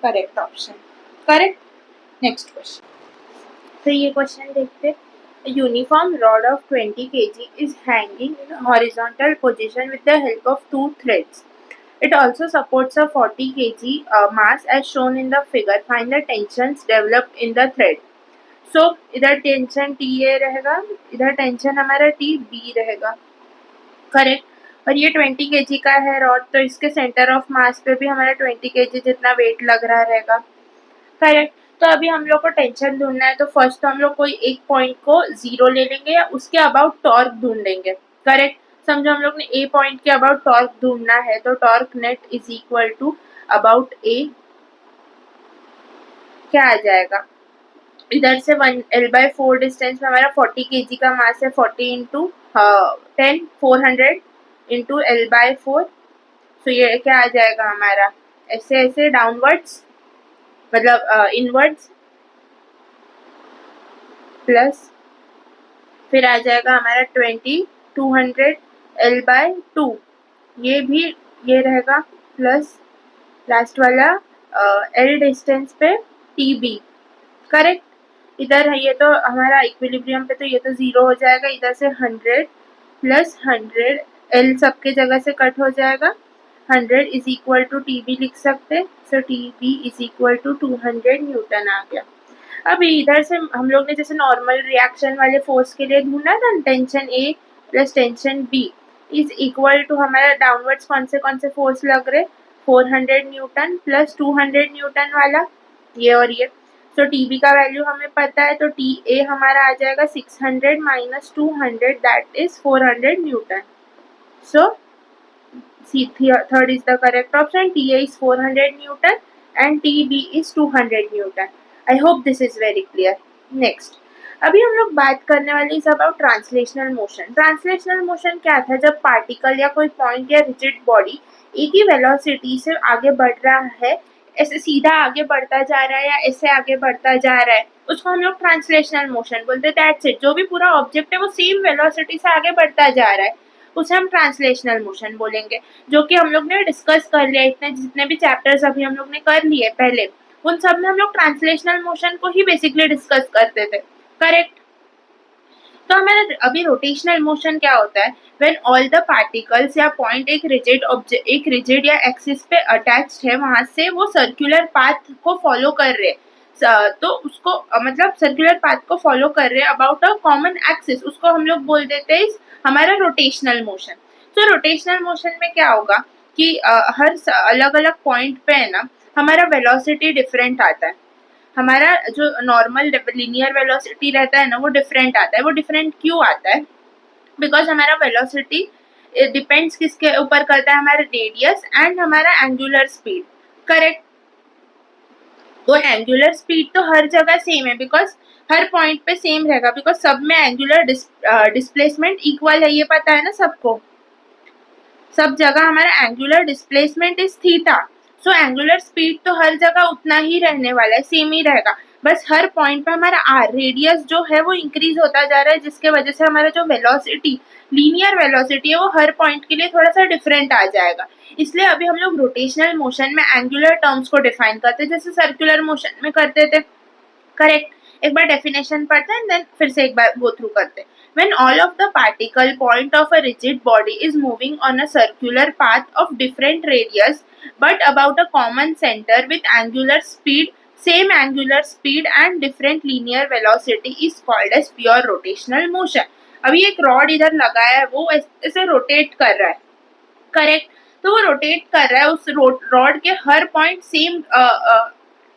correct option. Correct. Next question, तो ये क्वेश्चन देखते, uniform rod of 20 kg is hanging in a horizontal position with the help of two threads. It also supports a 40 kg mass as shown in the figure. Find the tensions developed in the thread. सो इधर tension T A रहेगा, इधर tension हमारा T B रहेगा। Correct, और ये 20 kg का है rod, तो इसके सेंटर ऑफ मास पे भी हमारा 20 kg जितना वेट लग रहा रहेगा। करेक्ट, तो अभी हम लोग को टेंशन ढूंढना है, तो फर्स्ट तो हम लोग कोई एक पॉइंट को 0 ले लेंगे या उसके अबाउट टॉर्क ढूंढेंगे। करेक्ट, समझो हम लोग ने ए पॉइंट के अबाउट टॉर्क ढूंढना है, तो torque net is equal to about A, क्या आ जाएगा, इधर से 1L/4 डिस्टेंस में हमारा 40 kg का मास है, 40 इंटू 10 400 इंटू L/4। तो ये क्या आ जाएगा हमारा, ऐसे ऐसे डाउनवर्ड्स मतलब इनवर्ड्स, प्लस फिर आ जाएगा हमारा 20 200 L/2, ये भी ये रहेगा, प्लस लास्ट वाला L डिस्टेंस पे TB। करेक्ट, इधर है ये तो हमारा इक्विलिब्रियम पे, तो ये तो 0 हो जाएगा, इधर से 100 प्लस 100 L सबके जगह से कट हो जाएगा, 100 इज इक्वल टू TB लिख सकते। So TB is equal to 200 newton आ गया। अब इधर से हम लोग ने जैसे नॉर्मल रिएक्शन वाले फोर्स के लिए ढूंढा था, tension A plus tension B is equal to हमारा डाउनवर्ड्स कौन से फोर्स लग रहे, 400 न्यूटन प्लस 200 न्यूटन वाला, ये और ये। तो TB का वैल्यू हमें पता है, तो TA हमारा आ जाएगा 600 minus 200 that is 400 Newton. So third is the correct option. TA is 400 Newton and TB is 200 Newton. I hope this is very clear. Next, अभी हम लोग बात करने वाले is about translational motion. Translational motion क्या था, जब पार्टिकल या कोई पॉइंट या रिजिड बॉडी एक ही वेलोसिटी से आगे बढ़ रहा है, ऐसे सीधा आगे बढ़ता जा रहा है या ऐसे आगे बढ़ता जा रहा है, उसको हम लोग ट्रांसलेशनल मोशन बोलते हैं। दैट्स इट, जो भी पूरा ऑब्जेक्ट है वो सेम वेलोसिटी से आगे बढ़ता जा रहा है, उसे हम ट्रांसलेशनल मोशन बोलेंगे, जो कि हम लोग ने डिस्कस कर लिया। इतने जितने भी चैप्टर्स अभी हम लोग ने कर लिए पहले, उन सब में हम लोग ट्रांसलेशनल मोशन को ही बेसिकली डिस्कस करते थे। करेक्ट, तो हमारा अभी रोटेशनल मोशन क्या होता है, व्हेन ऑल द पार्टिकल्स या पॉइंट एक रिजिड या एक्सिस पे अटैच्ड है, वहां से वो सर्कुलर पाथ को फॉलो कर रहे हैं, तो उसको मतलब सर्कुलर पाथ को फॉलो कर रहे हैं अबाउट अ कॉमन एक्सिस, उसको हम लोग बोल देते हैं हमारा रोटेशनल मोशन। तो रोटेशनल मोशन में क्या होगा कि हर अलग अलग पॉइंट पे है ना हमारा वेलोसिटी डिफरेंट आता है, हमारा जो नॉर्मल लीनियर वेलोसिटी रहता है ना वो डिफरेंट आता है। वो डिफरेंट क्यों आता है, बिकॉज हमारा वेलोसिटी डिपेंड्स किसके ऊपर करता है, हमारा रेडियस एंड हमारा एंगुलर स्पीड। करेक्ट। तो एंगुलर स्पीड तो हर जगह सेम है, बिकॉज हर पॉइंट पे सेम रहेगा, बिकॉज सब में एंगुलर डिस्प्लेसमेंट इक्वल है, ये पता है ना सबको। सब जगह हमारा angular displacement is theta, so angular speed तो हर जगह उतना ही रहने वाला है, सेम ही रहेगा। बस हर पॉइंट पे हमारा आर रेडियस जो है वो इंक्रीज होता जा रहा है, जिसके वजह से हमारा जो वेलोसिटी लीनियर वेलोसिटी है वो हर पॉइंट के लिए थोड़ा सा डिफरेंट आ जाएगा। इसलिए अभी हम लोग रोटेशनल मोशन में एंगुलर टर्म्स को डिफाइन करते हैं, जैसे सर्कुलर मोशन में करते थे। करेक्ट। एक बार डेफिनेशन पढ़ते हैं देन फिर से एक बार गो थ्रू करते हैं। When all of the particle point of a rigid body is moving on a circular path of different radius but about a common center with angular speed, same angular speed and different linear velocity is called as pure rotational motion. अभी एक rod इधर लगाया है, वो ऐसे rotate कर रहा है। करेक्ट। तो वो रोटेट कर रहा है, उस रॉड के हर point same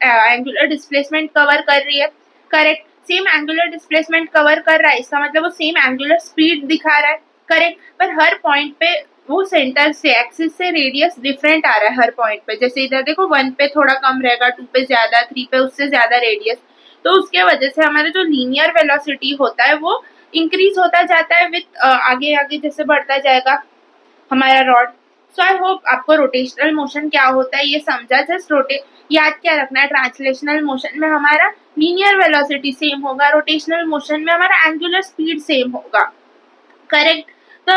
angular displacement cover कर रही है। Correct. Same angular displacement cover कर रहा है, इसका मतलब वो सेम एंगुलर स्पीड दिखा रहा है। करेक्ट। पर हर पॉइंट पे वो सेंटर से एक्सिस से रेडियस डिफरेंट आ रहा है हर पॉइंट पे। जैसे इधर देखो 1 पे थोड़ा कम रहेगा, 2 पे ज्यादा, 3 पे उससे ज्यादा रेडियस। तो उसके वजह से हमारा जो लीनियर वेलोसिटी होता है वो इंक्रीज होता जाता है विथ आगे आगे जैसे बढ़ता जाएगा हमारा रॉड। सो आई होप आपको रोटेशनल मोशन क्या होता है ये समझा। जस्ट याद क्या रखना है, ट्रांसलेशनल मोशन में हमारा लीनियर वेलोसिटी सेम होगा, रोटेशनल मोशन में हमारा एंगुलर स्पीड सेम होगा। करेक्ट। तो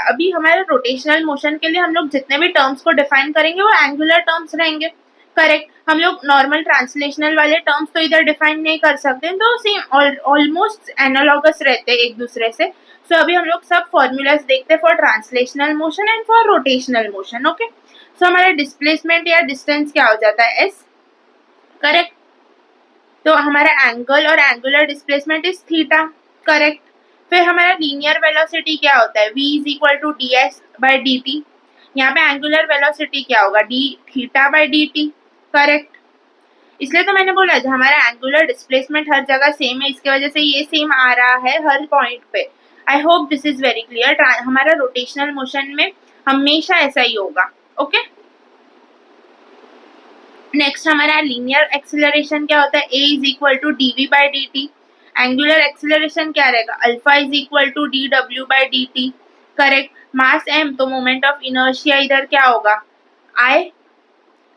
अभी हमारे रोटेशनल मोशन के लिए हम लोग जितने भी टर्म्स को डिफाइन करेंगे वो एंगुलर टर्म्स रहेंगे। करेक्ट। हम लोग नॉर्मल ट्रांसलेशनल वाले टर्म्स तो इधर डिफाइन नहीं कर सकते, तो सेम ऑलमोस्ट एनालॉगस रहते हैं एक दूसरे से। सो अभी हम लोग सब फॉर्मूलाज देखते हैं for translational motion and for rotational motion. Okay. So हमारा डिस्प्लेसमेंट या डिस्टेंस क्या हो जाता है, एस। करेक्ट। तो हमारा एंगल और angular displacement is theta. Correct. फिर हमारा लीनियर वेलोसिटी क्या होता है, v is equal to D S by D T. यहाँ पे एंगुलर वेलोसिटी क्या होगा, D theta by D T. Correct. इसलिए तो मैंने बोला हमारा एंगुलर डिस्प्लेसमेंट हर जगह सेम है, इसके वजह से ये सेम आ रहा है हर पॉइंट पे। I hope this is very clear. हमारा रोटेशनल मोशन में हमेशा ऐसा ही होगा। ओके। नेक्स्ट हमारा लीनियर एक्सिलरेशन क्या होता है, a is equal to D V by D T. Angular acceleration क्या रहेगा, alpha is equal to D W by D T. Correct. Mass m, तो मोमेंट ऑफ इनर्शिया इधर क्या होगा, I।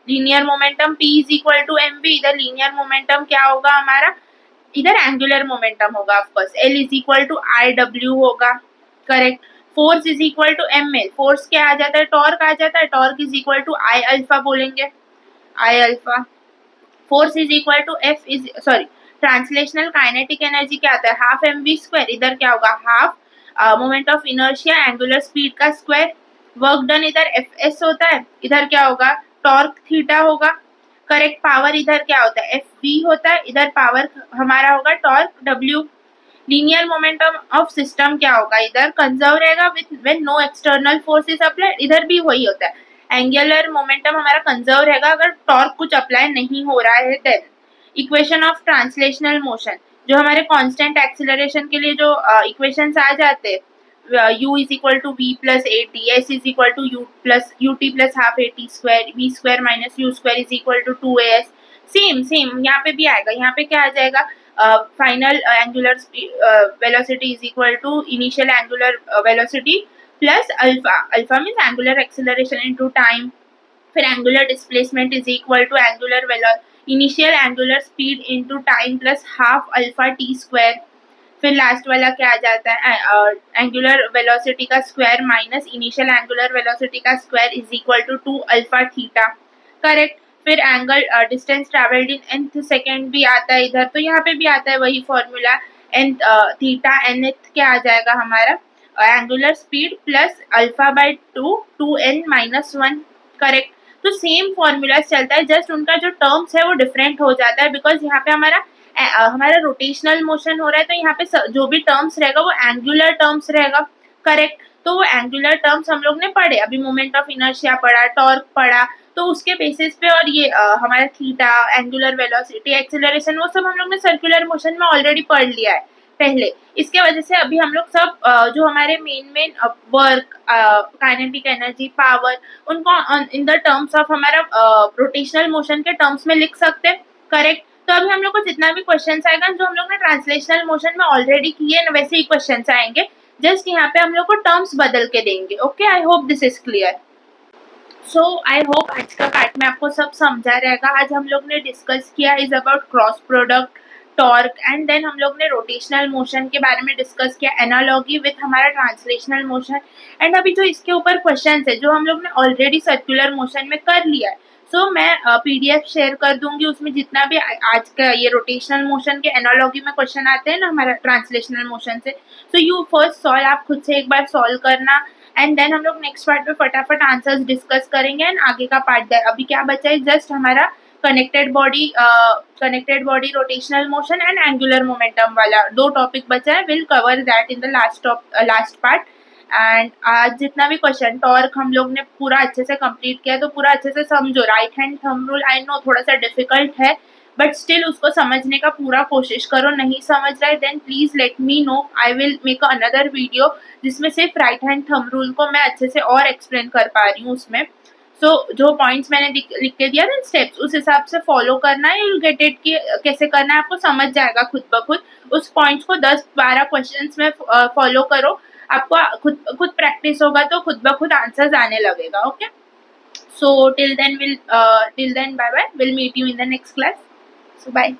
Linear momentum p is equal to M V, इधर linear momentum क्या होगा हमारा, इधर एंगुलर मोमेंटम होगा of course, L is equal to I W होगा। Correct. Force is equal to M L, force क्या आ जाता है, टॉर्क आ जाता है, torque is equal to I alpha बोलेंगे, I alpha. Force is equal to F is sorry translational kinetic energy क्या आता है, हाफ एम वी स्क्वायर, इधर क्या होगा half moment of inertia angular speed का स्क्वायर। वर्क डन इधर F S होता है, इधर क्या होगा टॉर्क थीटा होगा। करेक्ट। पावर इधर क्या होता है, एफ वी होता है, इधर पावर हमारा होगा torque W. Linear momentum of system क्या होगा, इधर कंजर्व रहेगा with when no external force is applied, इधर भी वही होता है। एंगुलर मोमेंटम हमारा कंजर्व रहेगा अगर टॉर्क कुछ अप्लाई नहीं हो रहा है then. Equation of translational motion, जो हमारे कांस्टेंट एक्सिलरेशन के लिए जो इक्वेशंस आ जाते हैं, u is equal to V plus A T, S is equal to U T plus half A T square, V square minus U square is equal to 2as। Same same यहाँ पे भी आएगा, यहाँ पे क्या आ जाएगा, final angular velocity is equal to initial angular velocity plus alpha, alpha means angular acceleration into time. फिर angular displacement is equal to angular initial angular speed into time plus half alpha T square. फिर last वाला क्या आ जाता है, angular velocity का square minus initial angular velocity का square is equal to 2 alpha theta. Correct. फिर angle distance travelled in nth second भी आता है इधर, तो यहाँ पे भी आता है वही फॉर्मूला, एंड थीटा nth क्या आ जाएगा हमारा angular speed plus alpha by 2n-1, correct. तो सेम फॉर्मूला चलता है, जस्ट उनका जो टर्म्स है वो डिफरेंट हो जाता है, बिकॉज यहाँ पे हमारा रोटेशनल मोशन हो रहा है, तो यहाँ पे जो भी टर्म्स रहेगा वो एंगुलर टर्म्स रहेगा, करेक्ट। तो वो एंगुलर टर्म्स हम लोग ने पढ़े, अभी मोमेंट ऑफ इनर्शिया पढ़ा, टॉर्क पढ़ा, तो उसके बेसिस पे, और ये हमारा थीटा, एंगुलर वेलोसिटी, एक्सेलरेशन, वो सब हम लोग ने सर्कुलर मोशन में ऑलरेडी पढ़ लिया है पहले। इसके वजह से अभी हम लोग सब जो हमारे main work, kinetic energy, power, उनको इन द टर्म्स ऑफ हमारा रोटेशनल मोशन के टर्म्स में लिख सकते हैं, करेक्ट। तो अभी हम लोग को जितना भी क्वेश्चन आएगा जो हम लोग ने ट्रांसलेशनल मोशन में ऑलरेडी किए हैं वैसे ही क्वेश्चन आएंगे, जस्ट यहाँ पे हम लोग को टर्म्स बदल के देंगे। Okay, I hope this is clear. So I hope आज का पार्ट में आपको सब समझा रहेगा। आज हम लोग ने डिस्कस किया is about cross product, torque, and then हम लोग ने रोटेशनल मोशन के बारे में डिस्कस किया, एनालॉगी विथ हमारा ट्रांसलेशनल मोशन। एंड अभी जो इसके ऊपर क्वेश्चन है जो हम लोग ने ऑलरेडी सर्कुलर मोशन में कर लिया है, सो मैं PDF शेयर कर दूंगी, उसमें जितना भी आज का ये रोटेशनल मोशन के एनालॉगी में क्वेश्चन आते हैं ना हमारा ट्रांसलेशनल मोशन से, सो यू फर्स्ट सॉल्व, आप खुद से एक बार सॉल्व करना, एंड देन हम लोग नेक्स्ट पार्ट में फटाफट आंसर्स डिस्कस करेंगे एंड आगे का पार्ट अभी क्या बचा है, जस्ट हमारा connected body rotational motion and angular momentum वाला 2 टॉपिक बचा है। Will cover that in the last part. And आज जितना भी क्वेश्चन टॉर्क हम लोग ने पूरा अच्छे से कंप्लीट किया, तो पूरा अच्छे से समझो। Right hand thumb rule I know थोड़ा सा डिफिकल्ट है, बट स्टिल उसको समझने का पूरा कोशिश करो। नहीं समझ रहा है then please let me know, I will make another video जिसमें सिर्फ राइट हैंड थंब रूल को मैं अच्छे से और एक्सप्लेन कर पा रही हूँ उसमें। सो जो पॉइंट्स मैंने लिख के दिया ना स्टेप्स, उस हिसाब से फॉलो करना है, यू गेट इट कि कैसे करना है, आपको समझ जाएगा खुद ब खुद। उस पॉइंट्स को 10-12 क्वेश्चंस में फॉलो करो, आपको खुद प्रैक्टिस होगा तो खुद ब खुद आंसर्स आने लगेगा। Okay, so till then bye bye, we'll meet you in the next class, so bye।